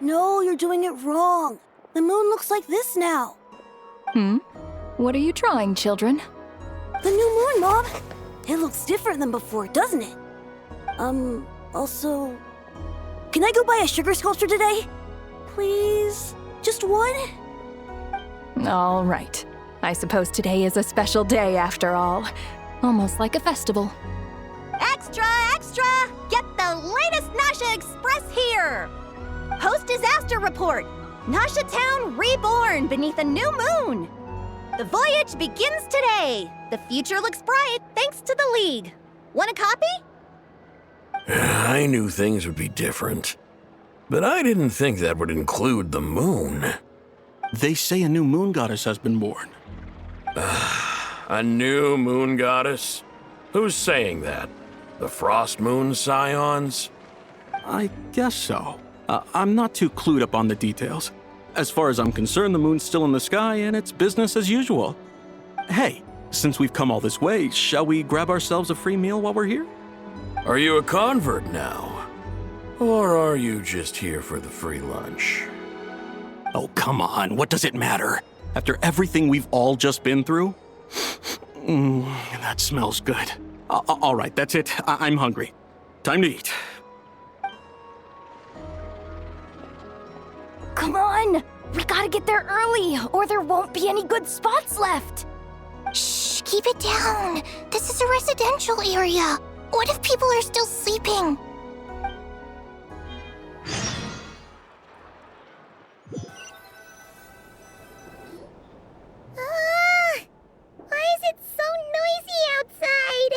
No, you're doing it wrong. The moon looks like this now. What are you drawing, children? The new moon, Mom. It looks different than before, doesn't it? Also... Can I go buy a sugar sculpture today? Please? Just one? All right. I suppose today is a special day after all. Almost like a festival. Extra, extra! Get the latest Nasha Express here! Post-disaster report! Nasha Town reborn beneath a new moon! The voyage begins today! The future looks bright thanks to the League. Want a copy? I knew things would be different, but I didn't think that would include the moon. They say a new moon goddess has been born. A new moon goddess? Who's saying that? The Frost Moon Scions? I guess so. I'm not too clued up on the details. As far as I'm concerned, the moon's still in the sky and it's business as usual. Hey, since we've come all this way, shall we grab ourselves a free meal while we're here? Are you a convert now? Or are you just here for the free lunch? Oh, come on, what does it matter? After everything we've all just been through? That smells good. All right, that's it. I'm hungry. Time to eat. Come on! We gotta get there early, or there won't be any good spots left! Shh, keep it down. This is a residential area. What if people are still sleeping? Why is it so noisy outside?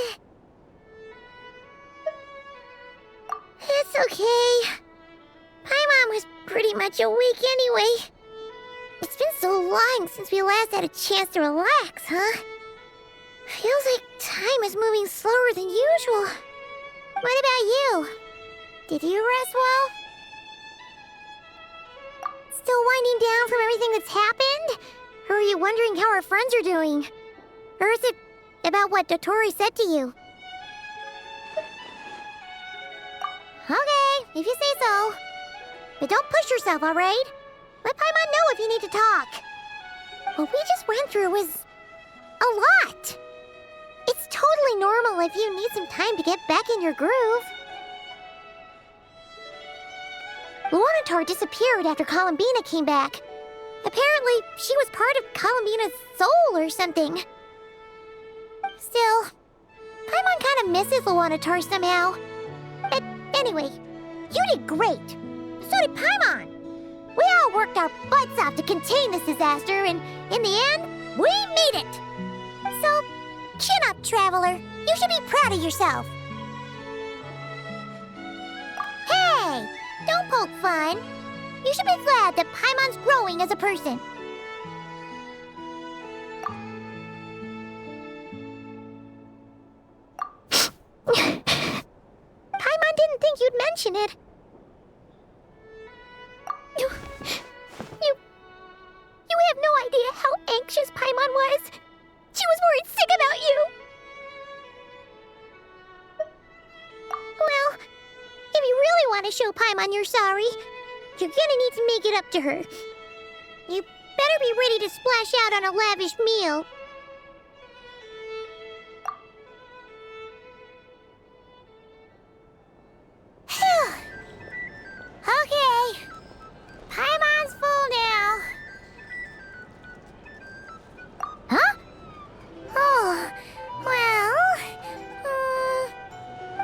It's okay. My mom was pretty much awake anyway. It's been so long since we last had a chance to relax, huh? Feels like time is moving slower than usual. What about you? Did you rest well? Still winding down from everything that's happened? Or are you wondering how our friends are doing? Or is it about what Dotori said to you? Okay, if you say so. But don't push yourself, alright? Let Paimon know if you need to talk. What we just went through was a lot. It's totally normal if you need some time to get back in your groove. Luanatar disappeared after Columbina came back. Apparently, she was part of Columbina's soul or something. Still, Paimon kind of misses Luanatar somehow. But anyway, you did great. So did Paimon. We all worked our butts off to contain this disaster, and in the end, we made it. So, chin up, Traveler. You should be proud of yourself. Hey, don't poke fun. You should be glad that Paimon's growing as a person. Paimon didn't think you'd mention it. You have no idea how anxious Paimon was. She was worried sick about you. Well, if you really want to show Paimon you're sorry, you're gonna need to make it up to her. You better be ready to splash out on a lavish meal. Okay. Paimon's full now. Huh? Oh, well...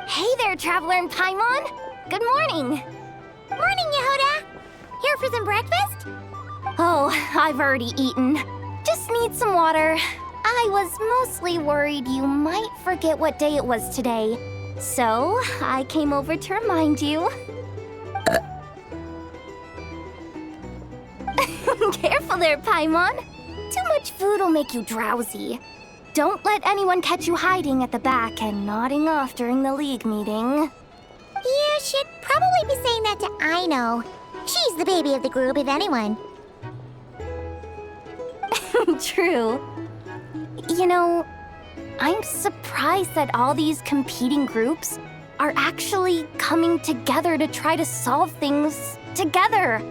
Hey there, Traveler and Paimon. Good morning. Morning, Yehuda. Here for some breakfast? Oh, I've already eaten. Just need some water. I was mostly worried you might forget what day it was today. So, I came over to remind you. Careful there, Paimon. Too much food will make you drowsy. Don't let anyone catch you hiding at the back and nodding off during the League meeting. You should probably be saying that to Aino. She's the baby of the group, if anyone. True. You know, I'm surprised that all these competing groups are actually coming together to try to solve things together.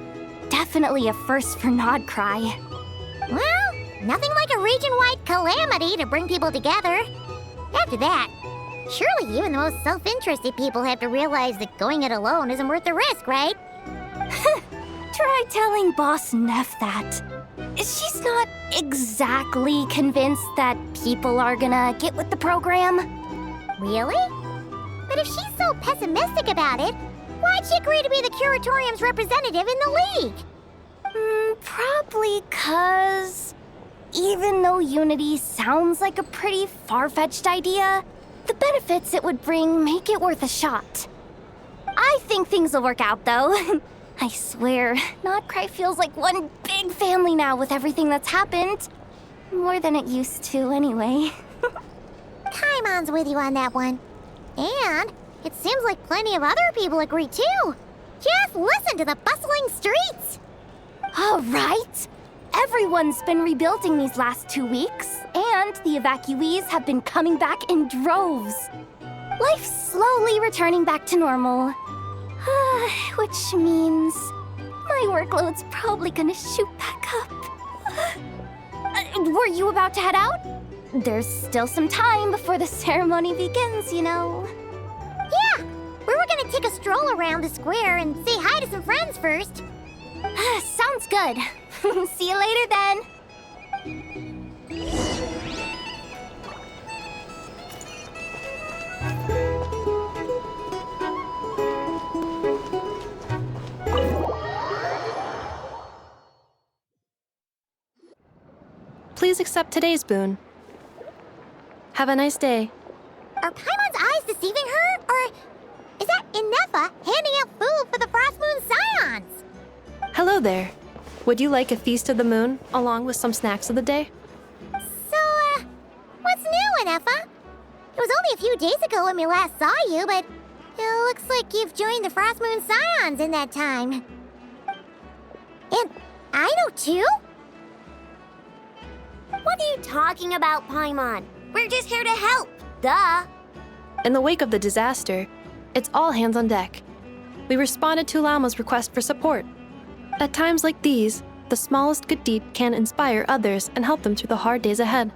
Definitely a first for Nod-Krai. Well, nothing like a region-wide calamity to bring people together. After that, surely even the most self-interested people have to realize that going it alone isn't worth the risk, right? Try telling Boss Neff that. She's not exactly convinced that people are gonna get with the program. Really? But if she's so pessimistic about it, why'd she agree to be the Curatorium's representative in the League? Probably 'cause even though unity sounds like a pretty far-fetched idea, the benefits it would bring make it worth a shot. I think things will work out, though. I swear, Nod-Krai feels like one big family now with everything that's happened. More than it used to, anyway. Paimon's with you on that one. And it seems like plenty of other people agree, too. Just listen to the bustling streets. All right. Everyone's been rebuilding these last 2 weeks, and the evacuees have been coming back in droves. Life's slowly returning back to normal. Which means my workload's probably gonna shoot back up. Were you about to head out? There's still some time before the ceremony begins, you know. Yeah, we were gonna take a stroll around the square and say hi to some friends first. Sounds good. See you later then. Please accept today's boon. Have a nice day. Are Paimon's eyes deceiving her? Or is that Inefa handing out food for the Frost Moon Scions? Hello there. Would you like a feast of the moon along with some snacks of the day? So, what's new, Inefa? It was only a few days ago when we last saw you, but it looks like you've joined the Frost Moon Scions in that time. And Aino too? What are you talking about, Paimon? We're just here to help. Duh. In the wake of the disaster, it's all hands on deck. We responded to Lama's request for support. At times like these, the smallest good deed can inspire others and help them through the hard days ahead.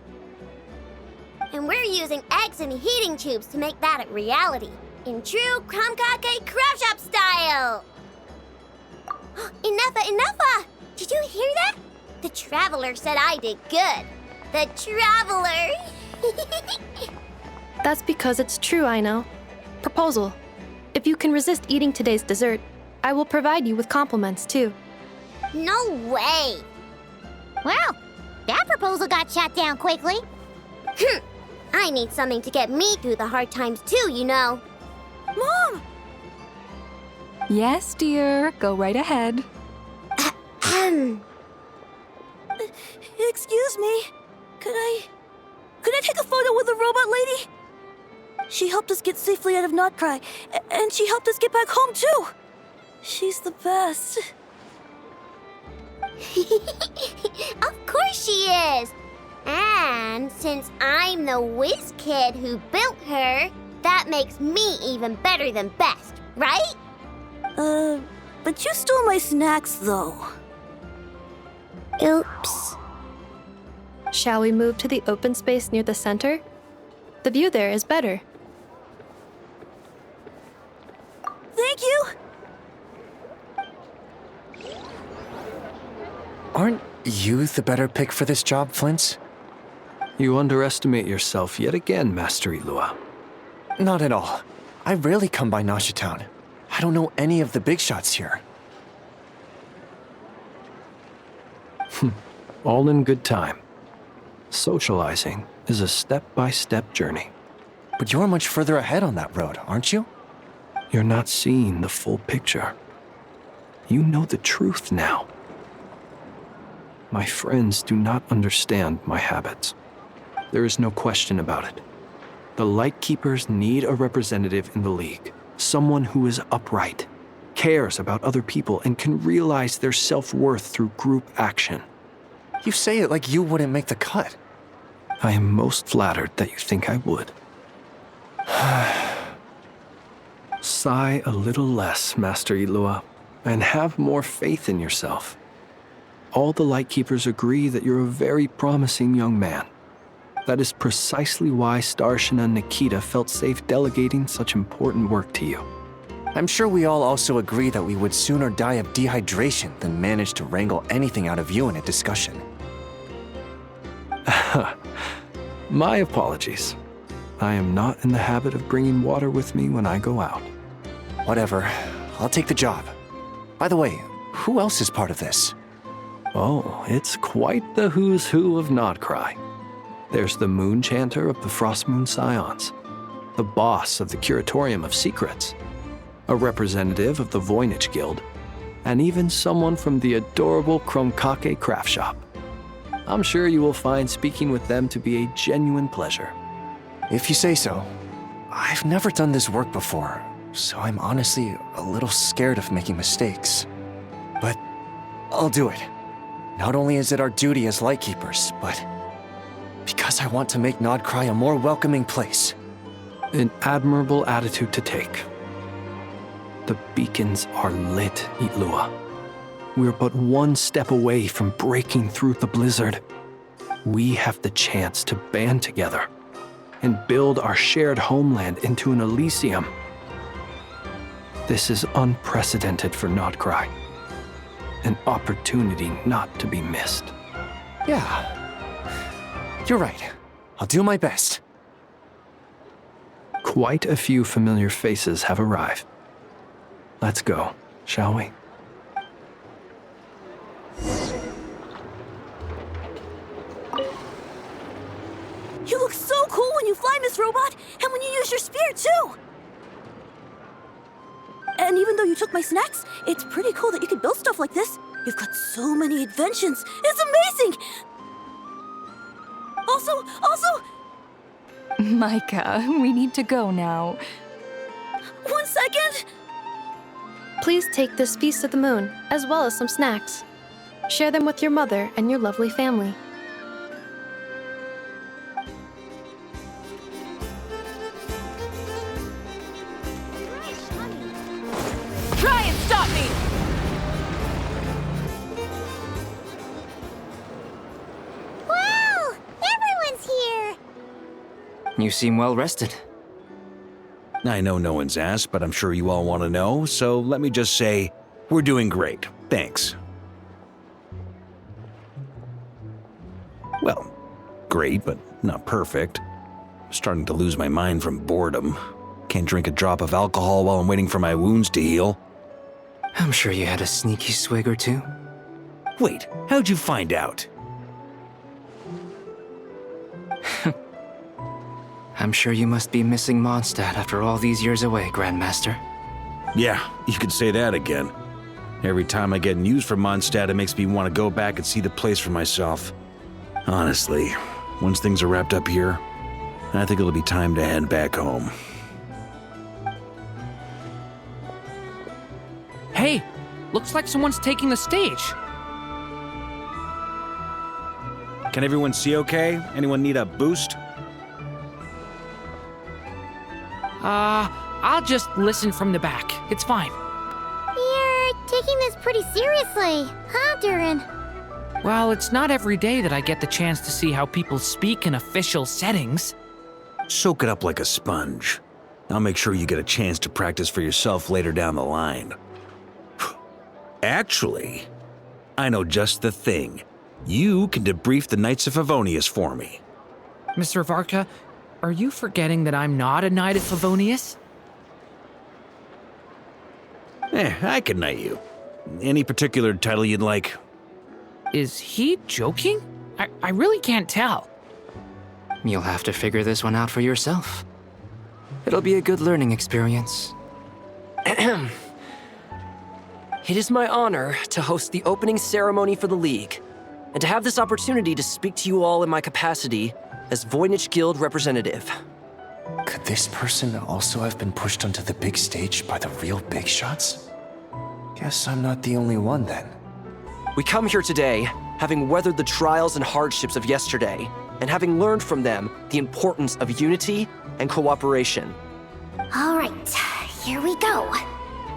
And we're using eggs and heating tubes to make that a reality, in true Krumkake Crab Shop style! Enough! Did you hear that? The Traveler said I did good. The Traveler! That's because it's true, I know. Proposal. If you can resist eating today's dessert, I will provide you with compliments, too. No way! Well, that proposal got shot down quickly. I need something to get me through the hard times too, you know. Mom! Yes, dear. Go right ahead. Excuse me. Could I take a photo with the robot lady? She helped us get safely out of Nod-Krai, and she helped us get back home too. She's the best. Of course she is! And since I'm the whiz kid who built her, that makes me even better than best, right? But you stole my snacks though. Oops. Shall we move to the open space near the center? The view there is better. Thank you! Aren't you the better pick for this job, Flint's? You underestimate yourself yet again, Master Ilua. Not at all. I rarely come by Nasha Town. I don't know any of the big shots here. All in good time. Socializing is a step-by-step journey. But you're much further ahead on that road, aren't you? You're not seeing the full picture. You know the truth now. My friends do not understand my habits. There is no question about it. The Lightkeepers need a representative in the League. Someone who is upright, cares about other people, and can realize their self-worth through group action. You say it like you wouldn't make the cut. I am most flattered that you think I would. Sigh a little less, Master Ilua, and have more faith in yourself. All the Lightkeepers agree that you're a very promising young man. That is precisely why Starshina Nikita felt safe delegating such important work to you. I'm sure we all also agree that we would sooner die of dehydration than manage to wrangle anything out of you in a discussion. My apologies. I am not in the habit of bringing water with me when I go out. Whatever. I'll take the job. By the way, who else is part of this? Oh, it's quite the who's who of Nod-Krai. There's the Moon Chanter of the Frostmoon Scions, the boss of the Curatorium of Secrets, a representative of the Voynich Guild, and even someone from the adorable Kromkake craft shop. I'm sure you will find speaking with them to be a genuine pleasure. If you say so. I've never done this work before, so I'm honestly a little scared of making mistakes. But I'll do it. Not only is it our duty as Lightkeepers, but because I want to make Nod-Krai a more welcoming place. An admirable attitude to take. The beacons are lit, Ilua. We're but one step away from breaking through the blizzard. We have the chance to band together and build our shared homeland into an Elysium. This is unprecedented for Nod-Krai. An opportunity not to be missed. Yeah. You're right. I'll do my best. Quite a few familiar faces have arrived. Let's go, shall we? You look so cool when you fly, Miss Robot, and when you use your spear, too! And even though you took my snacks, it's pretty cool that you can build stuff like this. You've got so many inventions. It's amazing! Also... Micah, we need to go now. 1 second! Please take this Feast of the Moon, as well as some snacks. Share them with your mother and your lovely family. Try and stop me! Wow! Everyone's here! You seem well rested. I know no one's asked, but I'm sure you all want to know, so let me just say, We're doing great, thanks. Well, great, but not perfect. I'm starting to lose my mind from boredom. Can't drink a drop of alcohol while I'm waiting for my wounds to heal. I'm sure you had a sneaky swig or two. Wait, how'd you find out? I'm sure you must be missing Mondstadt after all these years away, Grandmaster. Yeah, you could say that again. Every time I get news from Mondstadt, it makes me want to go back and see the place for myself. Honestly, once things are wrapped up here, I think it'll be time to head back home. Hey, looks like someone's taking the stage. Can everyone see okay? Anyone need a boost? I'll just listen from the back. It's fine. You're taking this pretty seriously, huh, Durin? Well, it's not every day that I get the chance to see how people speak in official settings. Soak it up like a sponge. I'll make sure you get a chance to practice for yourself later down the line. Actually, I know just the thing. You can debrief the Knights of Favonius for me. Mr. Varka, are you forgetting that I'm not a Knight of Favonius? I can knight you. Any particular title you'd like? Is he joking? I really can't tell. You'll have to figure this one out for yourself. It'll be a good learning experience. It is my honor to host the opening ceremony for the League, and to have this opportunity to speak to you all in my capacity as Voynich Guild representative. Could this person also have been pushed onto the big stage by the real big shots? Guess I'm not the only one then. We come here today, having weathered the trials and hardships of yesterday, and having learned from them the importance of unity and cooperation. All right, here we go.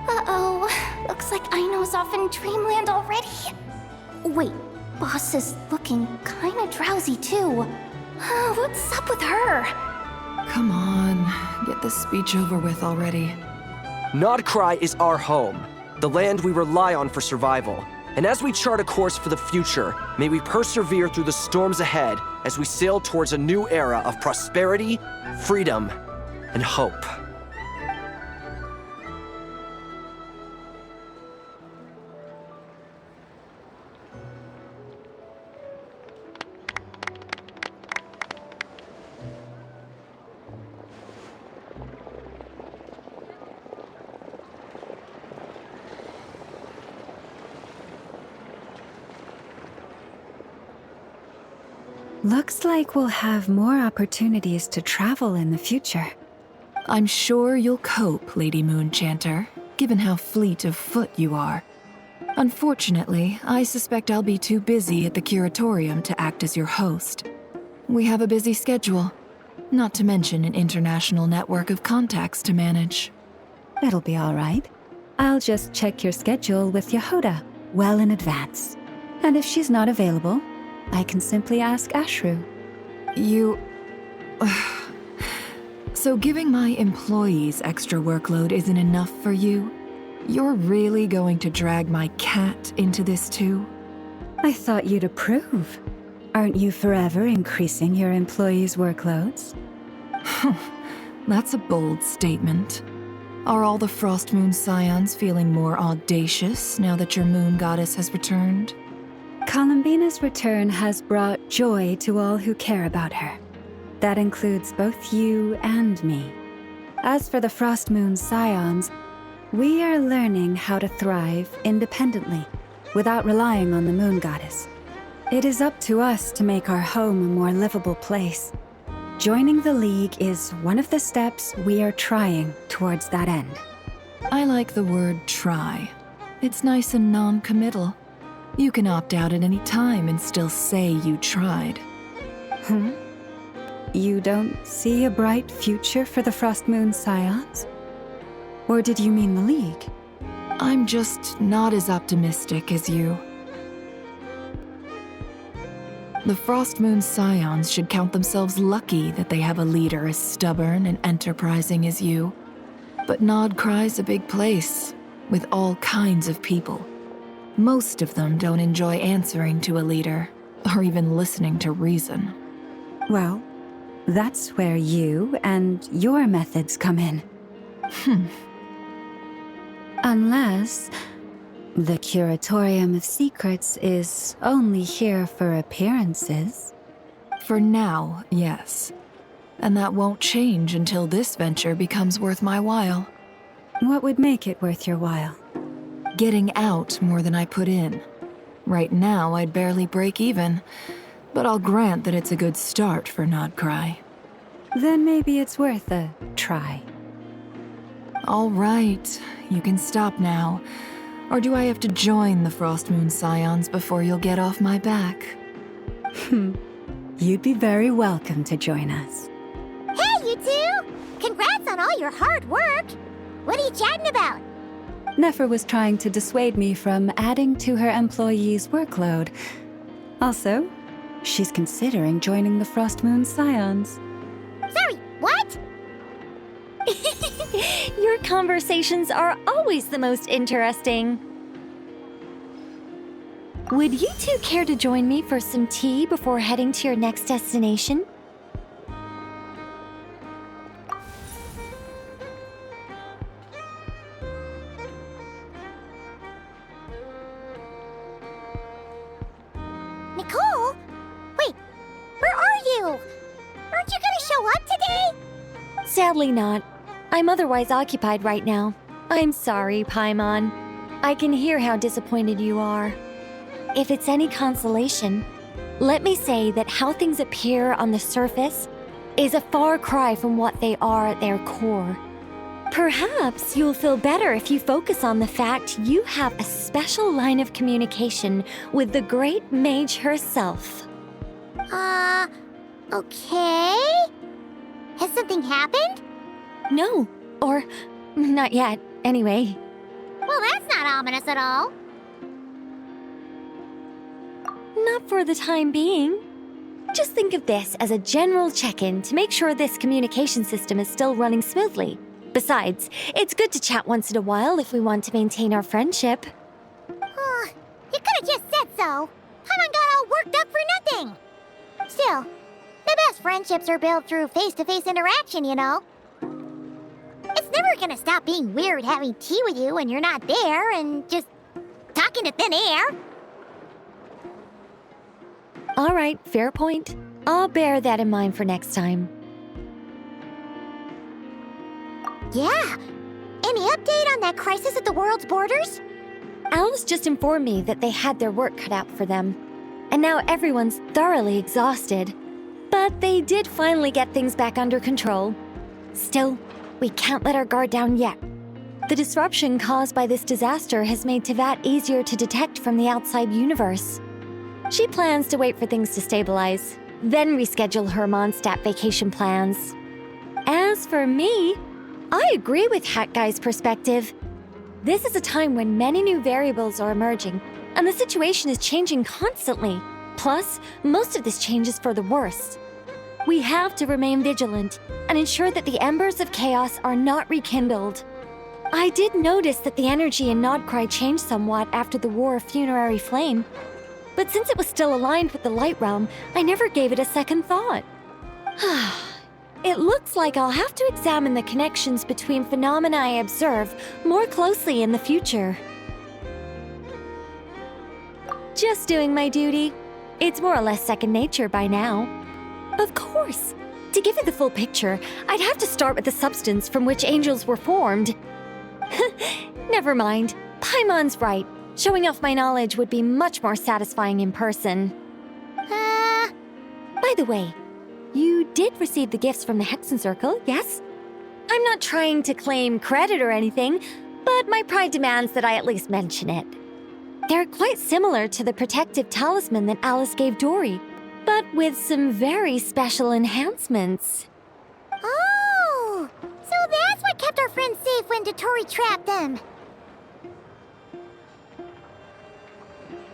Uh-oh, looks like Aino's off in Dreamland already. Wait, Boss is looking kinda drowsy too. What's up with her? Come on, get this speech over with already. Nod-Krai is our home, the land we rely on for survival. And as we chart a course for the future, may we persevere through the storms ahead as we sail towards a new era of prosperity, freedom, and hope. Looks like we'll have more opportunities to travel in the future. I'm sure you'll cope, Lady Moonchanter, given how fleet of foot you are. Unfortunately, I suspect I'll be too busy at the Curatorium to act as your host. We have a busy schedule, not to mention an international network of contacts to manage. It'll be all right. I'll just check your schedule with Yehoda well in advance. And if she's not available, I can simply ask Ashru. So giving my employees extra workload isn't enough for you? You're really going to drag my cat into this too? I thought you'd approve. Aren't you forever increasing your employees' workloads? That's a bold statement. Are all the Frost Moon Scions feeling more audacious now that your moon goddess has returned? Columbina's return has brought joy to all who care about her. That includes both you and me. As for the Frost Moon Scions, we are learning how to thrive independently, without relying on the moon goddess. It is up to us to make our home a more livable place. Joining the League is one of the steps we are trying towards that end. I like the word try. It's nice and non-committal. You can opt out at any time and still say you tried. You don't see a bright future for the Frost Moon Scions? Or did you mean the League? I'm just not as optimistic as you. The Frost Moon Scions should count themselves lucky that they have a leader as stubborn and enterprising as you. But Nod-Krai's a big place, with all kinds of people. Most of them don't enjoy answering to a leader, or even listening to reason. Well, that's where you and your methods come in. Unless the Curatorium of Secrets is only here for appearances. For now, yes. And that won't change until this venture becomes worth my while. What would make it worth your while? Getting out more than I put in. Right now, I'd barely break even, but I'll grant that it's a good start for Nod-Krai. Then maybe it's worth a try. All right, you can stop now. Or do I have to join the Frost Moon Scions before you'll get off my back? You'd be very welcome to join us. Hey, you two! Congrats on all your hard work! What are you chatting about? Nefer was trying to dissuade me from adding to her employees' workload. Also, she's considering joining the Frost Moon Scions. Sorry, what? Your conversations are always the most interesting. Would you two care to join me for some tea before heading to your next destination? Nicole? Wait, where are you? Aren't you gonna show up today? Sadly not. I'm otherwise occupied right now. I'm sorry, Paimon. I can hear how disappointed you are. If it's any consolation, let me say that how things appear on the surface is a far cry from what they are at their core. Perhaps you'll feel better if you focus on the fact you have a special line of communication with the great mage herself. Okay? Has something happened? No, or not yet, anyway. Well, that's not ominous at all. Not for the time being. Just think of this as a general check-in to make sure this communication system is still running smoothly. Besides, it's good to chat once in a while if we want to maintain our friendship. You could've just said so. Paimon got all worked up for nothing. Still, the best friendships are built through face-to-face interaction, you know. It's never gonna stop being weird having tea with you when you're not there and just talking to thin air. All right, fair point. I'll bear that in mind for next time. Yeah. Any update on that crisis at the world's borders? Alice just informed me that they had their work cut out for them. And now everyone's thoroughly exhausted. But they did finally get things back under control. Still, we can't let our guard down yet. The disruption caused by this disaster has made Tevat easier to detect from the outside universe. She plans to wait for things to stabilize, then reschedule her Mondstadt vacation plans. As for me, I agree with Hat Guy's perspective. This is a time when many new variables are emerging, and the situation is changing constantly. Plus, most of this change is for the worse. We have to remain vigilant and ensure that the embers of chaos are not rekindled. I did notice that the energy in Nod-Krai changed somewhat after the War of Funerary Flame, but since it was still aligned with the Light Realm, I never gave it a second thought. It looks like I'll have to examine the connections between phenomena I observe more closely in the future. Just doing my duty. It's more or less second nature by now. Of course. To give you the full picture, I'd have to start with the substance from which angels were formed. Never mind. Paimon's right. Showing off my knowledge would be much more satisfying in person. By the way, you did receive the gifts from the Hexen Circle, yes? I'm not trying to claim credit or anything, but my pride demands that I at least mention it. They're quite similar to the protective talisman that Alice gave Dory, but with some very special enhancements. Oh! So that's what kept our friends safe when Dotori trapped them.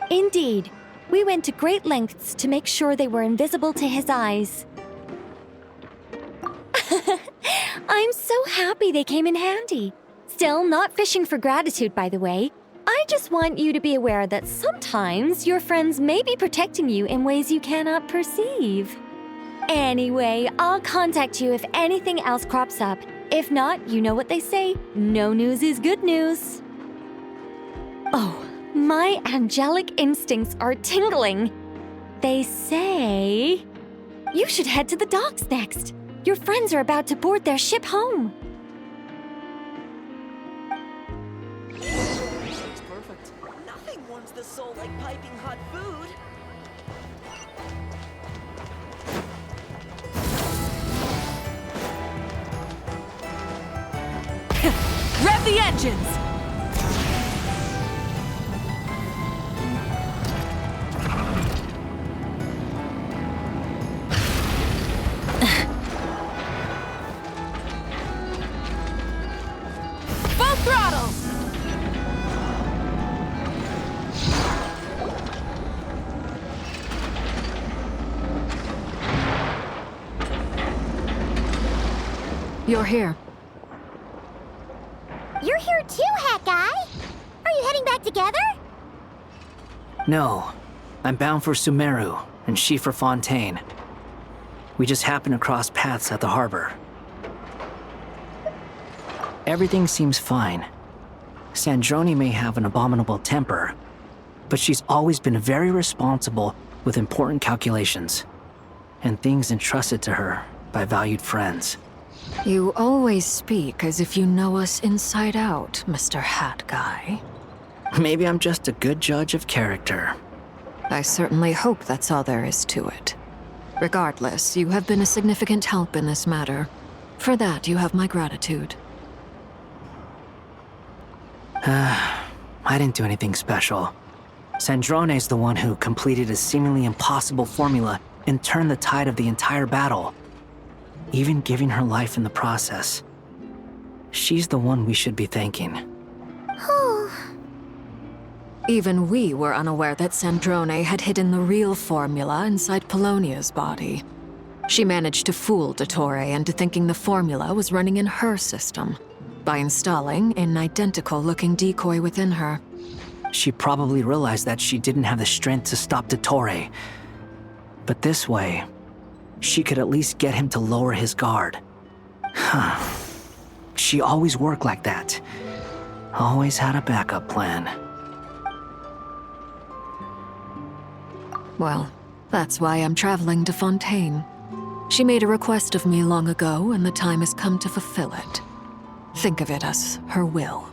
Indeed. We went to great lengths to make sure they were invisible to his eyes. I'm so happy they came in handy. Still not fishing for gratitude, by the way. I just want you to be aware that sometimes your friends may be protecting you in ways you cannot perceive. Anyway, I'll contact you if anything else crops up. If not, you know what they say, no news is good news. Oh, my angelic instincts are tingling. They say you should head to the docks next. Your friends are about to board their ship home. Perfect. Nothing warms the soul like piping hot food. Rev the engines! Full throttle! You're here. You're here too, Hat Guy! Are you heading back together? No, I'm bound for Sumeru, and she for Fontaine. We just happened to cross paths at the harbor. Everything seems fine. Sandrone may have an abominable temper, but she's always been very responsible with important calculations, and things entrusted to her by valued friends. You always speak as if you know us inside out, Mr. Hat Guy. Maybe I'm just a good judge of character. I certainly hope that's all there is to it. Regardless, you have been a significant help in this matter. For that, you have my gratitude. I didn't do anything special. Sandrone's the one who completed a seemingly impossible formula and turned the tide of the entire battle, even giving her life in the process. She's the one we should be thanking. Even we were unaware that Sandrone had hidden the real formula inside Polonia's body. She managed to fool Dottore into thinking the formula was running in her system by installing an identical-looking decoy within her. She probably realized that she didn't have the strength to stop Dottore. But this way, she could at least get him to lower his guard. She always worked like that. Always had a backup plan. Well, that's why I'm traveling to Fontaine. She made a request of me long ago, and the time has come to fulfill it. Think of it as her will.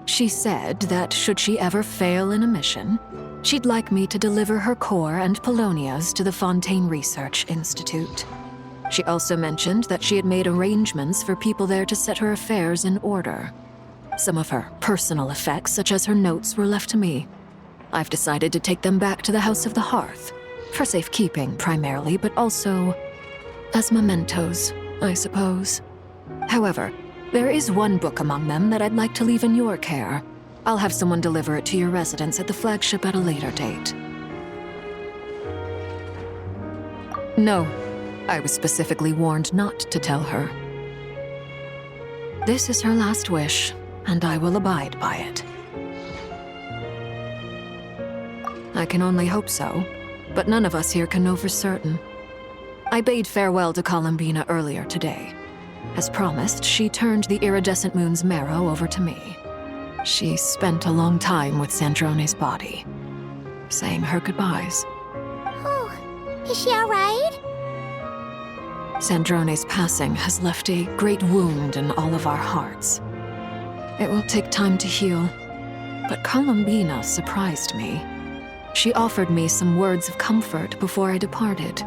She said that should she ever fail in a mission, she'd like me to deliver her core and Polonia's to the Fontaine Research Institute. She also mentioned that she had made arrangements for people there to set her affairs in order. Some of her personal effects, such as her notes, were left to me. I've decided to take them back to the House of the Hearth, for safekeeping primarily, but also as mementos, I suppose. However, there is one book among them that I'd like to leave in your care. I'll have someone deliver it to your residence at the flagship at a later date. No, I was specifically warned not to tell her. This is her last wish, and I will abide by it. I can only hope so, but none of us here can know for certain. I bade farewell to Columbina earlier today. As promised, she turned the iridescent moon's marrow over to me. She spent a long time with Sandrone's body, saying her goodbyes. Oh, is she alright? Sandrone's passing has left a great wound in all of our hearts. It will take time to heal, but Columbina surprised me. She offered me some words of comfort before I departed.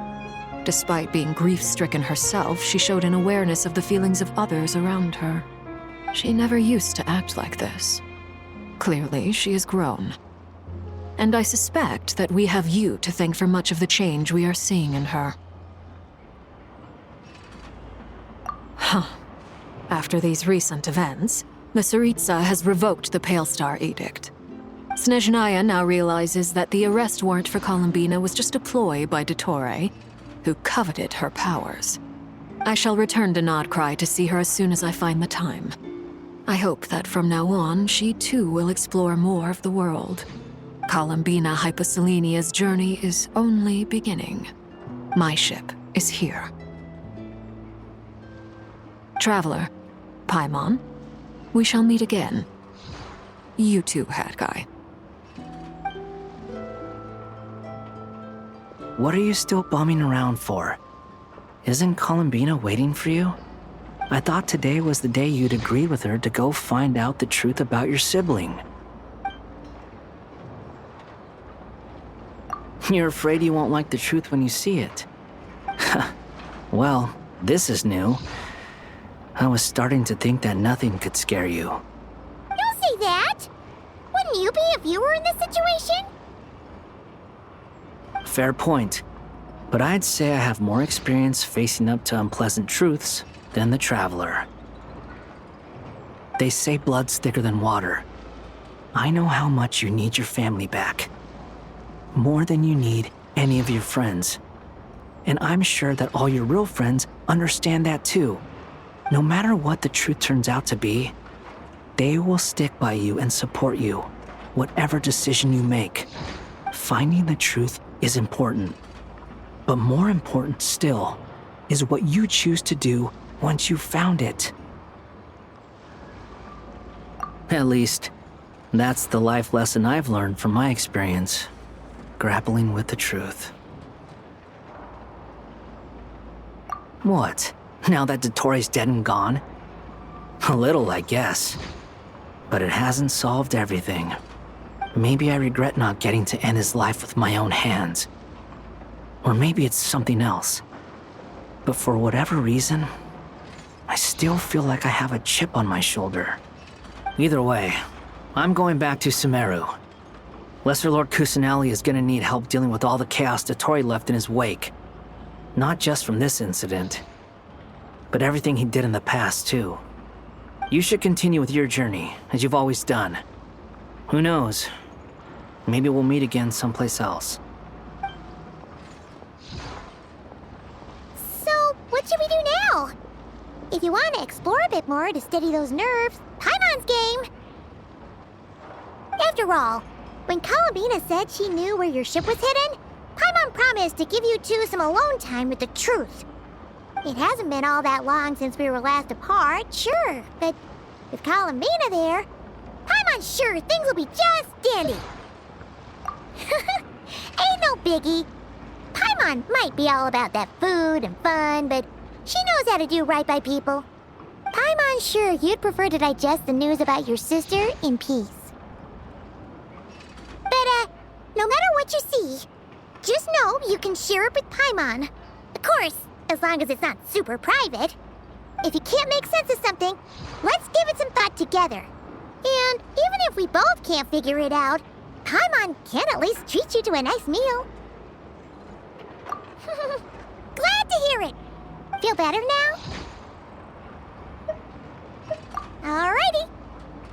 Despite being grief-stricken herself, she showed an awareness of the feelings of others around her. She never used to act like this. Clearly, she has grown. And I suspect that we have you to thank for much of the change we are seeing in her. After these recent events, the Tsaritsa has revoked the Pale Star Edict. Snezhnaya now realizes that the arrest warrant for Columbina was just a ploy by Dottore, who coveted her powers. I shall return to Nod-Krai to see her as soon as I find the time. I hope that from now on, she too will explore more of the world. Columbina Hyposelenia's journey is only beginning. My ship is here. Traveler, Paimon, we shall meet again. You too, Hat Guy. What are you still bumming around for? Isn't Columbina waiting for you? I thought today was the day you'd agree with her to go find out the truth about your sibling. You're afraid you won't like the truth when you see it. Well, this is new. I was starting to think that nothing could scare you. Don't say that! Wouldn't you be if you were in this situation? Fair point. But I'd say I have more experience facing up to unpleasant truths than the Traveler. They say blood's thicker than water. I know how much you need your family back. More than you need any of your friends. And I'm sure that all your real friends understand that too. No matter what the truth turns out to be, they will stick by you and support you, whatever decision you make. Finding the truth is important. But more important still is what you choose to do once you've found it. At least, that's the life lesson I've learned from my experience, grappling with the truth. What? Now that Dottoro's dead and gone? A little, I guess. But it hasn't solved everything. Maybe I regret not getting to end his life with my own hands. Or maybe it's something else. But for whatever reason, I still feel like I have a chip on my shoulder. Either way, I'm going back to Sumeru. Lesser Lord Kusanali is gonna need help dealing with all the chaos Dottori left in his wake. Not just from this incident, but everything he did in the past, too. You should continue with your journey, as you've always done. Who knows? Maybe we'll meet again someplace else. So, what should we do now? If you want to explore a bit more to steady those nerves, Paimon's game! After all, when Columbina said she knew where your ship was hidden, Paimon promised to give you two some alone time with the truth. It hasn't been all that long since we were last apart, sure, but with Columbina there, Paimon's sure things will be just dandy. Ain't no biggie. Paimon might be all about that food and fun, but she knows how to do right by people. Paimon's sure you'd prefer to digest the news about your sister in peace. But, no matter what you see, just know you can share it with Paimon. Of course, as long as it's not super private. If you can't make sense of something, let's give it some thought together. And even if we both can't figure it out, Paimon can at least treat you to a nice meal. Glad to hear it. Feel better now? Alrighty.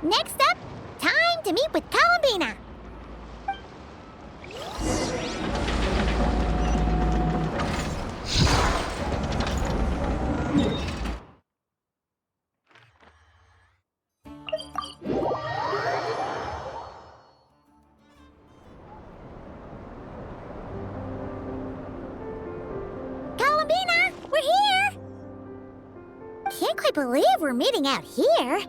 Next up, time to meet with Columbina. Columbina, we're here! Can't quite believe we're meeting out here.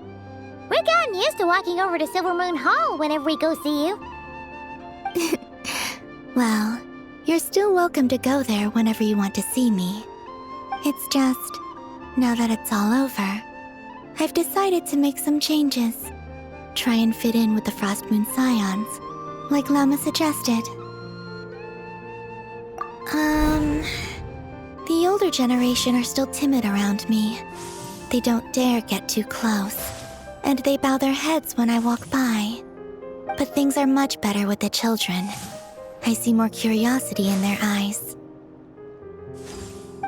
We've gotten used to walking over to Silver Moon Hall whenever we go see you. Well, you're still welcome to go there whenever you want to see me. It's just, now that it's all over, I've decided to make some changes. Try and fit in with the Frost Moon Scions, like Lama suggested. The older generation are still timid around me. They don't dare get too close, and they bow their heads when I walk by. But things are much better with the children. I see more curiosity in their eyes.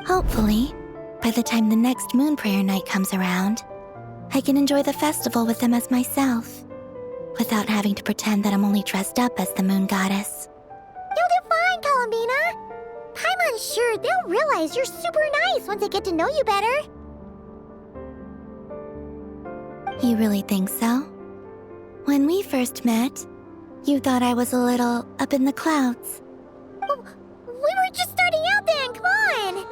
Hopefully, by the time the next Moon Prayer Night comes around, I can enjoy the festival with them as myself, without having to pretend that I'm only dressed up as the Moon Goddess. You'll do fine, Columbina. Paimon's sure they'll realize you're super nice once they get to know you better. You really think so? When we first met, you thought I was a little up in the clouds. We were just starting out then, come on!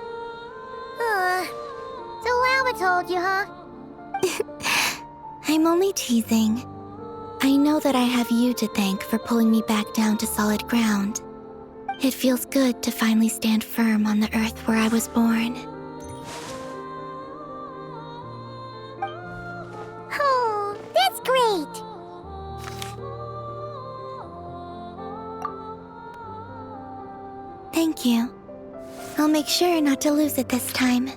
So Llama told you, huh? I'm only teasing. I know that I have you to thank for pulling me back down to solid ground. It feels good to finally stand firm on the earth where I was born. Oh, that's great! Thank you. I'll make sure not to lose it this time.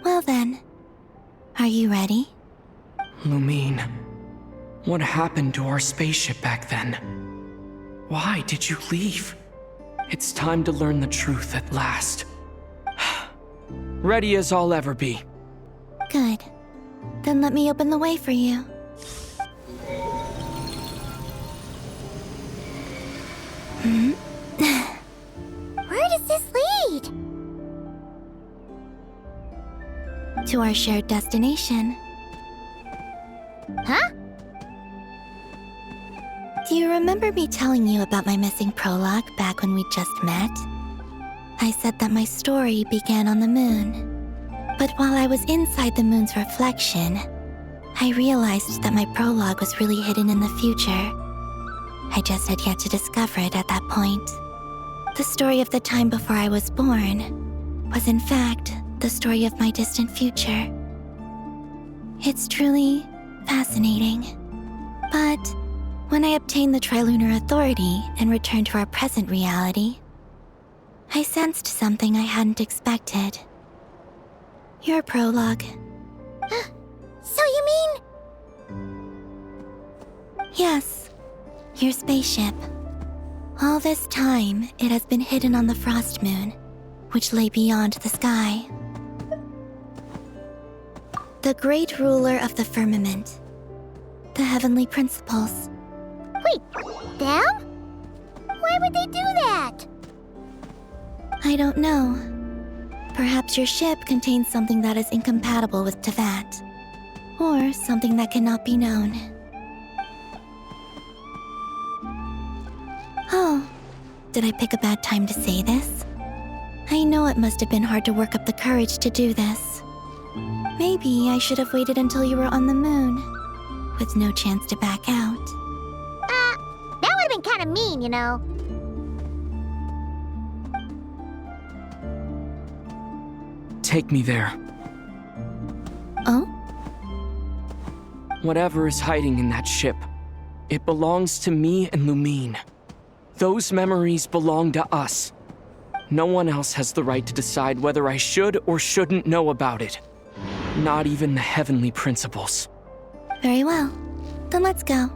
Well then, are you ready? Lumine, what happened to our spaceship back then? Why did you leave? It's time to learn the truth at last. Ready as I'll ever be. Good. Then let me open the way for you. Where does this lead? To our shared destination. Huh? Do you remember me telling you about my missing prologue back when we just met? I said that my story began on the moon. But while I was inside the moon's reflection, I realized that my prologue was really hidden in the future. I just had yet to discover it at that point. The story of the time before I was born was in fact the story of my distant future. It's truly fascinating. But when I obtained the Trilunar Authority and returned to our present reality, I sensed something I hadn't expected. Your prologue. So you mean... Yes, your spaceship. All this time, it has been hidden on the frost moon, which lay beyond the sky. The great ruler of the firmament. The heavenly principles. Wait, them? Why would they do that? I don't know. Perhaps your ship contains something that is incompatible with Teyvat. Or something that cannot be known. Oh, did I pick a bad time to say this? I know it must have been hard to work up the courage to do this. Maybe I should have waited until you were on the moon, with no chance to back out. That would have been kind of mean, you know. Take me there. Oh? Whatever is hiding in that ship, it belongs to me and Lumine. Those memories belong to us. No one else has the right to decide whether I should or shouldn't know about it. Not even the heavenly principles. Very well. Then let's go.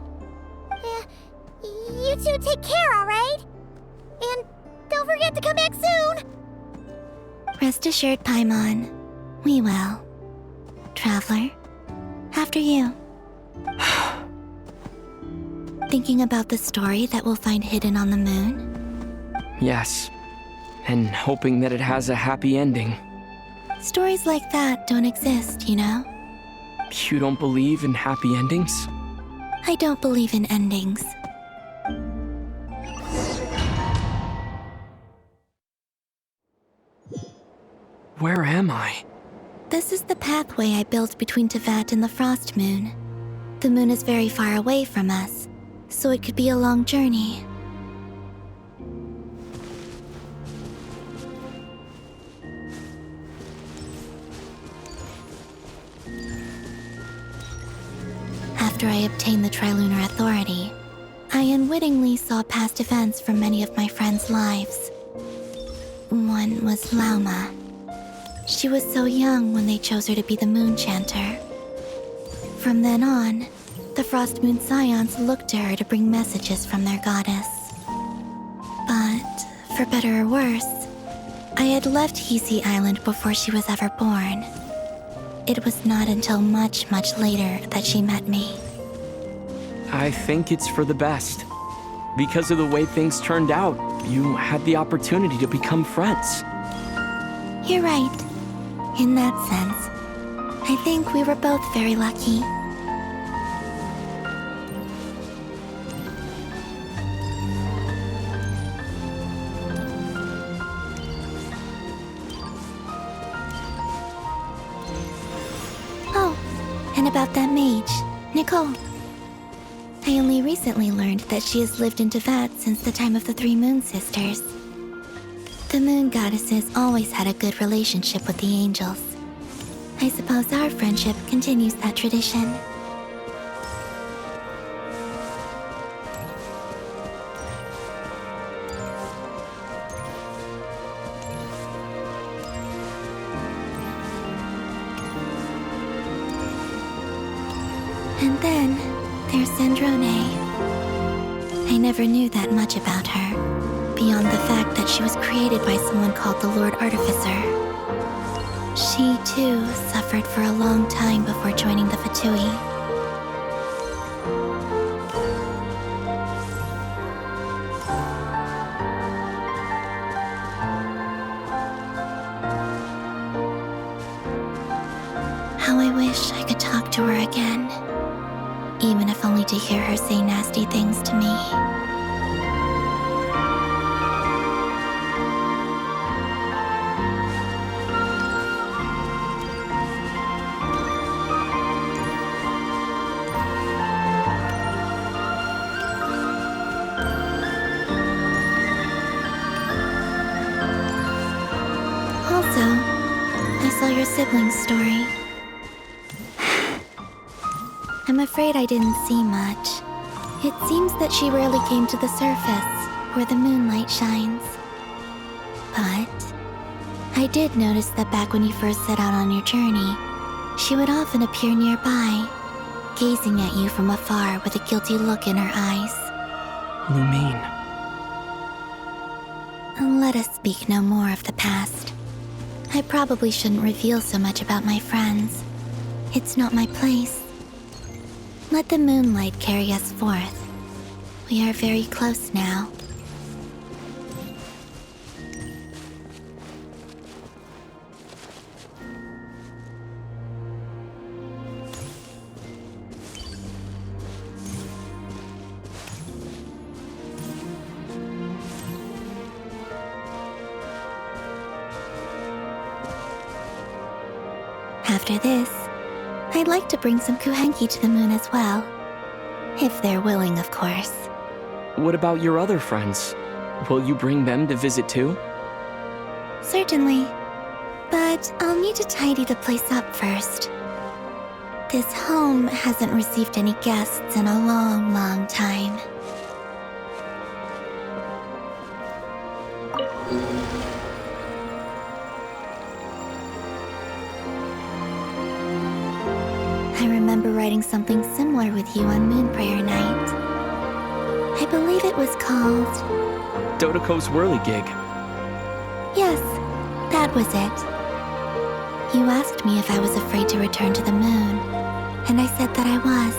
You two take care, alright? And don't forget to come back soon! Rest assured, Paimon. We will. Traveler, after you. Thinking about the story that we'll find hidden on the moon? Yes, and hoping that it has a happy ending. Stories like that don't exist, you know? You don't believe in happy endings? I don't believe in endings. Where am I? This is the pathway I built between Teyvat and the Frost Moon. The moon is very far away from us, so it could be a long journey. After I obtained the Trilunar Authority, I unwittingly saw past events from many of my friends' lives. One was Lauma. She was so young when they chose her to be the Moon Chanter. From then on, the Frost Moon Scions looked to her to bring messages from their goddess. But, for better or worse, I had left Hisi Island before she was ever born. It was not until much, much later that she met me. I think it's for the best. Because of the way things turned out, you had the opportunity to become friends. You're right. In that sense, I think we were both very lucky. Oh, and about that mage, Nicole. I only recently learned that she has lived in Teyvat since the time of the Three Moon Sisters. The Moon Goddesses always had a good relationship with the angels. I suppose our friendship continues that tradition. And then there's Sandrone. I never knew that much about her, beyond the fact that she was created by someone called the Lord Artificer. She, too, suffered for a long time before joining the Fatui. How I wish I could talk to her again, even if only to hear her say nasty things to me. Also, I saw your sibling's story. I'm afraid I didn't see much. It seems that she rarely came to the surface, where the moonlight shines. But I did notice that back when you first set out on your journey, she would often appear nearby, gazing at you from afar with a guilty look in her eyes. Lumine. Let us speak no more of the past. I probably shouldn't reveal so much about my friends. It's not my place. Let the moonlight carry us forth. We are very close now. After this, I'd like to bring some Kuhenki to the moon as well. If they're willing, of course. What about your other friends? Will you bring them to visit too? Certainly. But I'll need to tidy the place up first. This home hasn't received any guests in a long, long time. I remember writing something similar with you on Moon Prayer Night. I believe it was called... Dodoko's Whirligig. Yes, that was it. You asked me if I was afraid to return to the moon, and I said that I was.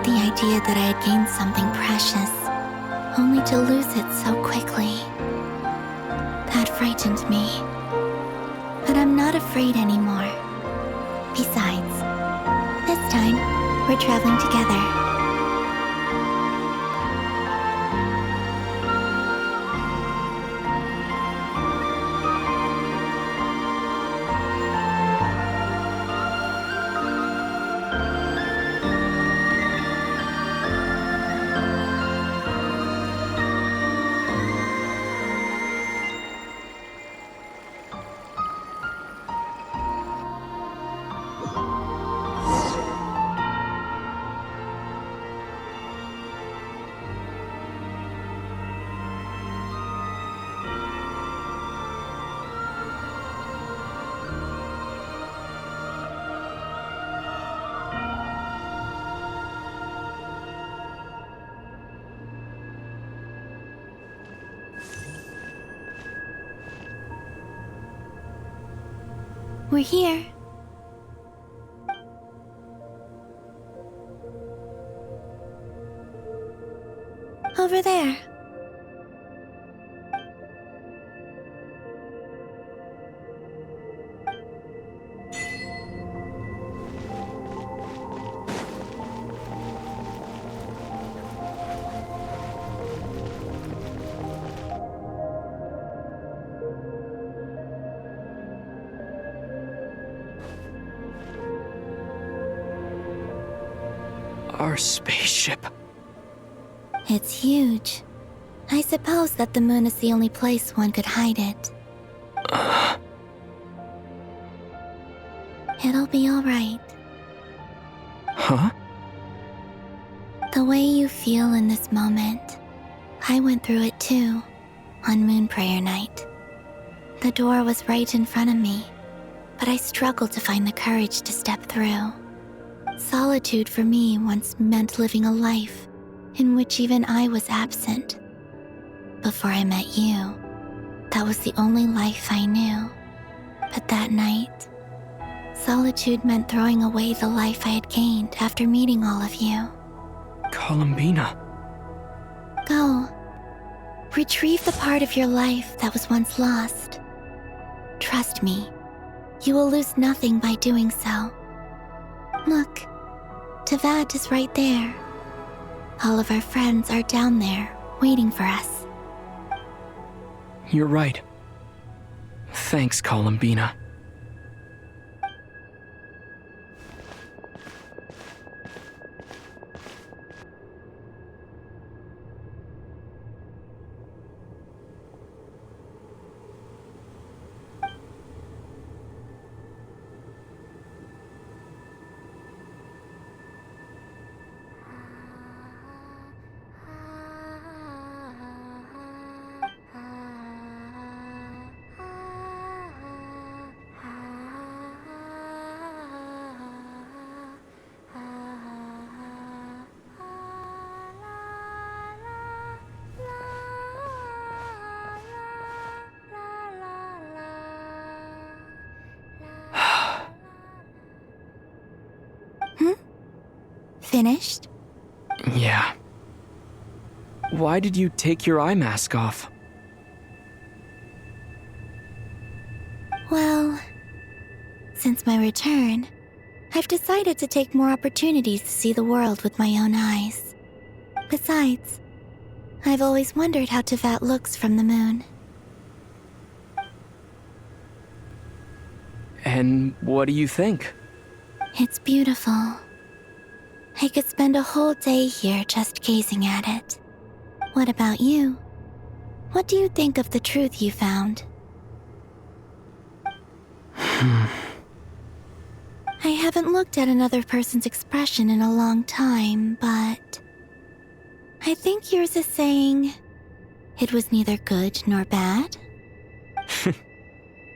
The idea that I had gained something precious, only to lose it so quickly. That frightened me. But I'm not afraid anymore. Besides, this time, we're traveling together. We're here. Over there. Our spaceship. It's huge. I suppose that the moon is the only place one could hide it. It'll be alright. Huh? The way you feel in this moment, I went through it too, on Moon Prayer Night. The door was right in front of me, but I struggled to find the courage to step through. Solitude for me once meant living a life in which even I was absent. Before I met you, that was the only life I knew. But that night, solitude meant throwing away the life I had gained after meeting all of you. Columbina. Go. Retrieve the part of your life that was once lost. Trust me, you will lose nothing by doing so. Look, Teyvat is right there. All of our friends are down there, waiting for us. You're right. Thanks, Columbina. Finished? Yeah. Why did you take your eye mask off? Well, since my return, I've decided to take more opportunities to see the world with my own eyes. Besides, I've always wondered how Teyvat looks from the moon. And what do you think? It's beautiful. I could spend a whole day here just gazing at it. What about you? What do you think of the truth you found? I haven't looked at another person's expression in a long time, but I think yours is saying it was neither good nor bad.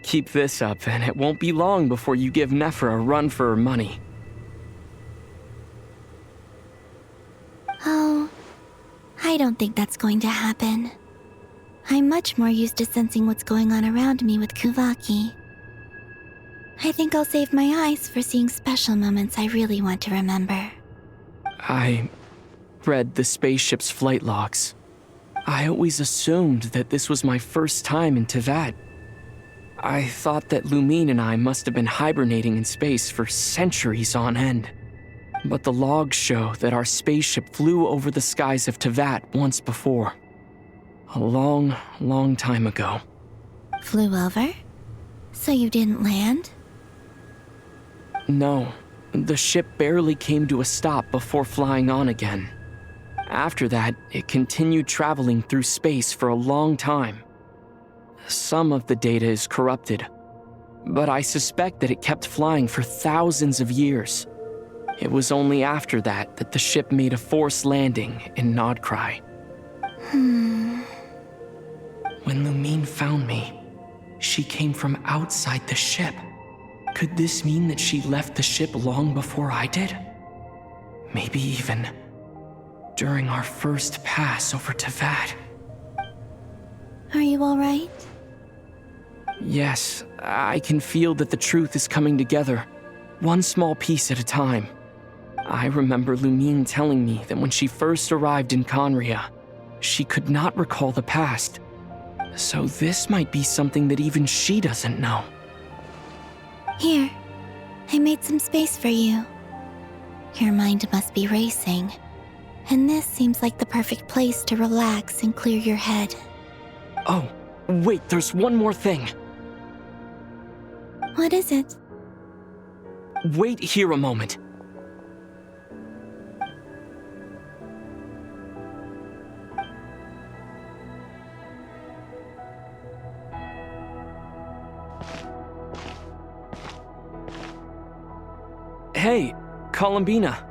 Keep this up, and it won't be long before you give Nephra a run for her money. Oh, I don't think that's going to happen. I'm much more used to sensing what's going on around me with Kuvaki. I think I'll save my eyes for seeing special moments I really want to remember. I read the spaceship's flight logs. I always assumed that this was my first time in Teyvat. I thought that Lumine and I must have been hibernating in space for centuries on end. But the logs show that our spaceship flew over the skies of Teyvat once before. A long, long time ago. Flew over? So you didn't land? No, the ship barely came to a stop before flying on again. After that, it continued traveling through space for a long time. Some of the data is corrupted, but I suspect that it kept flying for thousands of years. It was only after that that the ship made a forced landing in Nod-Krai. When Lumine found me, she came from outside the ship. Could this mean that she left the ship long before I did? Maybe even during our first pass over Teyvat. Are you alright? Yes, I can feel that the truth is coming together, one small piece at a time. I remember Lumine telling me that when she first arrived in Conria, She could not recall the past. So this might be something that even she doesn't know. Here, I made some space for you. Your mind must be racing, and this seems like the perfect place to relax and clear your head. Oh, wait, there's one more thing. What is it? Wait here a moment. Hey, Columbina.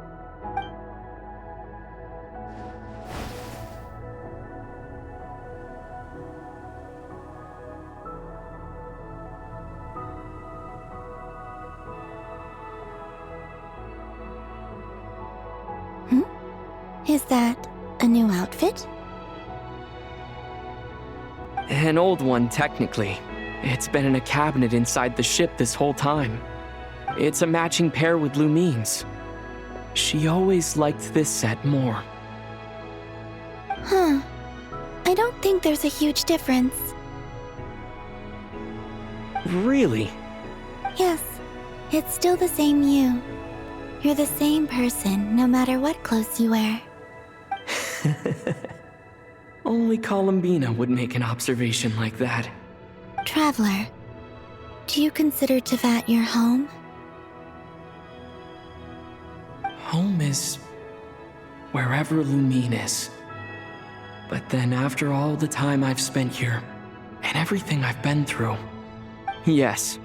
Is that a new outfit? An old one, technically. It's been in a cabinet inside the ship this whole time. It's a matching pair with Lumine's. She always liked this set more. Huh. I don't think there's a huge difference. Really? Yes, it's still the same you. You're the same person, no matter what clothes you wear. Only Columbina would make an observation like that. Traveler, do you consider Tevat your home? Home is wherever Lumine is. But then after all the time I've spent here, and everything I've been through, yes,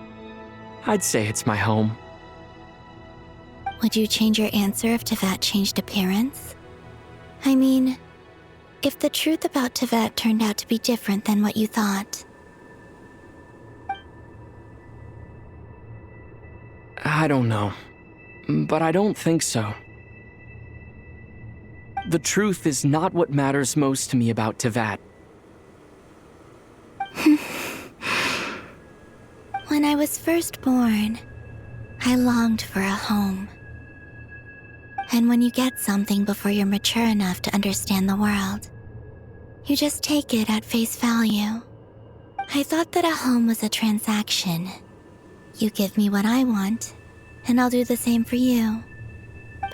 I'd say it's my home. Would you change your answer if Tevat changed appearance? I mean, if the truth about Tevat turned out to be different than what you thought. I don't know, but I don't think so. The truth is not what matters most to me about Tevat. When I was first born, I longed for a home. And when you get something before you're mature enough to understand the world, you just take it at face value. I thought that a home was a transaction. You give me what I want, and I'll do the same for you.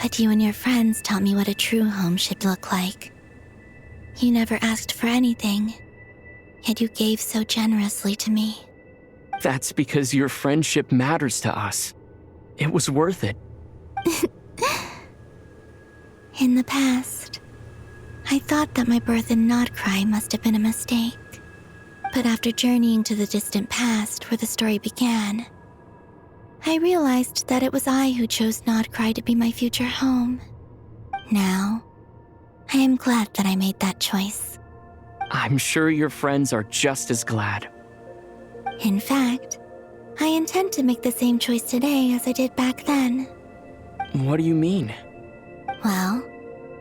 But you and your friends taught me what a true home should look like. You never asked for anything, yet you gave so generously to me. That's because your friendship matters to us. It was worth it. In the past, I thought that my birth in Nod-Krai must have been a mistake. But after journeying to the distant past where the story began, I realized that it was I who chose Nod-Krai to be my future home. Now, I am glad that I made that choice. I'm sure your friends are just as glad. In fact, I intend to make the same choice today as I did back then. What do you mean? Well,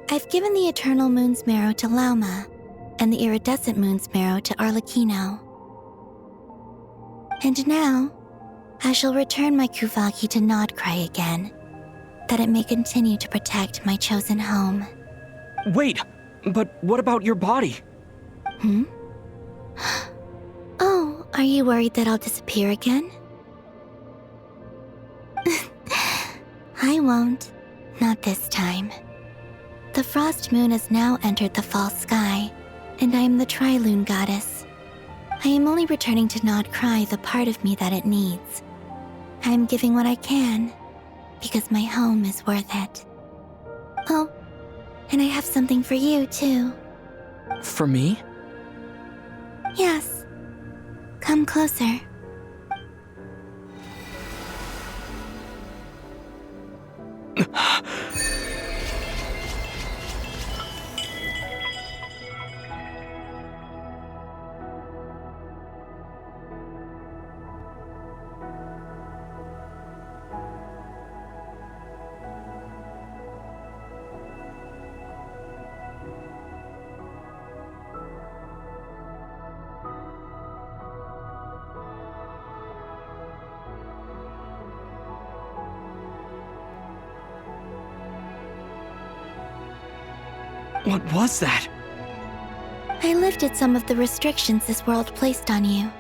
I've given the Eternal Moon's Marrow to Lauma, and the Iridescent Moon's Marrow to Arlecchino. And now, I shall return my Kuvagi to Nod-Krai again, that it may continue to protect my chosen home. Wait, but what about your body? Oh, are you worried that I'll disappear again? I won't. Not this time. The Frost Moon has now entered the false sky, and I am the Tri-Lune goddess. I am only returning to Nod-Krai the part of me that it needs. I am giving what I can, because my home is worth it. Oh, and I have something for you, too. For me? Yes. Come closer. What was that? I lifted some of the restrictions this world placed on you.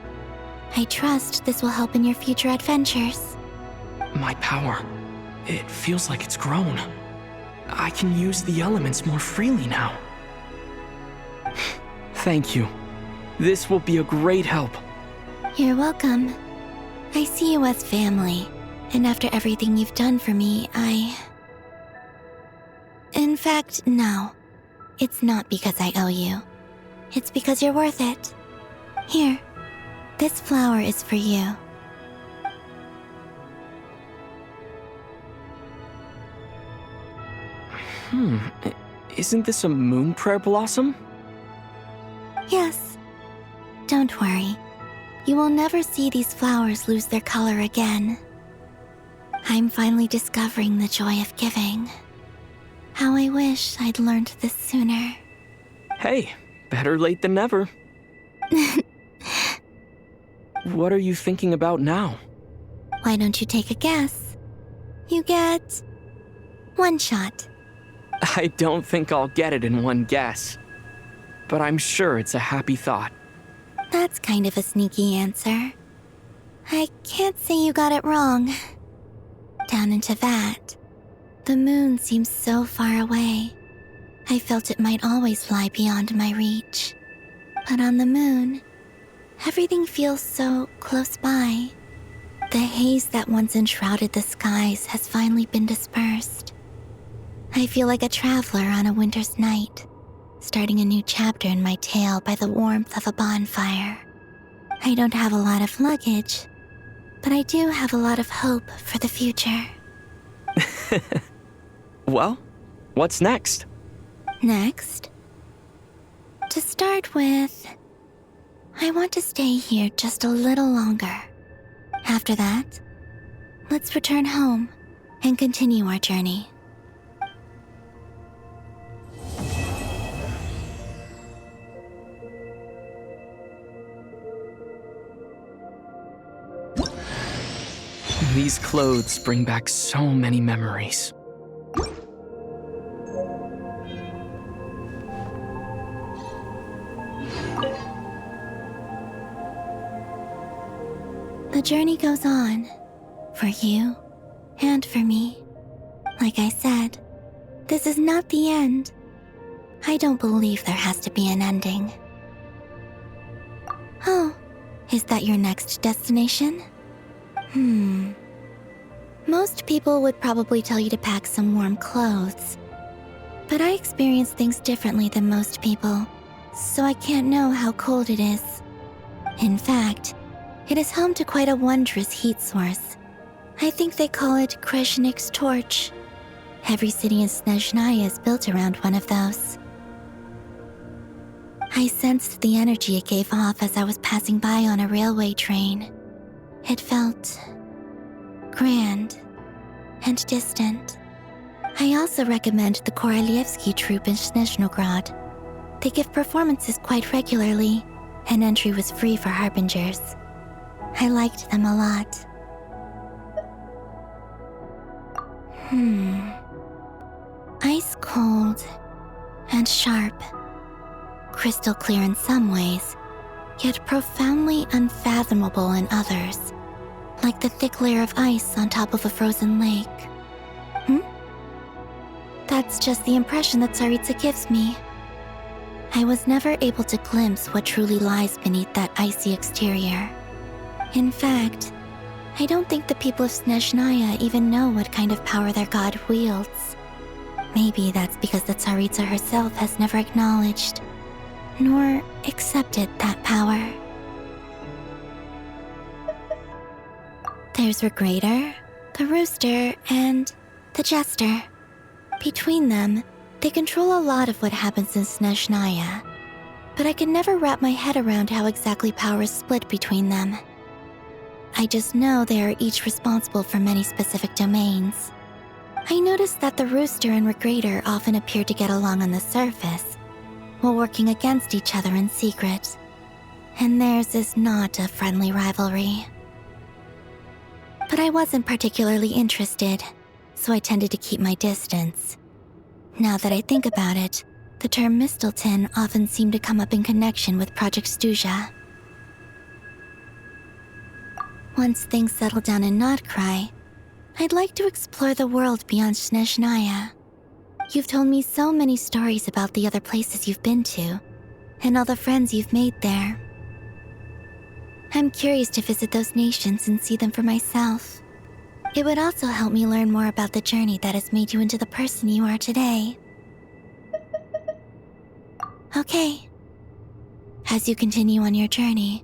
I trust this will help in your future adventures. My power, it feels like it's grown. I can use the elements more freely now. Thank you. This will be a great help. You're welcome. I see you as family, and after everything you've done for me, In fact, no. It's not because I owe you. It's because you're worth it. Here, this flower is for you. Isn't this a moon prayer blossom? Yes. Don't worry. You will never see these flowers lose their color again. I'm finally discovering the joy of giving. How I wish I'd learned this sooner. Hey, better late than never. What are you thinking about now? Why don't you take a guess? You get 1 shot. I don't think I'll get it in one guess. But I'm sure it's a happy thought. That's kind of a sneaky answer. I can't say you got it wrong. Down into that, the moon seems so far away. I felt it might always lie beyond my reach. But on the moon, everything feels so close by. The haze that once enshrouded the skies has finally been dispersed. I feel like a traveler on a winter's night, starting a new chapter in my tale by the warmth of a bonfire. I don't have a lot of luggage, but I do have a lot of hope for the future. Well, what's next? Next? To start with, I want to stay here just a little longer. After that, let's return home and continue our journey. These clothes bring back so many memories. The journey goes on, for you and for me. Like I said, this is not the end. I don't believe there has to be an ending. Oh, is that your next destination? Most people would probably tell you to pack some warm clothes. But I experience things differently than most people, so I can't know how cold it is. In fact, it is home to quite a wondrous heat source. I think they call it Kreshnik's torch. Every city in Snezhnaya is built around one of those. I sensed the energy it gave off as I was passing by on a railway train. It felt grand and distant. I also recommend the Korolievsky troupe in Snezhnograd. They give performances quite regularly, and entry was free for harbingers. I liked them a lot. Ice cold and sharp. Crystal clear in some ways, yet profoundly unfathomable in others. Like the thick layer of ice on top of a frozen lake. That's just the impression that Tsaritsa gives me. I was never able to glimpse what truly lies beneath that icy exterior. In fact, I don't think the people of Snezhnaya even know what kind of power their god wields. Maybe that's because the Tsaritsa herself has never acknowledged, nor accepted that power. There's Regrator, the Rooster, and the Jester. Between them, they control a lot of what happens in Snezhnaya, but I can never wrap my head around how exactly power is split between them. I just know they are each responsible for many specific domains. I noticed that the Rooster and Regrator often appear to get along on the surface, while working against each other in secret, and theirs is not a friendly rivalry. But I wasn't particularly interested, so I tended to keep my distance. Now that I think about it, The term Mistelton often seemed to come up in connection with Project Stuja. Once things settle down in Nod-Krai, I'd like to explore the world beyond Snezhnaya. You've told me so many stories about the other places you've been to, and all the friends you've made there. I'm curious to visit those nations and see them for myself. It would also help me learn more about the journey that has made you into the person you are today. Okay. As you continue on your journey,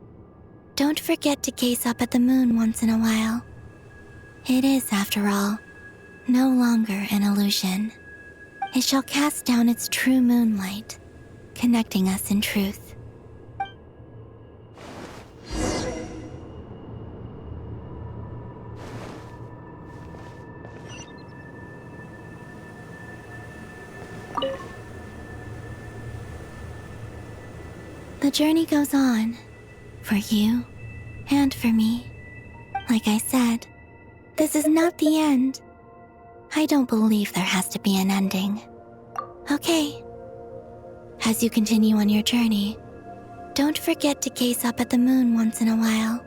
don't forget to gaze up at the moon once in a while. It is, after all, no longer an illusion. It shall cast down its true moonlight, connecting us in truth. The journey goes on, for you and for me. Like I said, this is not the end. I don't believe there has to be an ending. Okay. As you continue on your journey, don't forget to gaze up at the moon once in a while.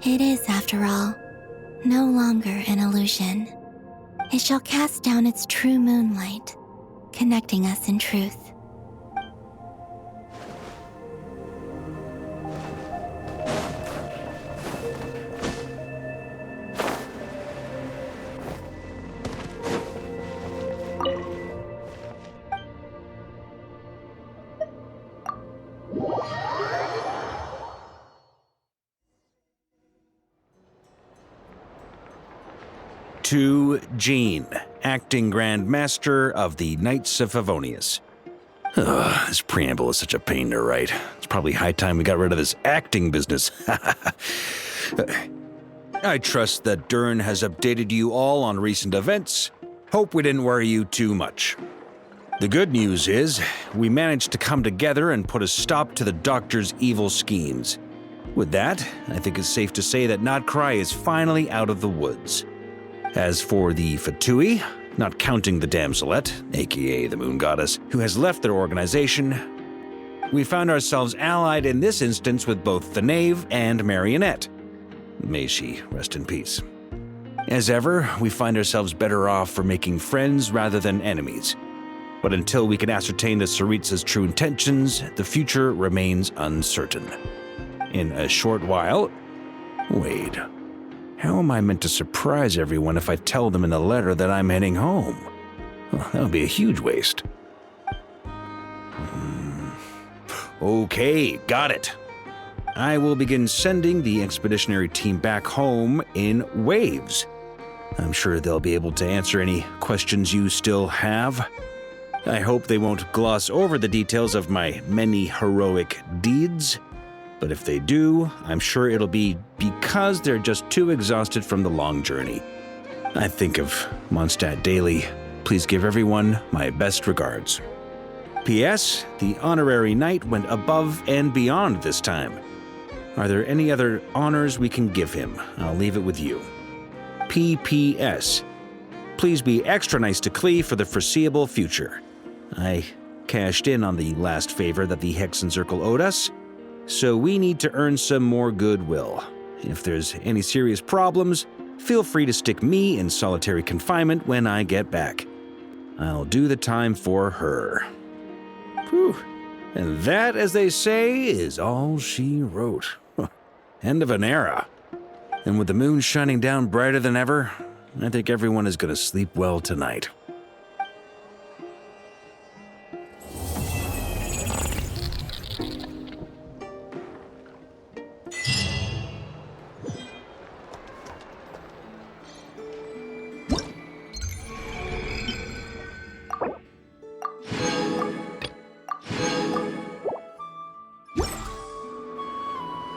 It is, after all, no longer an illusion. It shall cast down its true moonlight, connecting us in truth. To Jean, acting Grand Master of the Knights of Favonius. This preamble is such a pain to write. It's probably high time we got rid of this acting business. I trust that Dern has updated you all on recent events. Hope we didn't worry you too much. The good news is, we managed to come together and put a stop to the Doctor's evil schemes. With that, I think it's safe to say that Nod-Krai is finally out of the woods. As for the Fatui, not counting the Damselette, aka the Moon Goddess, who has left their organization, we found ourselves allied in this instance with both the Knave and Marionette. May she rest in peace. As ever, we find ourselves better off for making friends rather than enemies. But until we can ascertain the Tsaritsa's true intentions, the future remains uncertain. In a short while... Wait... How am I meant to surprise everyone if I tell them in the letter that I'm heading home? Well, that would be a huge waste. Okay, got it. I will begin sending the expeditionary team back home in waves. I'm sure they'll be able to answer any questions you still have. I hope they won't gloss over the details of my many heroic deeds. But if they do, I'm sure it'll be because they're just too exhausted from the long journey. I think of Mondstadt daily. Please give everyone my best regards. P.S. The honorary knight went above and beyond this time. Are there any other honors we can give him? I'll leave it with you. P.P.S. Please be extra nice to Klee for the foreseeable future. I cashed in on the last favor that the Hexen Circle owed us, so we need to earn some more goodwill. If there's any serious problems, feel free to stick me in solitary confinement when I get back. I'll do the time for her. Whew. And that, as they say, is all she wrote. End of an era. And with the moon shining down brighter than ever, I think everyone is going to sleep well tonight.